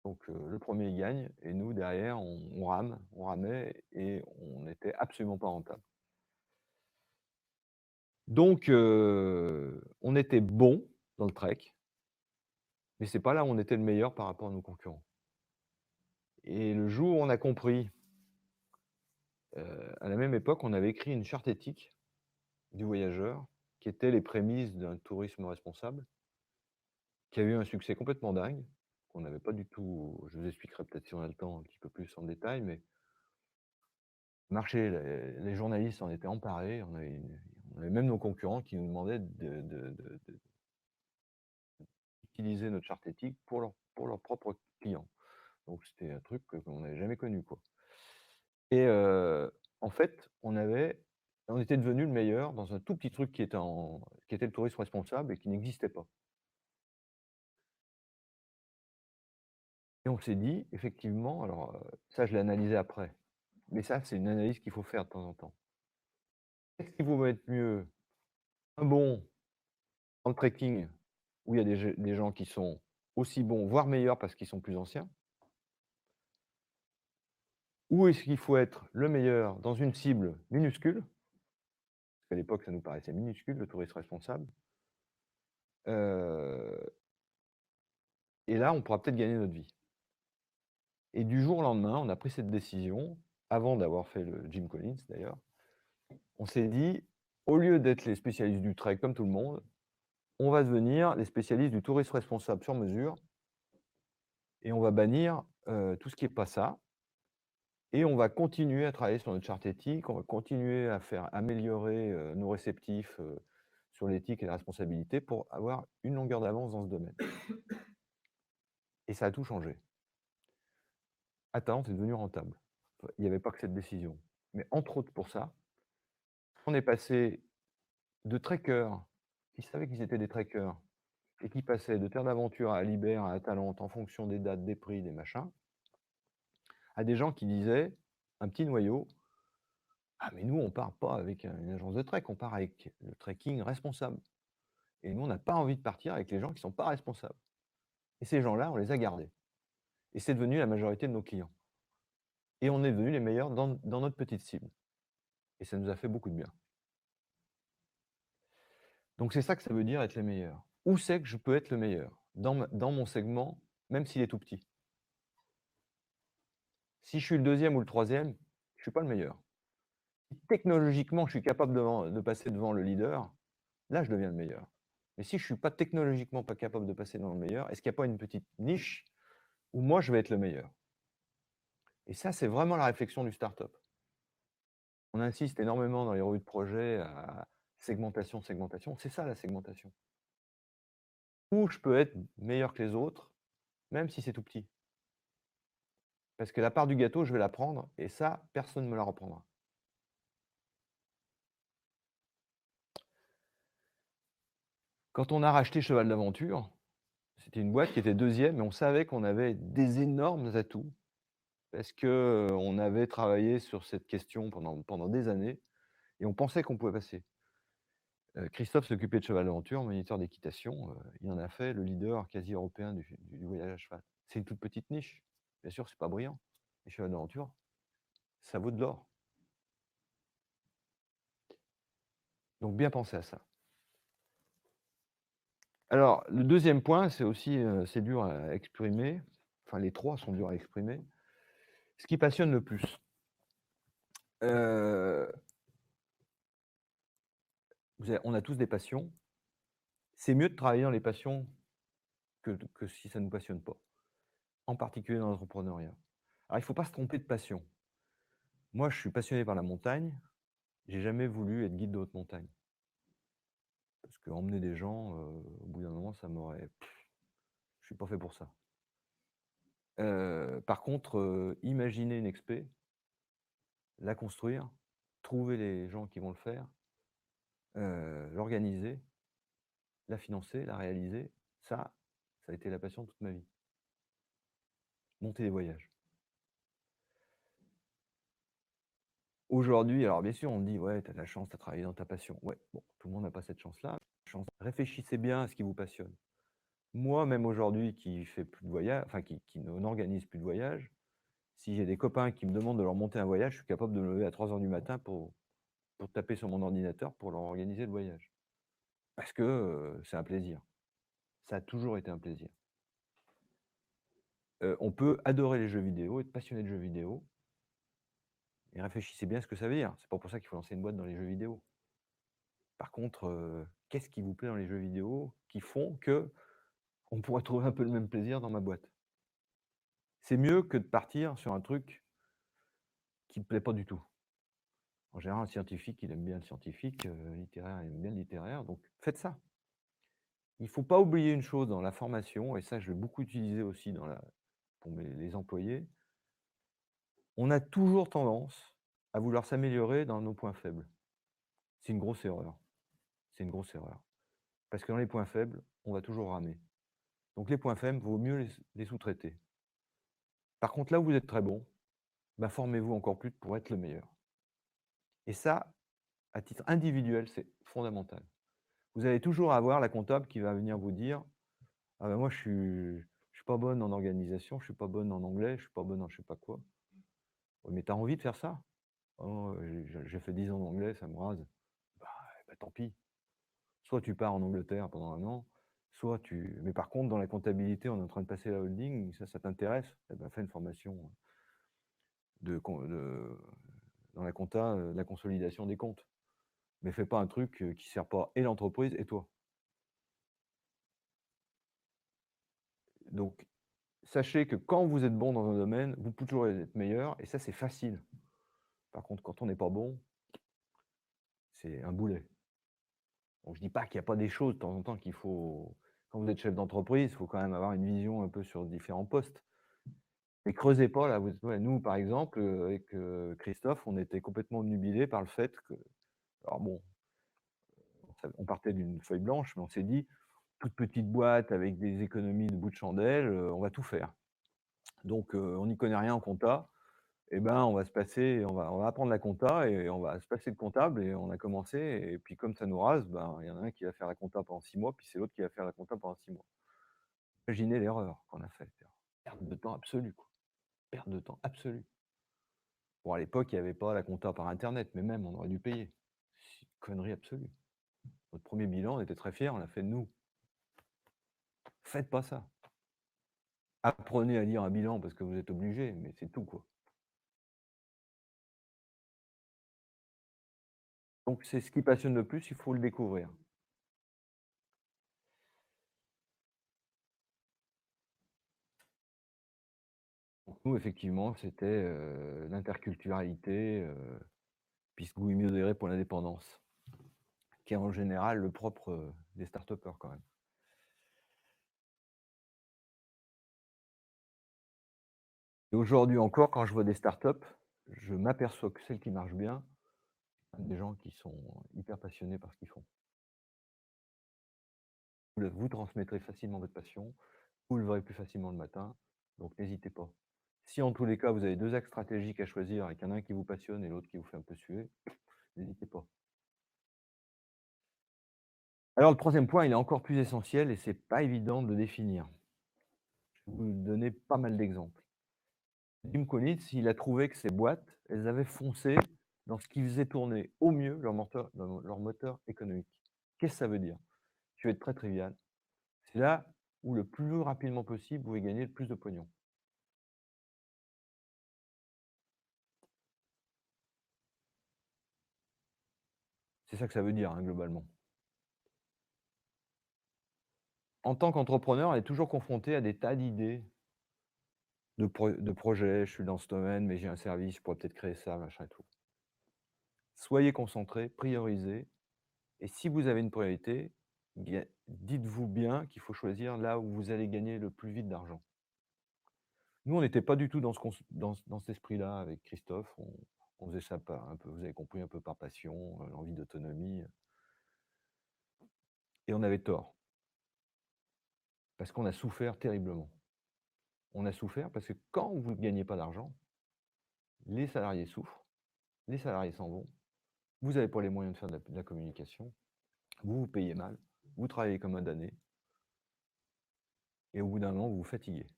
Donc le premier il gagne et nous derrière on rame, on ramait et on n'était absolument pas rentable. Donc on était bon dans le trek, mais c'est pas là où on était le meilleur par rapport à nos concurrents. Et le jour où on a compris, à la même époque, on avait écrit une charte éthique du voyageur, qui était les prémices d'un tourisme responsable, qui a eu un succès complètement dingue, qu'on n'avait pas du tout. Je vous expliquerai peut-être si on a le temps un petit peu plus en détail, mais marché, les journalistes en étaient emparés, on avait même nos concurrents qui nous demandaient d'utiliser notre charte éthique pour leurs propres clients. Donc c'était un truc qu'on n'avait jamais connu, quoi. Et en fait, on était devenu le meilleur dans un tout petit truc qui était le tourisme responsable et qui n'existait pas. Et on s'est dit effectivement, alors, ça je l'ai analysé après, mais ça c'est une analyse qu'il faut faire de temps en temps. Qu'est-ce qui vaut être mieux? Un bon dans le trekking où il y a des gens qui sont aussi bons, voire meilleurs parce qu'ils sont plus anciens? Ou est-ce qu'il faut être le meilleur dans une cible minuscule? Parce qu'à l'époque ça nous paraissait minuscule le tourisme responsable. Heu et là on pourra peut-être gagner notre vie. Et du jour au lendemain, on a pris cette décision, avant d'avoir fait le Jim Collins d'ailleurs. On s'est dit: «Au lieu d'être les spécialistes du trek comme tout le monde, on va devenir les spécialistes du tourisme responsable sur mesure et on va bannir, tout ce qui est pas ça et on va continuer à travailler sur notre charte éthique, on va continuer à faire améliorer, nos réceptifs, sur l'éthique et la responsabilité pour avoir une longueur d'avance dans ce domaine». Et ça a tout changé. Atalante est devenu rentable. Il n'y avait pas que cette décision. Mais entre autres pour ça, on est passé de trekkers qui savaient qu'ils étaient des trekkers et qui passaient de Terre d'Aventure à Alibert, à Atalante en fonction des dates, des prix, des machins, à des gens qui disaient, un petit noyau: «Ah mais nous on part pas avec une agence de trek, on part avec le trekking responsable et nous on n'a pas envie de partir avec les gens qui sont pas responsables». Et ces gens-là, on les a gardés et c'est devenu la majorité de nos clients et on est devenus les meilleurs dans notre petite cible et ça nous a fait beaucoup de bien. Donc c'est ça que ça veut dire être les meilleurs. Où c'est que je peux être le meilleur? Dans mon segment, même s'il est tout petit. Si je suis le deuxième ou le troisième, je suis pas le meilleur. Si technologiquement, je suis capable de passer devant le leader, là, je deviens le meilleur. Mais si je suis pas technologiquement pas capable de passer dans le meilleur, est-ce qu'il y a pas une petite niche où moi, je vais être le meilleur? Et ça, c'est vraiment la réflexion du start-up. On insiste énormément dans les revues de projet à segmentation, segmentation. C'est ça la segmentation. Où je peux être meilleur que les autres, même si c'est tout petit. Parce que la part du gâteau, je vais la prendre et ça, personne ne me la reprendra. Quand on a racheté Cheval d'Aventure, c'était une boîte qui était deuxième, mais on savait qu'on avait des énormes atouts parce que, on avait travaillé sur cette question pendant des années et on pensait qu'on pouvait passer. Christophe s'occupait de Cheval d'Aventure, moniteur d'équitation, il en a fait le leader quasi européen du voyage à cheval. C'est une toute petite niche. Bien sûr, c'est pas brillant, mais Cheval d'Aventure, ça vaut de l'or. Donc bien penser à ça. Alors, le deuxième point, c'est aussi, c'est dur à exprimer, enfin les 3 sont durs à exprimer. Ce qui passionne le plus. Heu, on a tous des passions. C'est mieux de travailler dans les passions que si ça ne nous passionne pas, en particulier dans l'entrepreneuriat. Alors il ne faut pas se tromper de passion. Moi, je suis passionné par la montagne, j'ai jamais voulu être guide de haute montagne. Parce qu'emmener des gens, au bout d'un moment, ça m'aurait je suis pas fait pour ça. Par contre, imaginer une expé, la construire, trouver les gens qui vont le faire, l'organiser, la financer, la réaliser, ça a été la passion de toute ma vie. Monter des voyages. Aujourd'hui, alors bien sûr, on me dit: «Ouais, tu as de la chance, tu as travaillé dans ta passion». Ouais, bon, tout le monde n'a pas cette chance-là. Réfléchissez bien à ce qui vous passionne. Moi, même aujourd'hui qui fait plus de voyages, enfin qui n'organise plus de voyages, si j'ai des copains qui me demandent de leur monter un voyage, je suis capable de me lever à 3 heures du matin pour taper sur mon ordinateur pour leur organiser le voyage. Parce que, c'est un plaisir. Ça a toujours été un plaisir. On peut adorer les jeux vidéo, être passionné de jeux vidéo et réfléchissez bien à ce que ça veut dire. C'est pas pour ça qu'il faut lancer une boîte dans les jeux vidéo. Par contre, qu'est-ce qui vous plaît dans les jeux vidéo qui font qu'on pourrait trouver un peu le même plaisir dans ma boîte? C'est mieux que de partir sur un truc qui me plaît pas du tout. En général, un scientifique, il aime bien le scientifique, littéraire, il aime bien le littéraire, donc faites ça. Il faut pas oublier une chose dans la formation et ça, je l'ai beaucoup utilisé aussi pour les employés. On a toujours tendance à vouloir s'améliorer dans nos points faibles. C'est une grosse erreur. C'est une grosse erreur. Parce que dans les points faibles, on va toujours ramer. Donc les points faibles, vaut mieux les sous-traiter. Par contre, là où vous êtes très bon, bah, formez-vous encore plus pour être le meilleur. Et ça, à titre individuel, c'est fondamental. Vous allez toujours avoir la comptable qui va venir vous dire: «Ah bah, moi je suis pas bonne en organisation, je suis pas bonne en anglais, je suis pas bonne en je sais pas quoi». «Ouais, mais tu as envie de faire ça?» «Oh, j'ai fait 10 ans d'anglais, ça me rase». Bah, tant pis. Soit tu pars en Angleterre pendant 1 an, soit tu mais par contre dans la comptabilité, on est en train de passer la holding, ça t'intéresse? Eh bah, fais une formation dans la compta, la consolidation des comptes. Mais fais pas un truc, qui sert pas et l'entreprise et toi. Donc sachez que quand vous êtes bon dans un domaine, vous pouvez toujours être meilleur et ça, c'est facile. Par contre, quand on n'est pas bon, c'est un boulet. Donc je dis pas qu'il y a pas des choses de temps en temps qu'il faut quand vous êtes chef d'entreprise, il faut quand même avoir une vision un peu sur différents postes. Mais creusez pas là, vous ouais, nous par exemple, avec, Christophe, on était complètement obnubilés par le fait que alors bon, on partait d'une feuille blanche, mais on s'est dit: «Toute petite boîte avec des économies de bout de chandelle, on va tout faire». Donc on n'y connaît rien en compta. Et ben, on va se passer on va apprendre la compta et on va se passer de comptable et on a commencé et puis comme ça nous rase, ben, il y en a un qui va faire la compta pendant 6 mois, puis c'est l'autre qui va faire la compta pendant 6 mois. Imaginez l'erreur qu'on a faite, perte de temps absolue, quoi, perte de temps absolue. Bon, à l'époque, il y avait pas la compta par internet, mais même on aurait dû payer. C'est une connerie absolue. Notre premier bilan, on était très fiers, on l'a fait de nous. Faites pas ça. Apprenez à lire un bilan parce que vous êtes obligés, mais c'est tout, quoi. Donc c'est ce qui passionne le plus, il faut le découvrir. Donc nous, effectivement, c'était, l'interculturalité, puis ce goût immodéré pour l'indépendance, qui est en général le propre, des start-upers quand même. Et aujourd'hui encore, quand je vois des start-up, je m'aperçois que celles qui marchent bien, des gens qui sont hyper passionnés par ce qu'ils font. Vous transmettrez facilement votre passion, vous le verrez plus facilement le matin, donc n'hésitez pas. Si en tous les cas, vous avez 2 axes stratégiques à choisir et qu'il y en a un qui vous passionne et l'autre qui vous fait un peu suer, n'hésitez pas. Alors le troisième point, il est encore plus essentiel et c'est pas évident de le définir. Je vais vous donner pas mal d'exemples. Jim Collins, il a trouvé que ces boîtes, elles avaient foncé dans ce qui faisait tourner au mieux leur moteur économique. Qu'est-ce que ça veut dire? Je vais être très trivial. C'est là où le plus rapidement possible, vous pouvez gagner le plus de pognon. C'est ça que ça veut dire, hein, globalement. En tant qu'entrepreneur, on est toujours confronté à des tas d'idées, de projets. Je suis dans ce domaine, mais j'ai un service, je pourrais peut-être créer ça, machin et tout. Soyez concentrés, priorisez. Et si vous avez une priorité, bien, dites-vous bien qu'il faut choisir là où vous allez gagner le plus vite d'argent. Nous, on n'était pas du tout dans cet esprit-là avec Christophe. On faisait ça par un peu, vous avez compris, un peu par passion, l'envie d'autonomie, et on avait tort. parce qu'on a souffert terriblement. On a souffert parce que quand vous ne gagnez pas d'argent, les salariés souffrent, les salariés s'en vont, vous n'avez pas les moyens de faire de la communication, vous vous payez mal, vous travaillez comme un damné, et au bout d'un moment, vous vous fatiguez.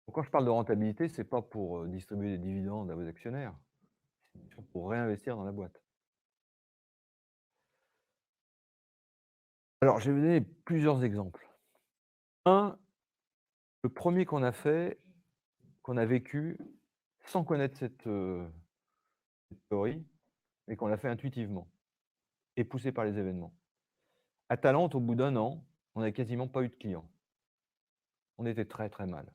Donc quand je parle de rentabilité, c'est pas pour distribuer des dividendes à vos actionnaires, c'est pour réinvestir dans la boîte. Alors, je vais vous donner plusieurs exemples. Un, le premier qu'on a fait, qu'on a vécu sans connaître cette théorie, mais qu'on l'a fait intuitivement et poussé par les événements. À Talente, au bout d'un an, on n'avait quasiment pas eu de clients. On était très, très mal.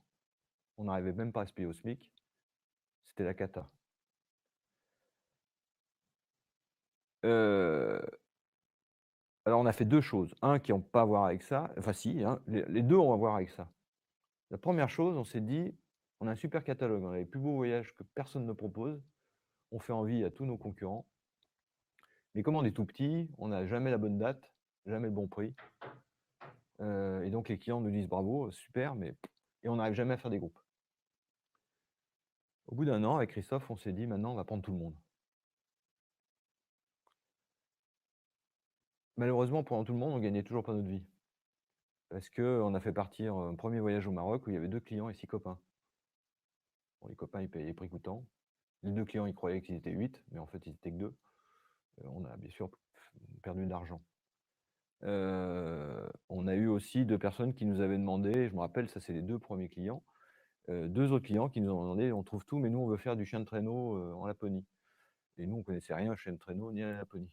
On n'arrivait même pas à se payer au SMIC. C'était la cata. Alors on a fait 2 choses. Un qui n'ont pas à voir avec ça, enfin si, hein, les 2 ont à voir avec ça. La première chose, on s'est dit: «On a un super catalogue, on a les plus beaux voyages que personne ne propose, on fait envie à tous nos concurrents. Mais comme on est tout petit, on n'a jamais la bonne date, jamais le bon prix, et donc les clients nous disent: "Bravo, super", mais et on n'arrive jamais à faire des groupes». Au bout d'un an, avec Christophe, on s'est dit: «Maintenant, on va prendre tout le monde». Malheureusement, pendant tout le monde, on gagnait toujours pas notre vie. Parce qu'on a fait partir un 1er voyage au Maroc où il y avait 2 clients et 6 copains. Bon, les copains, ils payaient prix coûtant. Les 2 clients, ils croyaient qu'ils étaient 8, mais en fait, ils étaient que 2. On a bien sûr perdu de l'argent. On a eu aussi 2 personnes qui nous avaient demandé, je me rappelle, ça c'est les 2 premiers clients, 2 autres clients qui nous ont demandé: «On trouve tout, mais nous on veut faire du chien de traîneau, en Laponie». Et nous on connaissait rien au chien de traîneau ni à la Laponie.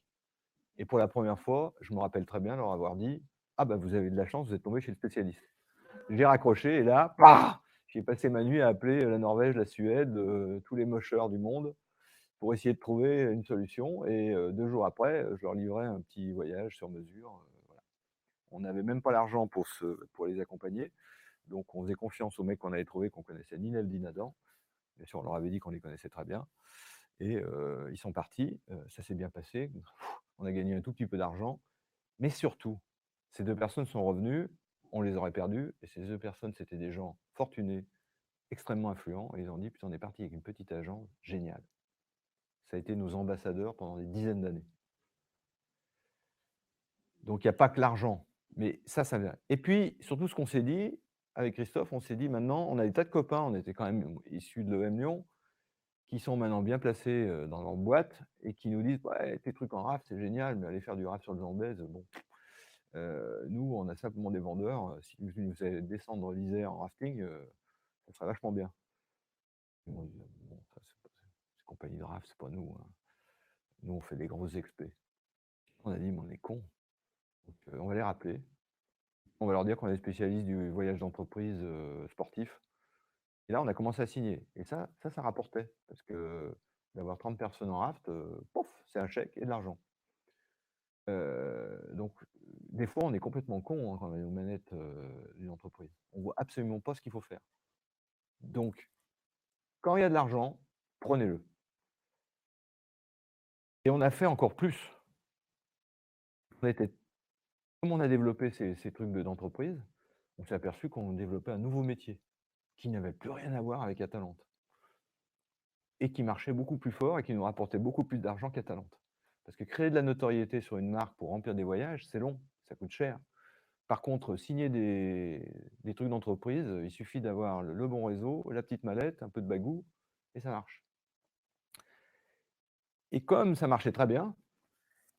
Et pour la première fois, je me rappelle très bien leur avoir dit: «Ah bah, vous avez de la chance, vous êtes tombés chez le spécialiste». J'ai raccroché et là, pah! J'ai passé ma nuit à appeler, la Norvège, la Suède, tous les mocheurs du monde pour essayer de trouver une solution et 2 jours après, je leur livrais un petit voyage sur mesure, voilà. On n'avait même pas l'argent pour les accompagner, donc on faisait confiance aux mecs qu'on avait trouvés, qu'on connaissait ni Nev ni Adam. Bien sûr, on leur avait dit qu'on les connaissait très bien et ils sont partis, ça s'est bien passé. On a gagné un tout petit peu d'argent, mais surtout, ces 2 personnes sont revenues, on les aurait perdues et ces 2 personnes, c'était des gens fortunés, extrêmement influents et ils ont dit: «Putain, on est parti avec une petite agence, génial». Ça a été nos ambassadeurs pendant des dizaines d'années. Donc il y a pas que l'argent, mais ça vient. Et puis surtout ce qu'on s'est dit, avec Christophe, on s'est dit: «Maintenant, on a des tas de copains», on était quand même issus de l'EM Lyon, qui sont maintenant bien placés, dans leur boîte et qui nous disent: «Ouais, tes trucs en raft, c'est génial, mais aller faire du raft sur le Zambèze, bon, nous, on a simplement des vendeurs, si vous nous faisiez descendre l'Isère en rafting, ça serait vachement bien». Ils m'ont dit: «Bon, ça c'est compagnie de raft, c'est pas nous, hein. Nous, on fait des grosses expés». On a dit: «Mais on est cons, donc on va les rappeler. On va leur dire qu'on est spécialiste du voyage d'entreprise, sportif». Et là, on a commencé à signer et ça rapportait parce que d'avoir 30 personnes en raft, pouf, c'est un chèque et de l'argent. Donc des fois, on est complètement con, hein, quand on est aux manettes, d'une entreprise. On voit absolument pas ce qu'il faut faire. Donc quand il y a de l'argent, prenez-le. Et on a fait encore plus. On était Comme on a développé ces trucs d'entreprise, on s'est aperçu qu'on développait un nouveau métier qui n'avait plus rien à voir avec Atalante et qui marchait beaucoup plus fort et qui nous rapportait beaucoup plus d'argent qu'Atalante. Parce que créer de la notoriété sur une marque pour remplir des voyages, c'est long, ça coûte cher. Par contre, signer des trucs d'entreprise, il suffit d'avoir le bon réseau, la petite mallette, un peu de bagou et ça marche. Et comme ça marchait très bien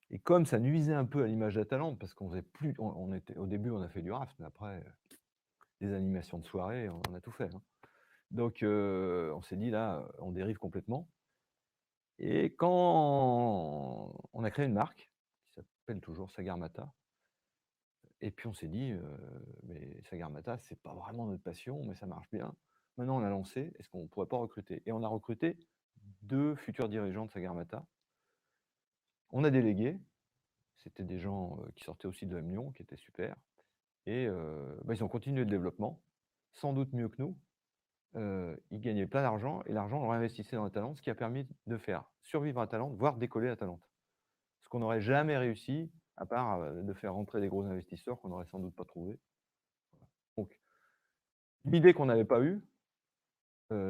et comme ça nuisait un peu à l'image d'Atalante parce qu'on faisait plus on était au début, on a fait du raft, mais après, des animations de soirée, on a tout fait, hein. Donc on s'est dit: «Là, on dérive complètement». Et quand on a créé une marque qui s'appelle toujours Sagarmatha et puis on s'est dit, «Mais Sagarmatha, c'est pas vraiment notre passion, mais ça marche bien. Maintenant on l'a lancé, est-ce qu'on pourrait pas recruter?» Et on a recruté 2 futurs dirigeants de Sagarmatha. On a délégué, c'était des gens, qui sortaient aussi de Lyon, qui étaient super et bah, ils ont continué le développement, sans doute mieux que nous. Ils gagnaient plein d'argent et l'argent, on le réinvestissait dans Atalante, ce qui a permis de faire survivre Atalante, voire décoller Atalante. Ce qu'on n'aurait jamais réussi à part de faire rentrer des gros investisseurs qu'on n'aurait sans doute pas trouvés. Donc, l'idée qu'on n'avait pas eue,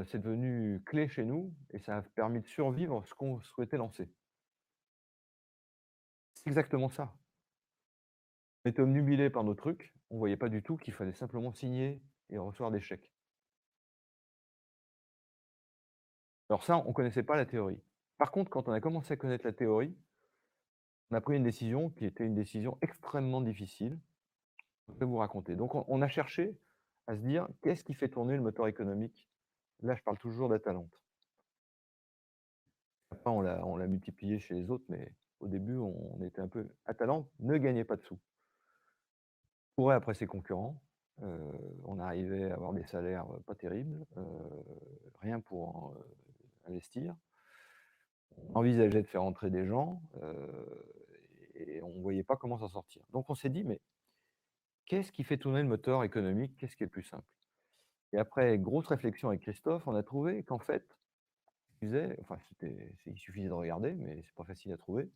c'est devenu clé chez nous et ça a permis de survivre ce qu'on souhaitait lancer. C'est exactement ça. On était obnubilés par nos trucs, on voyait pas du tout qu'il fallait simplement signer et recevoir des chèques. Alors ça, on connaissait pas la théorie. Par contre, quand on a commencé à connaître la théorie, on a pris une décision qui était une décision extrêmement difficile. Je vais vous raconter. Donc on a cherché à se dire: «Qu'est-ce qui fait tourner le moteur économique?» Là, je parle toujours d'Atalante. Après on l'a multiplié chez les autres, mais au début, on était un peu Atalante ne gagnait pas de sous. Courait après ses concurrents, on arrivait à avoir des salaires, pas terribles, rien pour investir. On envisageait de faire entrer des gens, et on ne voyait pas comment s'en sortir. Donc on s'est dit: «Mais qu'est-ce qui fait tourner le moteur économique? Qu'est-ce qui est le plus simple?» Et après grosse réflexion avec Christophe, on a trouvé qu'en fait, il suffisait de regarder, mais c'est pas facile à trouver.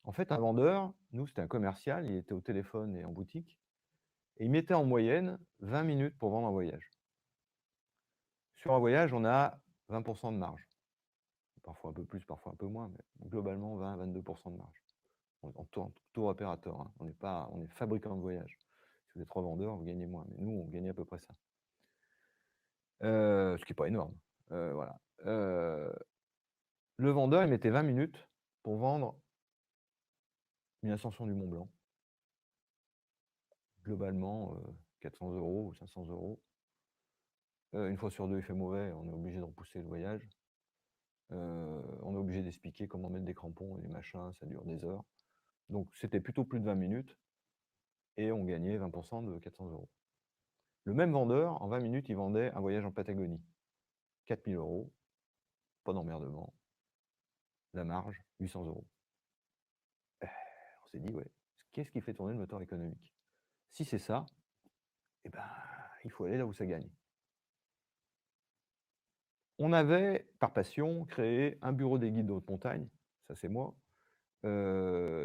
En fait, un vendeur, nous, c'était un commercial, il était au téléphone et en boutique et il mettait en moyenne 20 minutes pour vendre un voyage. Sur un voyage, on a 20 de marge. Parfois un peu plus, parfois un peu moins, mais globalement 20-22 de marge. En tour opérateur, hein. On est fabricant de voyage. Si vous êtes revendeur, vous gagnez moins, mais nous, on gagnait à peu près ça. Ce qui est pas énorme. Voilà. Le vendeur, il mettait 20 minutes pour vendre une ascension du Mont Blanc. Globalement, 400 € ou 500 €. Une fois sur deux, il fait mauvais, on est obligé de repousser le voyage. On est obligé d'expliquer comment mettre des crampons et des machins, ça dure des heures. Donc c'était plutôt plus de 20 minutes et on gagnait 20 de 400 €. Le même vendeur, en 20 minutes, il vendait un voyage en Patagonie. 4 000 €, pas d'emmerdement. La marge, 800 €. On s'est dit: «Ouais, qu'est-ce qui fait tourner le moteur économique? Si c'est ça, eh ben, il faut aller là où ça gagne». On avait, par passion, créé un bureau des guides de haute montagne, ça c'est moi.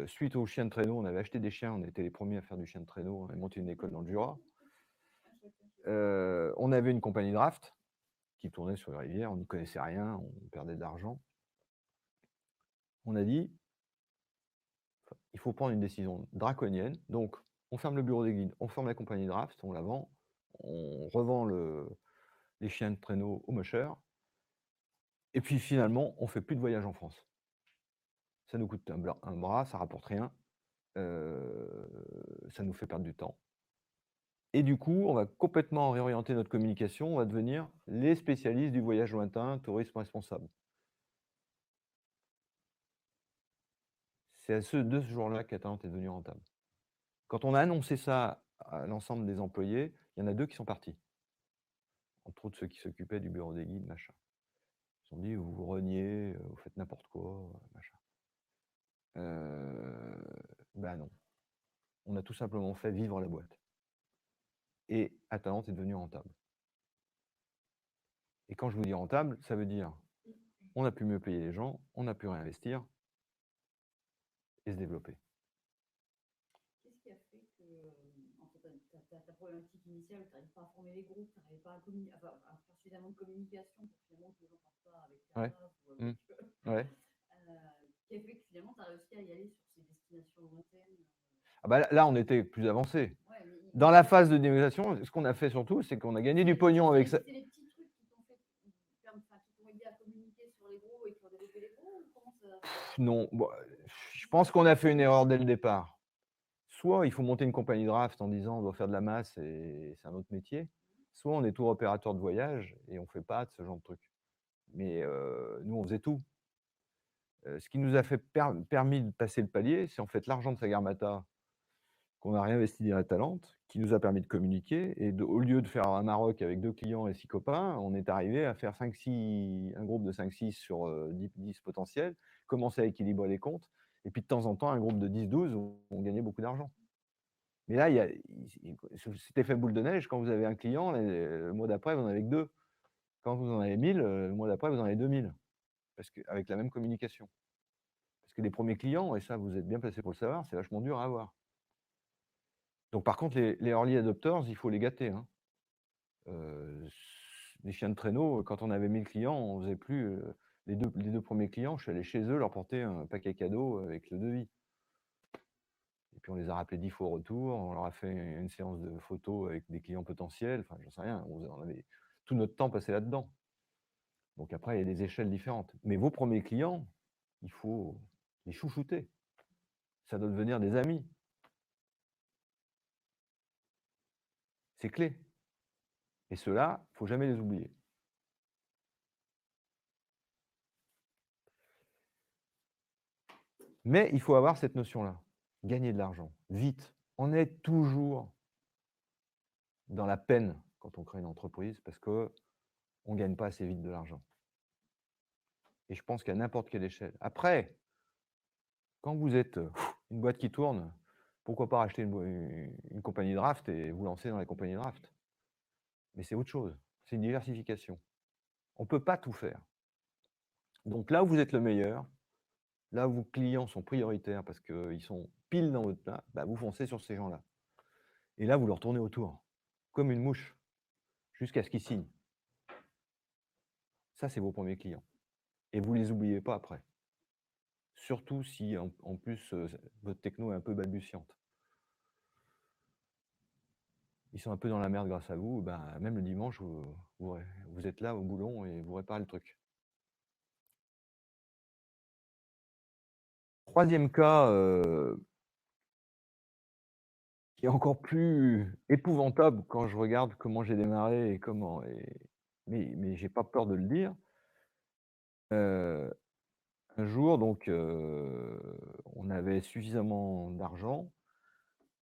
Suite aux chiens de traîneau, on avait acheté des chiens, on était les premiers à faire du chien de traîneau, on avait monté une école dans le Jura. On avait une compagnie de raft qui tournait sur les rivières, on n'y connaissait rien, on perdait de l'argent. On a dit: «Il faut prendre une décision draconienne, donc on ferme le bureau des guides, on ferme la compagnie de raft, on la vend, on revend les chiens de traîneau aux mushers et puis finalement, on fait plus de voyages en France. Ça nous coûte un bras, ça rapporte rien, ça nous fait perdre du temps et du coup, on va complètement réorienter notre communication, on va devenir les spécialistes du voyage lointain, tourisme responsable». C'est de ce jour-là qu'Atalante est devenu rentable. Quand on a annoncé ça à l'ensemble des employés, il y en a 2 qui sont partis. Entre autres ceux qui s'occupaient du bureau des guides, machin. Ils se sont dit: «Vous reniez, vous faites n'importe quoi, machin». Bah non. On a tout simplement fait vivre la boîte et Atalante est devenu rentable. Et quand je vous dis rentable, ça veut dire on a pu mieux payer les gens, on a pu réinvestir et se développer. Qu'est-ce qui a fait que, en fait, ta problématique initiale, tu n'arrives pas à former les groupes, tu n'arrives pas à, à faire suffisamment de communication pour finalement que les gens partent pas avec ta Ouais. race ou avec. Ouais. Qui a fait que finalement tu as réussi à y aller sur ces destinations lointaines. Ah bah là, on était plus avancés. Ouais, Dans la phase de négociation, ce qu'on a fait surtout, c'est qu'on a gagné du pognon avec ça. C'est les petits trucs qui t'ont fait, qui t'ont aidé à communiquer sur les gros et qui ont développé les gros ou comment ça. Non, bon, je pense qu'on a fait une erreur dès le départ. Soit il faut monter une compagnie de raft en disant on doit faire de la masse et c'est un autre métier, soit on est tour opérateur de voyage et on fait pas de ce genre de truc. Mais nous, on faisait tout. Ce qui nous a fait permis de passer le palier, c'est en fait l'argent de Sagarmatha qu'on a réinvesti dans Atalante, qui nous a permis de communiquer et au lieu de faire un Maroc avec 2 clients et 6 copains, on est arrivé à faire un groupe de 5-6 sur 10 potentiels, commencer à équilibrer les comptes et puis de temps en temps un groupe de 10-12 où on gagnait beaucoup d'argent. Mais là, cet effet boule de neige, quand vous avez un client, le mois d'après, vous en avez que 2. Quand vous en avez 1000, le mois d'après, vous en avez 2000, avec la même communication. que les premiers clients, et ça, vous êtes bien placé pour le savoir, c'est vachement dur à avoir. Donc par contre, les early adopters, il faut les gâter, hein. Les chiens de traîneau, quand on avait 1000 clients, on faisait plus, les deux premiers clients, je suis allé chez eux leur porter un paquet cadeau avec le devis. Et puis on les a rappelés 10 fois au retour, on leur a fait une séance de photos avec des clients potentiels, enfin j'en sais rien, on avait tout notre temps passé là-dedans. Donc après, il y a des échelles différentes. Mais vos premiers clients, il faut les chouchouter. Ça doit devenir des amis. C'est clé. Et ceux-là, il ne faut jamais les oublier. Mais il faut avoir cette notion-là. Gagner de l'argent, vite. On est toujours dans la peine quand on crée une entreprise parce qu'on ne gagne pas assez vite de l'argent. Et je pense qu'à n'importe quelle échelle. Après, quand vous êtes une boîte qui tourne, pourquoi pas racheter une compagnie de draft et vous lancer dans la compagnie de draft? Mais c'est autre chose. C'est une diversification. On ne peut pas tout faire. Donc là où vous êtes le meilleur, là où vos clients sont prioritaires parce qu'ils sont pile dans votre plat, bah vous foncez sur ces gens-là. Et là, vous leur tournez autour, comme une mouche, jusqu'à ce qu'ils signent. Ça, c'est vos premiers clients. Et vous ne les oubliez pas après. Surtout si, en plus, votre techno est un peu balbutiante. Ils sont un peu dans la merde grâce à vous, ben, même le dimanche, vous êtes là au boulon et vous réparez le truc. Troisième cas, qui est encore plus épouvantable quand je regarde comment j'ai démarré et comment mais j'ai pas peur de le dire. Un jour donc, on avait suffisamment d'argent,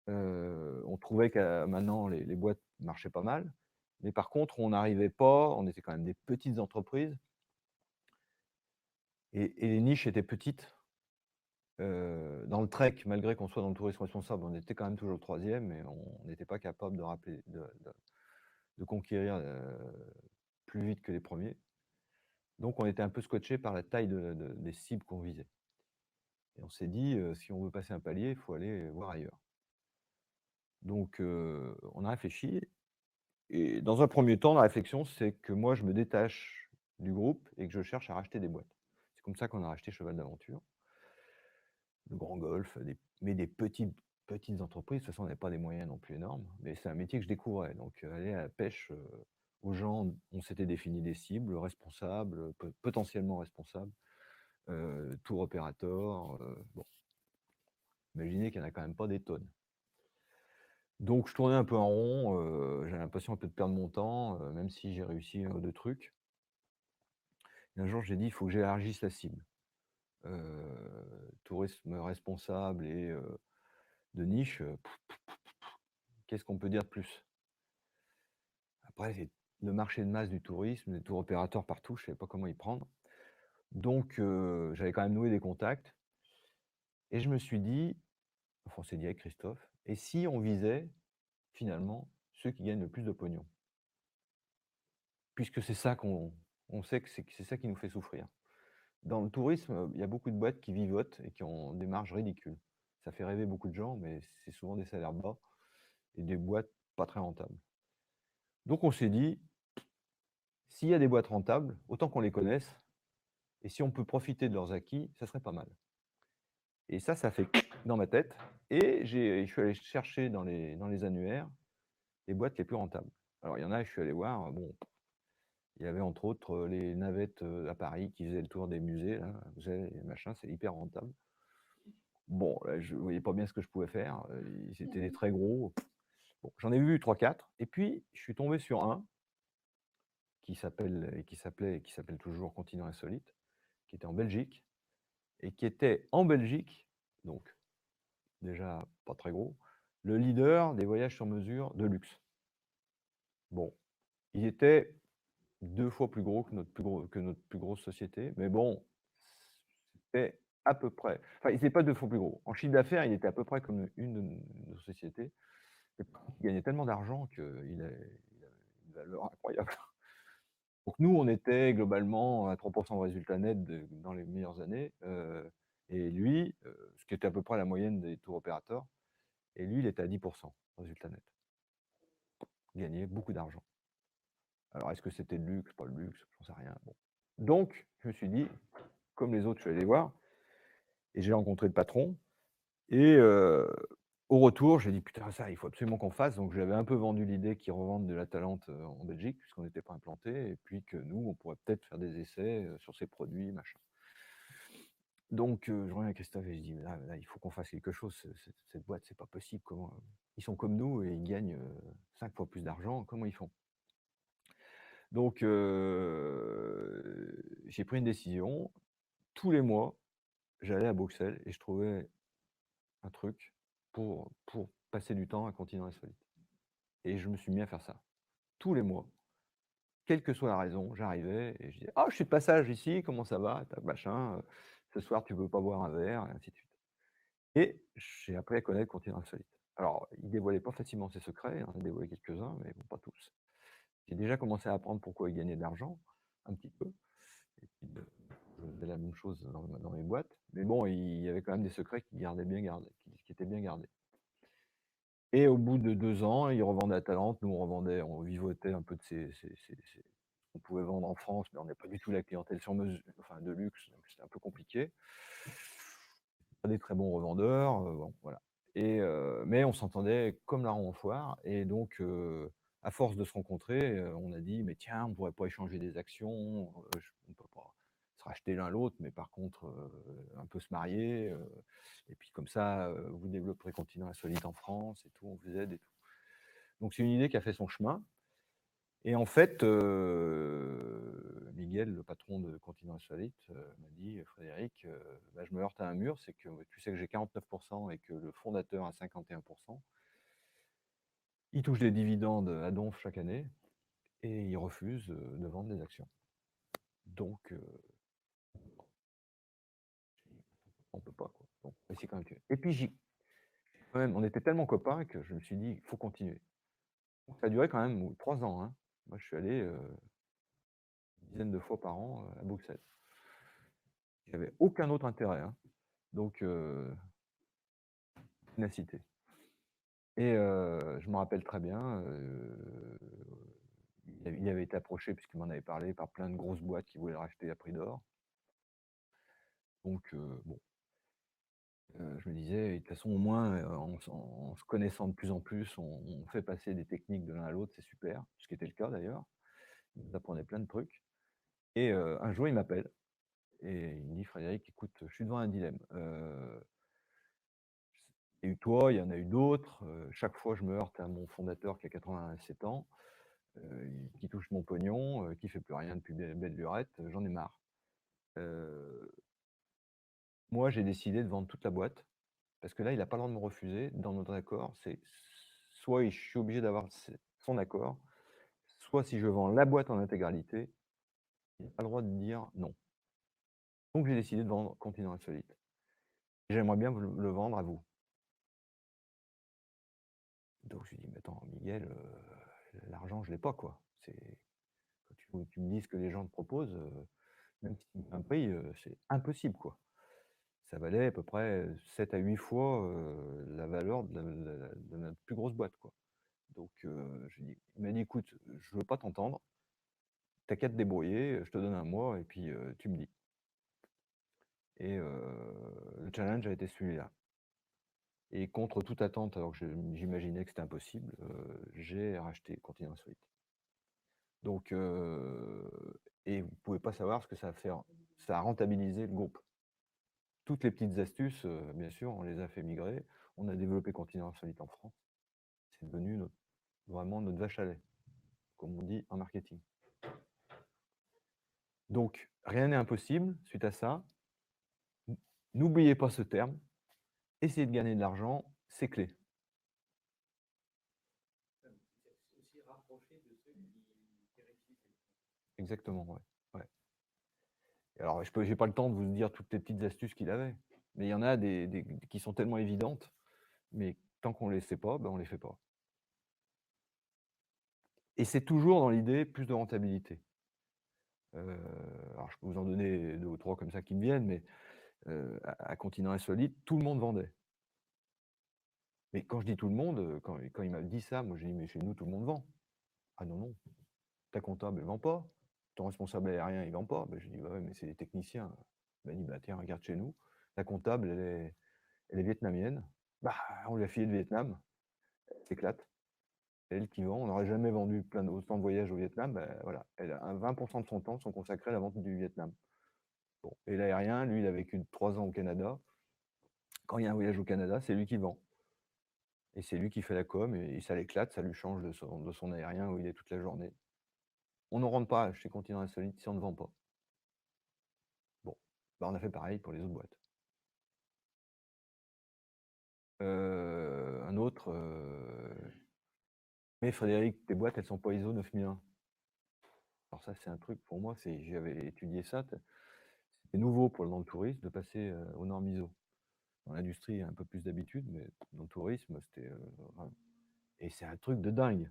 on trouvait que maintenant les boîtes marchaient pas mal, mais par contre on n'arrivait pas, on était quand même des petites entreprises et les niches étaient petites. Dans le trek, malgré qu'on soit dans le tourisme responsable, on était quand même toujours le 3e et on n'était pas capable de conquérir, plus vite que les premiers. Donc on était un peu scotché par la taille des cibles qu'on visait. Et on s'est dit, si on veut passer un palier, il faut aller voir ailleurs. Donc on a réfléchi et dans un premier temps, la réflexion, c'est que moi, je me détache du groupe et que je cherche à racheter des boîtes. C'est comme ça qu'on a racheté Cheval d'Aventure, le Grand Golf, des petites entreprises. De toute façon, on n'avait pas des moyens non plus énormes, mais c'est un métier que je découvrais. Donc aller à la pêche, aux gens, on s'était défini des cibles, responsables, potentiellement responsables, tour opérateur, bon. Imaginez qu'il n'y en a quand même pas des tonnes. Donc je tournais un peu en rond, j'avais l'impression un peu de perdre mon temps, même si j'ai réussi 1 ou 2 trucs. Et un jour, j'ai dit: «Il faut que j'élargisse la cible». Tourisme responsable et de niche, qu'est-ce qu'on peut dire de plus? Après, c'est le marché de masse du tourisme, des tours opérateurs partout, je ne savais pas comment y prendre. Donc j'avais quand même noué des contacts et je me suis dit, enfin on s'est dit avec Christophe: «Et si on visait finalement ceux qui gagnent le plus de pognon?» Puisque c'est ça on sait que c'est ça qui nous fait souffrir. Dans le tourisme, il y a beaucoup de boîtes qui vivotent et qui ont des marges ridicules. Ça fait rêver beaucoup de gens, mais c'est souvent des salaires bas et des boîtes pas très rentables. Donc on s'est dit: «S'il y a des boîtes rentables, autant qu'on les connaisse et si on peut profiter de leurs acquis, ça serait pas mal». Et ça fait dans ma tête et je suis allé chercher dans les annuaires les boîtes les plus rentables. Alors il y en a, je suis allé voir, bon, il y avait entre autres, les navettes, à Paris qui faisaient le tour des musées là, vous savez, machin, c'est hyper rentable. Bon, là, je voyais pas bien ce que je pouvais faire, c'était des très gros. Bon, j'en ai vu 3-4 et puis je suis tombé sur un qui s'appelle toujours Continent Insolite, qui était en Belgique et qui était en Belgique, donc déjà pas très gros, le leader des voyages sur mesure de luxe. Bon, il était 2 fois plus gros que notre plus grosse société, mais bon, c'était à peu près, enfin, il était pas 2 fois plus gros. En chiffre d'affaires, il était à peu près comme une de nos sociétés, mais par contre, il gagnait tellement d'argent qu'il avait une valeur incroyable. Donc nous, on était globalement à 3 de résultat net dans les meilleures années, Et lui, ce qui était à peu près la moyenne des tours opérateurs, et lui, il était à 10% résultat net. Il gagnait beaucoup d'argent. Alors, est-ce que c'était le luxe, pas le luxe, j'en sais rien. Bon. Donc, je me suis dit, comme les autres, je suis allé voir, et j'ai rencontré le patron, et au retour, j'ai dit: «Putain, ça, il faut absolument qu'on fasse». Donc j'avais un peu vendu l'idée qu'ils revendent de la Talente, en Belgique, puisqu'on n'était pas implanté, et puis que nous, on pourrait peut-être faire des essais, sur ces produits, machin. Donc je reviens à Christophe et je dis: «Mais là, il faut qu'on fasse quelque chose, cette boîte, c'est pas possible, comment, ils sont comme nous et ils gagnent, 5 fois plus d'argent, comment ils font?» Donc j'ai pris une décision. Tous les mois, j'allais à Bruxelles et je trouvais un truc pour passer du temps à Continent Insolite. Et je me suis mis à faire ça. Tous les mois, quelle que soit la raison, j'arrivais et je disais: «Ah, je suis de passage ici, comment ça va? Tac, machin, ce soir, tu veux pas boire un verre?» et ainsi de suite. Et j'ai appris à connaître Continent Insolite. Alors, il dévoilait pas facilement ses secrets, il en a dévoilé quelques-uns, mais bon, pas tous. J'ai déjà commencé à apprendre pourquoi il gagnait de l'argent, un petit peu, et puis, je faisais la même chose dans mes boîtes. Mais bon, il y avait quand même des secrets qui étaient bien gardés. Et au bout de 2 ans, ils revendaient à Talente. Nous, on vivotait un peu de ces on pouvait vendre en France, mais on n'est pas du tout la clientèle sur mesure, enfin de luxe, donc c'était un peu compliqué. Pas des très bons revendeurs, bon, voilà. Et mais on s'entendait comme larron en foire, et donc à force de se rencontrer, on a dit: «Mais tiens, on pourrait pas échanger des actions, on peut pas se racheter l'un l'autre, mais par contre, un peu se marier, et puis comme ça, vous développerez Continent Insolite en France et tout, on vous aide et tout». Donc c'est une idée qui a fait son chemin, et en fait, Miguel, le patron de Continent Insolite, m'a dit: «Frédéric, bah, je me heurte à un mur, c'est que tu sais que j'ai 49% et que le fondateur a 51%. Il touche des dividendes à donf chaque année et il refuse, de vendre des actions. Donc on peut pas, quoi. Donc on va essayer quand même». Et puis quand même, on était tellement copains que je me suis dit: «Il faut continuer». Donc ça a duré quand même 3 ans, hein. Moi, je suis allé, une dizaine de fois par an, à Bruxelles. J'avais aucun autre intérêt, hein. Donc ténacité. Et je me rappelle très bien, il avait été approché, puisqu'il m'en avait parlé, par plein de grosses boîtes qui voulaient le racheter à prix d'or. Donc bon, je me disais: «De toute façon, au moins, en se connaissant de plus en plus, on fait passer des techniques de l'un à l'autre, c'est super», ce qui était le cas d'ailleurs. Il nous apprenait plein de trucs. Et un jour, il m'appelle et il me dit: «Frédéric, écoute, je suis devant un dilemme. Il y a eu toi, il y en a eu d'autres, chaque fois je me heurte à mon fondateur qui a 87 ans, qui touche mon pognon, qui fait plus rien depuis belle lurette, j'en ai marre. Heu, Moi, j'ai décidé de vendre toute la boîte, parce que là, il a pas le droit de me refuser. Dans notre accord, c'est soit je suis obligé d'avoir son accord, soit si je vends la boîte en intégralité, il a pas le droit de dire non. Donc j'ai décidé de vendre Continent Insolite. J'aimerais bien vous le vendre à vous». Donc je lui dis: «Mais attends Miguel, l'argent je l'ai pas, quoi. C'est quand tu me dis ce que les gens te proposent, même si tu me fais un prix, c'est impossible, quoi». Ça valait à peu près 7 à 8 fois, la valeur de notre plus grosse boîte, quoi. Donc il m'a dit: «Écoute, je veux pas t'entendre, tu qu'à te débrouiller, je te donne un mois et puis, tu me dis». Et le challenge a été celui-là, et contre toute attente, alors que j'imaginais que c'était impossible, j'ai racheté Continent Insolite. Donc et vous pouvez pas savoir ce que ça va faire. Ça a rentabilisé le groupe. Toutes les petites astuces, bien sûr, on les a fait migrer. On a développé Continent Insolite en France. C'est devenu vraiment notre vache à lait, comme on dit en marketing. Donc rien n'est impossible suite à ça. N'oubliez pas ce terme, essayez de gagner de l'argent, c'est clé. Exactement, ouais. Ouais. Alors j'ai pas le temps de vous dire toutes les petites astuces qu'il avait, mais il y en a des qui sont tellement évidentes, mais tant qu'on les sait pas, ben, on les fait pas. Et c'est toujours dans l'idée plus de rentabilité. Alors je peux vous en donner 2 ou 3 comme ça qui me viennent, mais à Continent Insolite, tout le monde vendait. Mais quand je dis tout le monde, quand il m'a dit ça, moi j'ai dit: «Mais chez nous, tout le monde vend». «Ah non, non, ta comptable, elle vend pas, ton responsable aérien, il vend pas». Bah, je lui dis: «Bah ouais, mais c'est des techniciens». Il m'a dit: «Bah tiens, regarde chez nous, la comptable, elle est vietnamienne». Bah, on lui a filé de Vietnam, elle s'éclate. C'est elle qui vend. On n'aurait jamais vendu autant de voyages au Vietnam. Bah, voilà, elle a 20 de son temps sont consacrés à la vente du Vietnam. Bon, et l'aérien, lui, il a vécu 3 ans au Canada. Quand il y a un voyage au Canada, c'est lui qui vend. Et c'est lui qui fait la com et ça l'éclate, ça lui change de son aérien où il est toute la journée. On ne rentre pas chez Continent Insolite si on ne vend pas. Bon, bah, on a fait pareil pour les autres boîtes. Un autre, «Mais Frédéric, tes boîtes, elles sont pas ISO 9001». Alors ça, c'est un truc pour moi, j'avais étudié ça, c'était nouveau dans le tourisme de passer, aux normes ISO. Dans l'industrie, il y a un peu plus d'habitude, mais dans le tourisme, c'était, vraiment, et c'est un truc de dingue.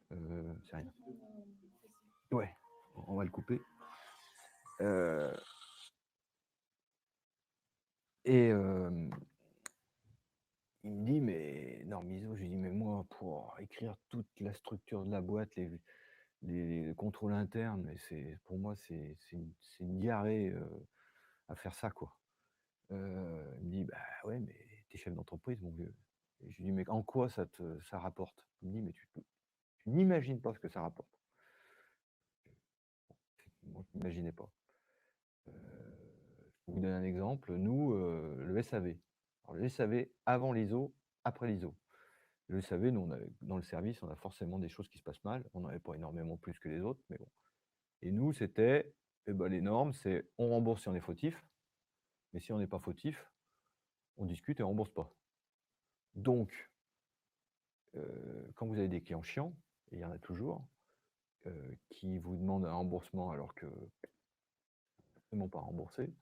C'est rien. Ouais, on va le couper. Et il me dit: «Mais normes ISO», je lui dis: «Mais moi, pour écrire toute la structure de la boîte, les contrôles internes, mais pour moi, c'est une diarrhée, à faire ça, quoi». Il me dit: «Bah ouais, mais tu es chef d'entreprise, mon vieux». Et je lui dis: «Mais en quoi ça rapporte?» Il me dit: «Mais tu n'imagines pas ce que ça rapporte». Moi, je n'imaginais pas. Pour vous donner un exemple, nous, le SAV. Alors le SAV avant l'ISO, après l'ISO. Le SAV, nous, dans le service, on a forcément des choses qui se passent mal. On n'en avait pas énormément plus que les autres, mais bon. Et nous, c'était, eh ben, les normes, c'est on rembourse si on est fautif, mais si on n'est pas fautif, on discute et on rembourse pas. Donc, quand vous avez des clients chiants, et il y en a toujours, qui vous demandent un remboursement alors que absolument pas remboursé,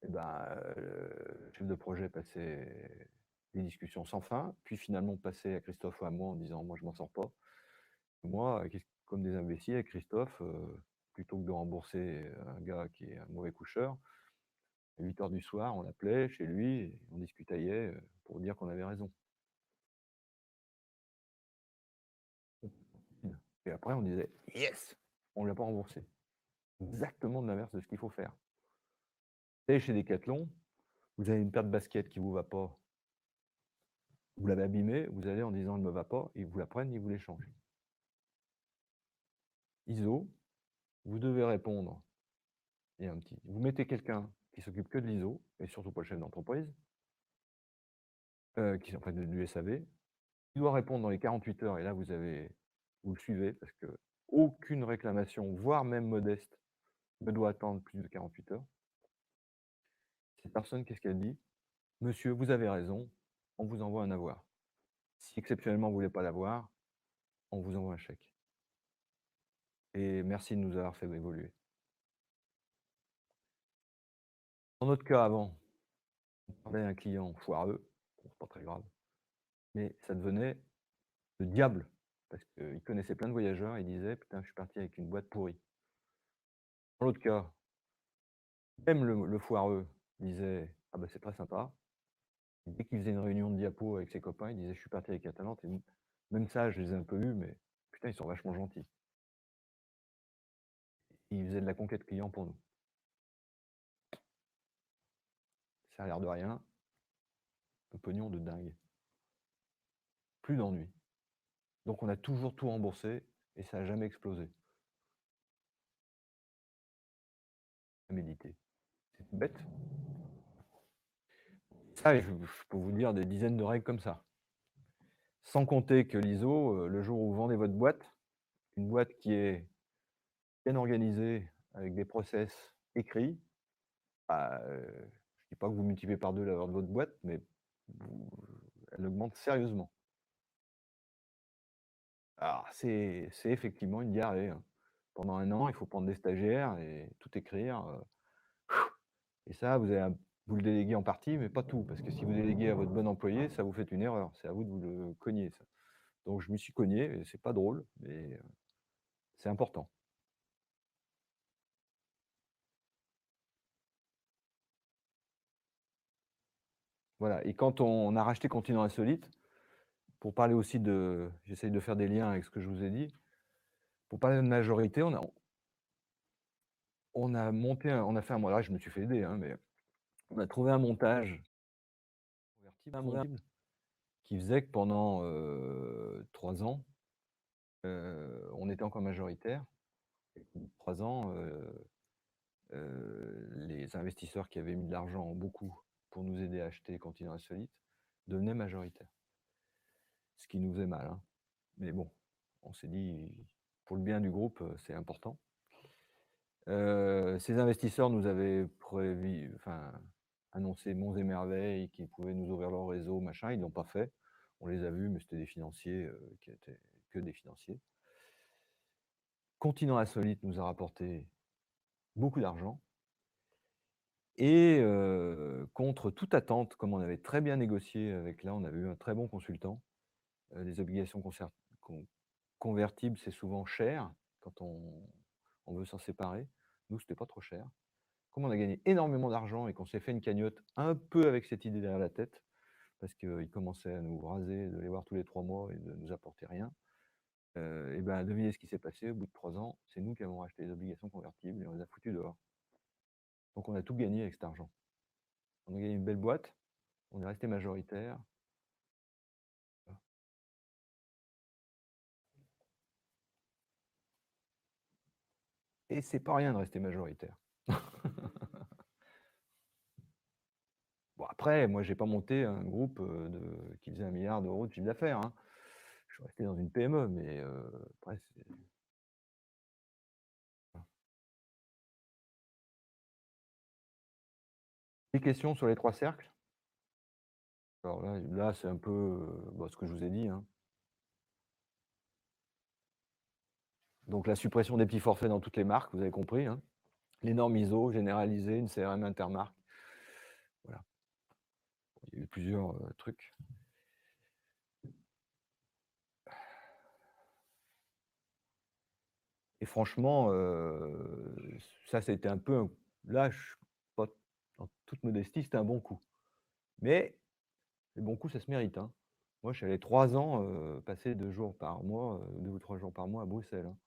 et ben, le chef de projet passait des discussions sans fin, puis finalement passait à Christophe ou à moi en disant: «Moi, je m'en sors pas». Moi, comme des imbéciles avec Christophe, plutôt que de rembourser un gars qui est un mauvais coucheur, à 8 heures du soir, on l'appelait chez lui et on discutaillait, pour dire qu'on avait raison. Et après on disait: «Yes! On ne l'a pas remboursé». Exactement de l'inverse de ce qu'il faut faire. Vous allez chez Decathlon, vous avez une paire de baskets qui vous va pas, vous l'avez abîmée, vous allez en disant: «Elle me va pas», ils vous la prennent, ils vous l'échangent. ISO, vous devez répondre, vous mettez quelqu'un qui s'occupe que de l'ISO et surtout pas le chef d'entreprise, qui enfin du SAV. Il doit répondre dans les 48 heures et là vous le suivez parce qu'aucune réclamation, voire même modeste, ne doit attendre plus de 48 heures. Cette personne, qu'est-ce qu'elle dit? «Monsieur, vous avez raison, on vous envoie un avoir. Si exceptionnellement vous voulez pas l'avoir, on vous envoie un chèque et merci de nous avoir fait évoluer». Dans notre cas avant, on avait un client foireux, bon c'est pas très grave, mais ça devenait le diable parce qu'il connaissait plein de voyageurs, il disait: «Putain, je suis parti avec une boîte pourrie». Dans l'autre cas, même le foireux disait: «Ah bah, c'est très sympa». Dès qu'il faisait une réunion de diapo avec ses copains, il disait: «Je suis parti avec Atalante» et même ça, je les ai un peu eus, mais putain, ils sont vachement gentils. Ils faisaient de la conquête client pour nous. Ça a l'air de rien, un pognon de dingue. Plus d'ennui. Donc on a toujours tout remboursé et ça a jamais explosé. À méditer. C'est bête. Ça, je peux vous dire des dizaines de règles comme ça. Sans compter que l'ISO, le jour où vous vendez votre boîte, une boîte qui est bien organisée, avec des process écrits, bah, je dis pas que vous multipliez par 2 la valeur de votre boîte, mais vous elle augmente sérieusement. Alors c'est effectivement une diarrhée, hein. Pendant 1 an, il faut prendre des stagiaires et tout écrire, et ça, vous le déléguez en partie, mais pas tout, parce que si vous déléguez à votre bon employé, ça vous fait une erreur. C'est à vous de vous le cogner, ça. Donc je m'y suis cogné et c'est pas drôle, mais c'est important. Voilà, et quand on a racheté Continent Insolite, pour parler aussi de j'essaye de faire des liens avec ce que je vous ai dit. Pour parler de majorité, on a fait un là, je me suis fait aider, hein, mais on a trouvé un montage convertible qui faisait que pendant, 3 ans, on était encore majoritaire. Et au bout de 3 ans, les investisseurs qui avaient mis de l'argent, beaucoup, pour nous aider à acheter Continent Insolite, devenaient majoritaires. Ce qui nous faisait mal, hein. Mais bon, on s'est dit: «Pour le bien du groupe, c'est important». Ces investisseurs nous avaient annoncé monts et merveilles, qu'ils pouvaient nous ouvrir leur réseau, machin. Ils l'ont pas fait. On les a vus, mais c'était des financiers, qui étaient que des financiers. Continent Insolite nous a rapporté beaucoup d'argent et contre toute attente, comme on avait très bien négocié avec là, on avait eu un très bon consultant. Les obligations convertibles, c'est souvent cher quand on veut s'en séparer. Nous, c'était pas trop cher. Comme on a gagné énormément d'argent et qu'on s'est fait une cagnotte un peu avec cette idée derrière la tête, parce qu'ils commençaient à nous raser, de les voir tous les 3 mois et de nous apporter rien, et ben, devinez ce qui s'est passé au bout de 3 ans, c'est nous qui avons racheté les obligations convertibles et on les a foutus dehors. Donc on a tout gagné avec cet argent. On a gagné une belle boîte, on est resté majoritaire. Et c'est pas rien de rester majoritaire. Bon après, moi j'ai pas monté un groupe, qui faisait 1 000 000 € de chiffre d'affaires, hein. Je suis resté dans une PME, mais après c'est des questions sur les 3 cercles? Alors là c'est un peu, bah, ce que je vous ai dit, hein. Donc la suppression des petits forfaits dans toutes les marques, vous avez compris, hein. Les normes ISO généralisées, une CRM intermarque. Voilà. Il y a eu plusieurs, trucs. Et franchement, ça a été un peu là, je suis pas en toute modestie, c'était un bon coup. Mais les bons coups, ça se mérite, hein. Moi, je suis allé 3 ans, passer 2 jours par mois, 2 ou 3 jours par mois à Bruxelles, hein,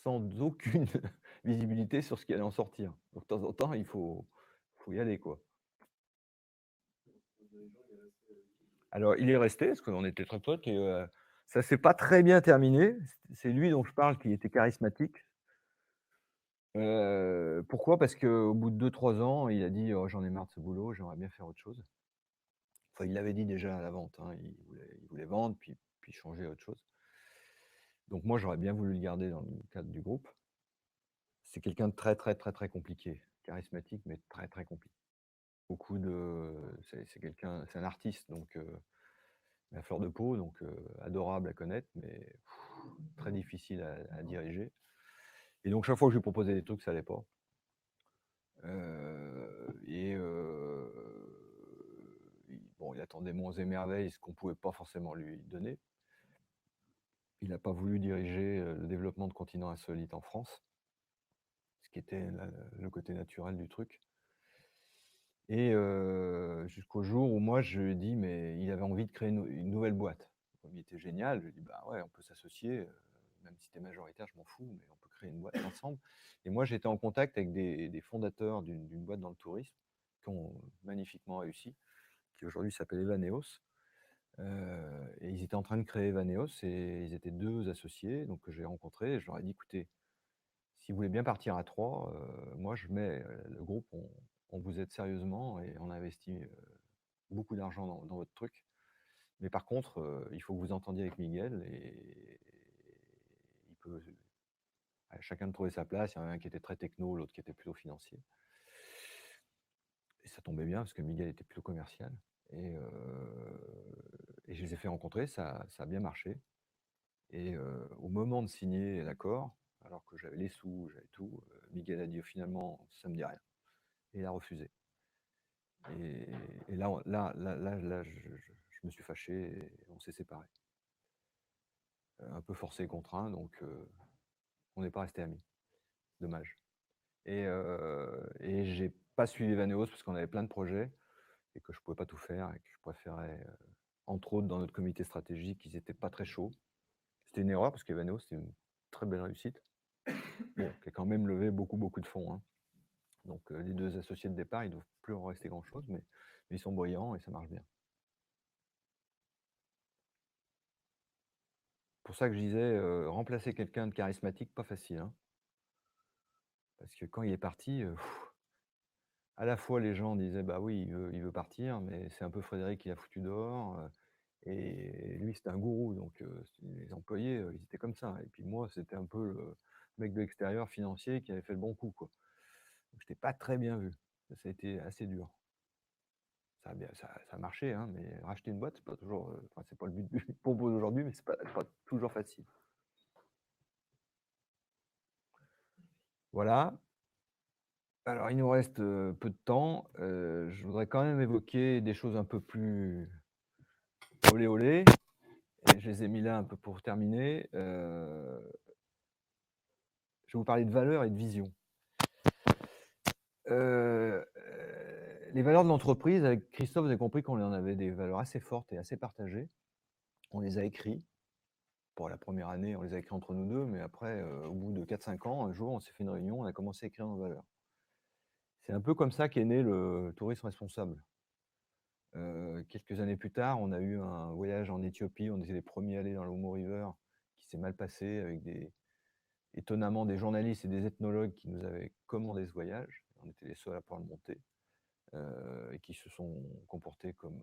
sans aucune visibilité sur ce qui allait en sortir. Donc de temps en temps, il faut y aller, quoi. Alors il est resté parce qu'on était très potes et ça s'est pas très bien terminé. C'est lui dont je parle qui était charismatique. Pourquoi? Parce qu'au bout de 2 3 ans, il a dit: «Oh j'en ai marre de ce boulot, j'aimerais bien faire autre chose». Enfin, il l'avait dit déjà à la vente, hein, il voulait vendre puis changer à autre chose. Donc moi, j'aurais bien voulu le garder dans le cadre du groupe. C'est quelqu'un de très, très, très, très compliqué, charismatique, mais très, très compliqué. Beaucoup de c'est quelqu'un c'est un artiste, donc à fleur de peau, donc adorable à connaître, mais très difficile à diriger. Et donc chaque fois que je lui proposais des trucs, ça allait pas. Et il attendait monts et merveilles, ce qu'on pouvait pas forcément lui donner. Il n'a pas voulu diriger, le développement de Continent Insolite en France, ce qui était le côté naturel du truc. Et jusqu'au jour où moi je lui ai dit mais il avait envie de créer une nouvelle boîte. Comme il était génial, je lui ai dit: «Bah ouais, on peut s'associer, même si tu es majoritaire, je m'en fous, mais on peut créer une boîte ensemble». Et moi j'étais en contact avec des fondateurs d'une boîte dans le tourisme, qui ont magnifiquement réussi, qui aujourd'hui s'appelle Evaneos. Et ils étaient en train de créer Evaneos et ils étaient 2 associés, donc que j'ai rencontrés et je leur ai dit: «Écoutez, si vous voulez bien partir à 3, moi je mets, le groupe, on vous aide sérieusement et on investit, beaucoup d'argent dans votre truc. Mais par contre, il faut que vous entendiez avec Miguel et il peut à chacun de trouver sa place. Il y en a un qui était très techno, l'autre qui était plutôt financier». Et ça tombait bien parce que Miguel était plutôt commercial et je les ai fait rencontrer, ça a bien marché. Et au moment de signer l'accord, alors que j'avais les sous, j'avais tout, Miguel a dit: «Finalement, ça me dit rien» et il a refusé. Et là je me suis fâché et on s'est séparés. Un peu forcé et contraint, donc on n'est pas restés amis. Dommage. Et j'ai pas suivi Vaneos parce qu'on avait plein de projets et que je pouvais pas tout faire et que je préférais, entre autres dans notre comité stratégique, ils étaient pas très chauds. C'était une erreur parce que Vaneos, c'est une très belle réussite. Bon, qui a quand même levé beaucoup, beaucoup de fonds, hein. Donc, les 2 associés de départ, il ne doivent plus en rester grand-chose, mais ils sont brillants et ça marche bien. Pour ça que je disais, remplacer quelqu'un de charismatique, pas facile, hein. Parce que quand il est parti, à la fois les gens disaient: «Bah oui, il veut partir, mais c'est un peu Frédéric qui l'a foutu dehors», et lui, c'était un gourou, donc les employés, ils étaient comme ça. Et puis moi, c'était un peu le mec de l'extérieur financier qui avait fait le bon coup, quoi. Donc j'étais pas très bien vu. Ça a été assez dur. Ça a marché, hein, mais racheter une boîte, c'est pas toujours, enfin, c'est pas le but du propos d'aujourd'hui, mais c'est pas toujours facile. Voilà. Alors il nous reste, peu de temps. Je voudrais quand même évoquer des choses un peu plus olé olé, et je les ai mis là un peu pour terminer. Je vais vous parler de valeurs et de vision. Heu, les valeurs de l'entreprise, avec Christophe, vous avez compris qu'on en avait des valeurs assez fortes et assez partagées. On les a écrits. Pour la première année, on les a écrits entre nous 2, mais après, au bout de 4-5 ans, un jour, on s'est fait une réunion, on a commencé à écrire nos valeurs. C'est un peu comme ça qu'est né le tourisme responsable. Quelques années plus tard, on a eu un voyage en Éthiopie, on était les premiers à aller dans le Omo River, qui s'est mal passé avec étonnamment des journalistes et des ethnologues qui nous avaient commandé ce voyage. On était les seuls à pouvoir le monter, et qui se sont comportés comme,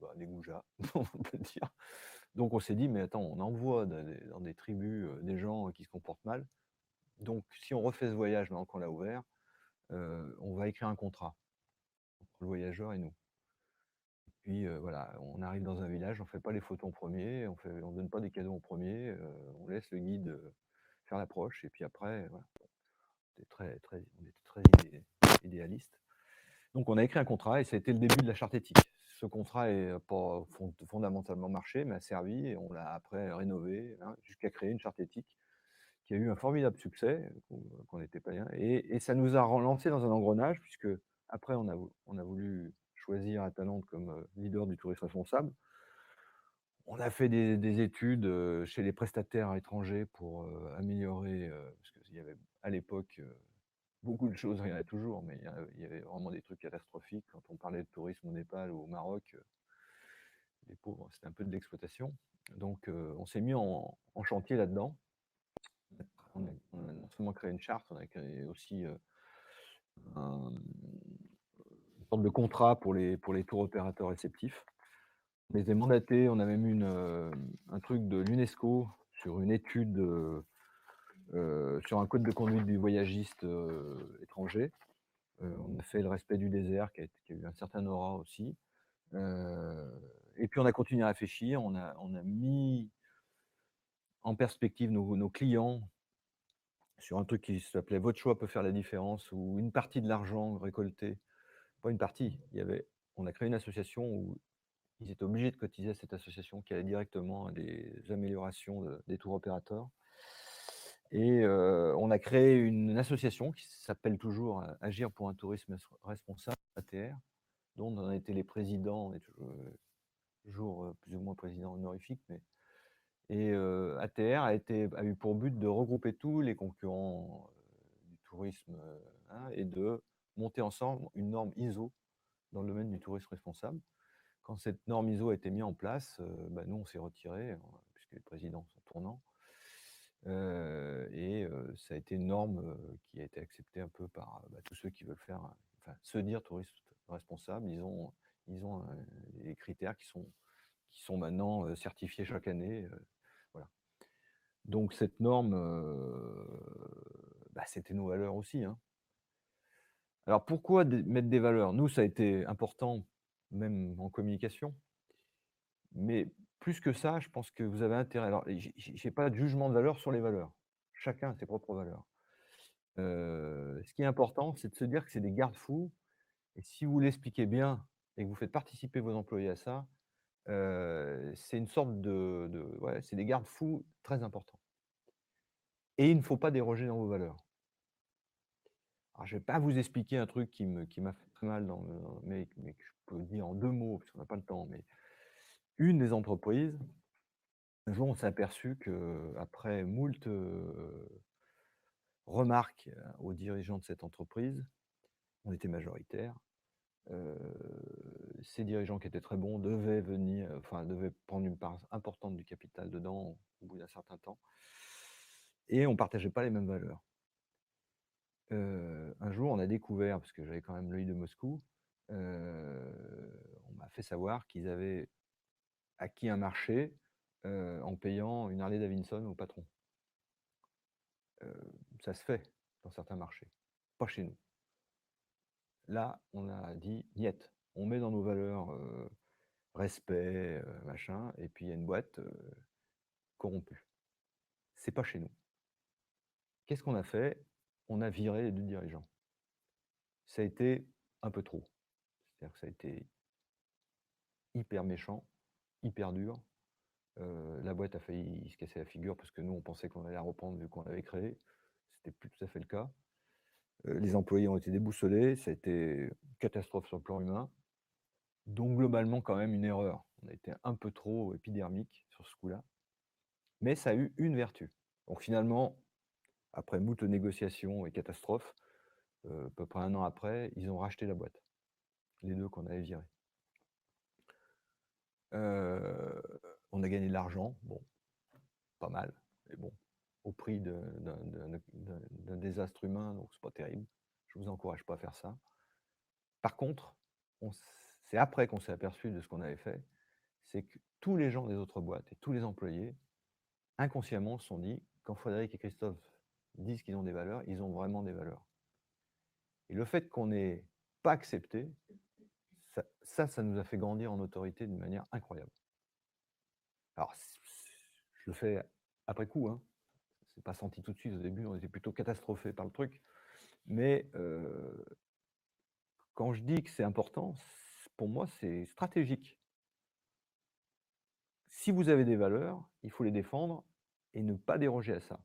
bah, des goujats, on peut le dire. Donc on s'est dit: «Mais attends, on envoie dans des tribus, des gens qui se comportent mal. Donc si on refait ce voyage maintenant qu'on l'a ouvert, on va écrire un contrat entre le voyageur et nous». Puis, voilà, on arrive dans un village, on fait pas les photos en premier, on donne pas des cadeaux en premier, on laisse le guide, faire l'approche et puis après, voilà, on était très idéalistes. Donc on a écrit un contrat et ça a été le début de la charte éthique. Ce contrat est pas fondamentalement marché, mais a servi et on l'a après rénové, hein, jusqu'à créer une charte éthique qui a eu un formidable succès, qu'on n'était pas bien, et ça nous a relancés dans un engrenage puisque après on a voulu choisir Atalante comme, leader du tourisme responsable. On a fait des études, chez les prestataires étrangers pour, améliorer, parce qu'il y avait à l'époque, beaucoup de choses, il y en a toujours, mais il y avait vraiment des trucs catastrophiques. Quand on parlait de tourisme au Népal ou au Maroc, les pauvres, c'était un peu de l'exploitation. Donc on s'est mis en chantier là-dedans. On a non seulement créé une charte, on a créé aussi, un une sorte de contrat pour les tours opérateurs réceptifs. On les a mandatés, on a même eu un truc de l'UNESCO sur une étude, sur un code de conduite du voyagiste, étranger. On a fait le respect du désert qui a eu un certain aura aussi. Heu et puis on a continué à réfléchir, on a mis en perspective nos clients sur un truc qui s'appelait «Votre choix peut faire la différence», où une partie de l'argent récolté, pas une partie, on a créé une association où ils étaient obligés de cotiser à cette association qui allait directement à des améliorations des tours opérateurs. Et on a créé une association qui s'appelle toujours, Agir pour un tourisme responsable, ATR, dont on a été les présidents, on est toujours, plus ou moins président honorifique, mais ATR a eu pour but de regrouper tous les concurrents, du tourisme, hein, et de monter ensemble une norme ISO dans le domaine du tourisme responsable. Quand cette norme ISO a été mise en place, bah, nous on s'est retirés, puisque les présidents sont tournants. Ça a été une norme, qui a été acceptée un peu par, bah, tous ceux qui veulent faire, enfin, se dire touristes responsables. Ils ont des critères qui sont maintenant, certifiés chaque année, voilà. Donc cette norme, bah, c'était nos valeurs aussi, hein. Alors pourquoi mettre des valeurs? Nous, ça a été important, même en communication, mais plus que ça, je pense que vous avez intérêt, alors j'ai pas de jugement de valeur sur les valeurs. Chacun a ses propres valeurs. Ce qui est important, c'est de se dire que c'est des garde-fous, et si vous l'expliquez bien et que vous faites participer vos employés à ça, c'est une sorte ouais, c'est des garde-fous très importants, et il ne faut pas déroger dans vos valeurs. Alors je vais pas vous expliquer un truc qui m'a fait très mal mais que je peux dire en 2 mots, parce qu'on n'a pas le temps, mais une des entreprises, un jour, on s'est aperçu qu'après moult, remarques, aux dirigeants de cette entreprise, on était majoritaire, heu, ces dirigeants qui étaient très bons devaient venir, enfin devaient prendre une part importante du capital dedans au bout d'un certain temps et on partageait pas les mêmes valeurs. Un jour, on a découvert, parce que j'avais quand même l'œil de Moscou, on m'a fait savoir qu'ils avaient acquis un marché, en payant une Harley Davidson au patron. Ça se fait dans certains marchés, pas chez nous. Là, on a dit: «Niet, on met dans nos valeurs, respect, machin et puis il y a une boîte, corrompue. C'est pas chez nous». Qu'est-ce qu'on a fait? On a viré les 2 dirigeants. Ça a été un peu trop. C'est-à-dire que ça a été hyper méchant, hyper dur. La boîte a failli se casser la figure parce que nous, on pensait qu'on allait la reprendre vu qu'on l'avait créée. C'était plus tout à fait le cas. Les employés ont été déboussolés, ça a été une catastrophe sur le plan humain. Donc globalement, quand même une erreur. On a été un peu trop épidermique sur ce coup-là, mais ça a eu une vertu. Donc finalement, après moult négociations et catastrophes, à peu près 1 an après, ils ont racheté la boîte, les 2 qu'on avait virés. Heu, on a gagné de l'argent, bon, pas mal, mais bon, au prix d'un désastre humain, donc c'est pas terrible. Je vous encourage pas à faire ça. Par contre, on s c'est après qu'on s'est aperçu de ce qu'on avait fait, c'est que tous les gens des autres boîtes et tous les employés, inconsciemment, se sont dit: «Quand Frédéric et Christophe disent qu'ils ont des valeurs, ils ont vraiment des valeurs». Et le fait qu'on n'ait pas accepté, ça nous a fait grandir en autorité d'une manière incroyable. Alors je le fais après coup, hein. C'est pas senti tout de suite. Au début, on était plutôt catastrophés par le truc. Mais quand je dis que c'est important, pour moi, c'est stratégique. Si vous avez des valeurs, il faut les défendre et ne pas déroger à ça.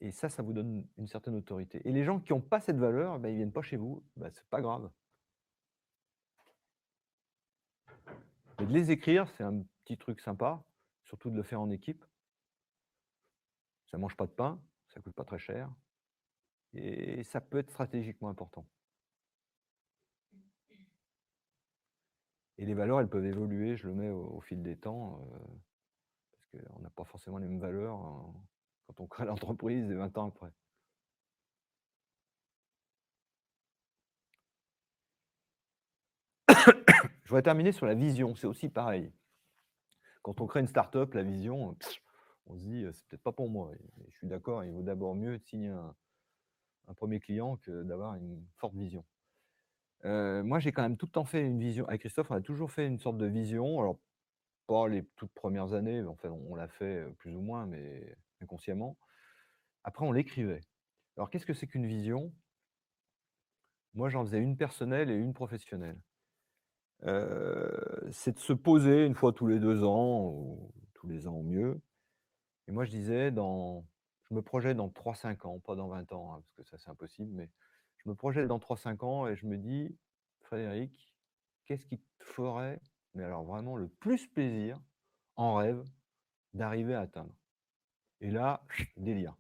Et ça vous donne une certaine autorité. Et les gens qui ont pas cette valeur, bah, ils viennent pas chez vous, bah, c'est pas grave. Mais de les écrire, c'est un petit truc sympa, surtout de le faire en équipe. Ça mange pas de pain, ça coûte pas très cher et ça peut être stratégiquement important. Et les valeurs, elles peuvent évoluer, je le mets au fil des temps, parce qu'on n'a pas forcément les mêmes valeurs, quand on crée l'entreprise et 20 ans après. Je voudrais terminer sur la vision, c'est aussi pareil. Quand on crée une start-up, la vision, on se dit: «C'est peut-être pas pour moi» et je suis d'accord, il vaut d'abord mieux de signer un 1er client que d'avoir une forte vision. Moi, j'ai quand même tout le temps fait une vision avec Christophe, on a toujours fait une sorte de vision, alors pas les toutes premières années, enfin on l'a fait, plus ou moins, mais inconsciemment. Après on l'écrivait. Alors qu'est-ce que c'est qu'une vision? Moi, j'en faisais une personnelle et une professionnelle. C'est de se poser une fois tous les 2 ans ou tous les ans au mieux et moi je disais je me projette dans 3-5 ans, pas dans 20 ans, hein, parce que ça c'est impossible, mais je me projette dans 3-5 ans et je me dis: «Frédéric, qu'est-ce qui te ferait, mais alors vraiment le plus plaisir, en rêve, d'arriver à atteindre?» Et là, délire,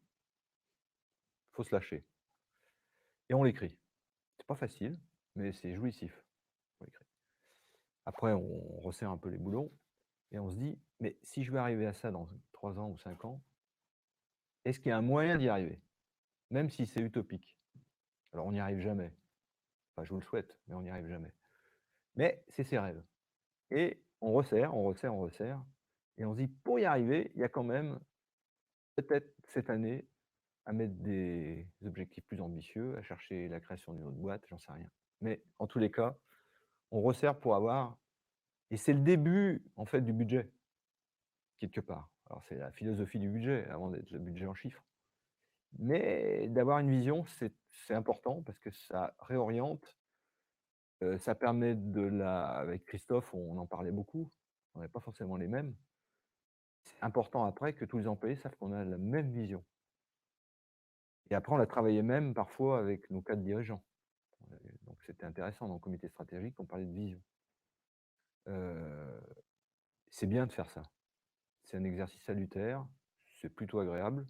faut se lâcher et on l'écrit. C'est pas facile, mais c'est jouissif. On l'écrit. Après on resserre un peu les boulons et on se dit: «Mais si je veux arriver à ça dans 3 ans ou 5 ans, est-ce qu'il y a un moyen d'y arriver?» Même si c'est utopique. Alors on n'y arrive jamais. Enfin je vous le souhaite, mais on n'y arrive jamais. Mais c'est ses rêves et on resserre, on resserre, on resserre et on se dit: «Pour y arriver, il y a quand même peut-être cette année à mettre des objectifs plus ambitieux, à chercher la création d'une autre boîte», j'en sais rien. Mais en tous les cas, on resserre pour avoir et c'est le début en fait du budget, quelque part. Alors c'est la philosophie du budget avant d'être le budget en chiffres. Mais d'avoir une vision, c'est important parce que ça réoriente, ça permet avec Christophe, on en parlait beaucoup, on n'avait pas forcément les mêmes. C'est important après que tous les employés savent qu'on a la même vision Et après, on l'a travaillé même parfois avec nos cadres dirigeants. Donc c'était intéressant dans le comité stratégique, on parlait de vision. Heu, c'est bien de faire ça. C'est un exercice salutaire, c'est plutôt agréable.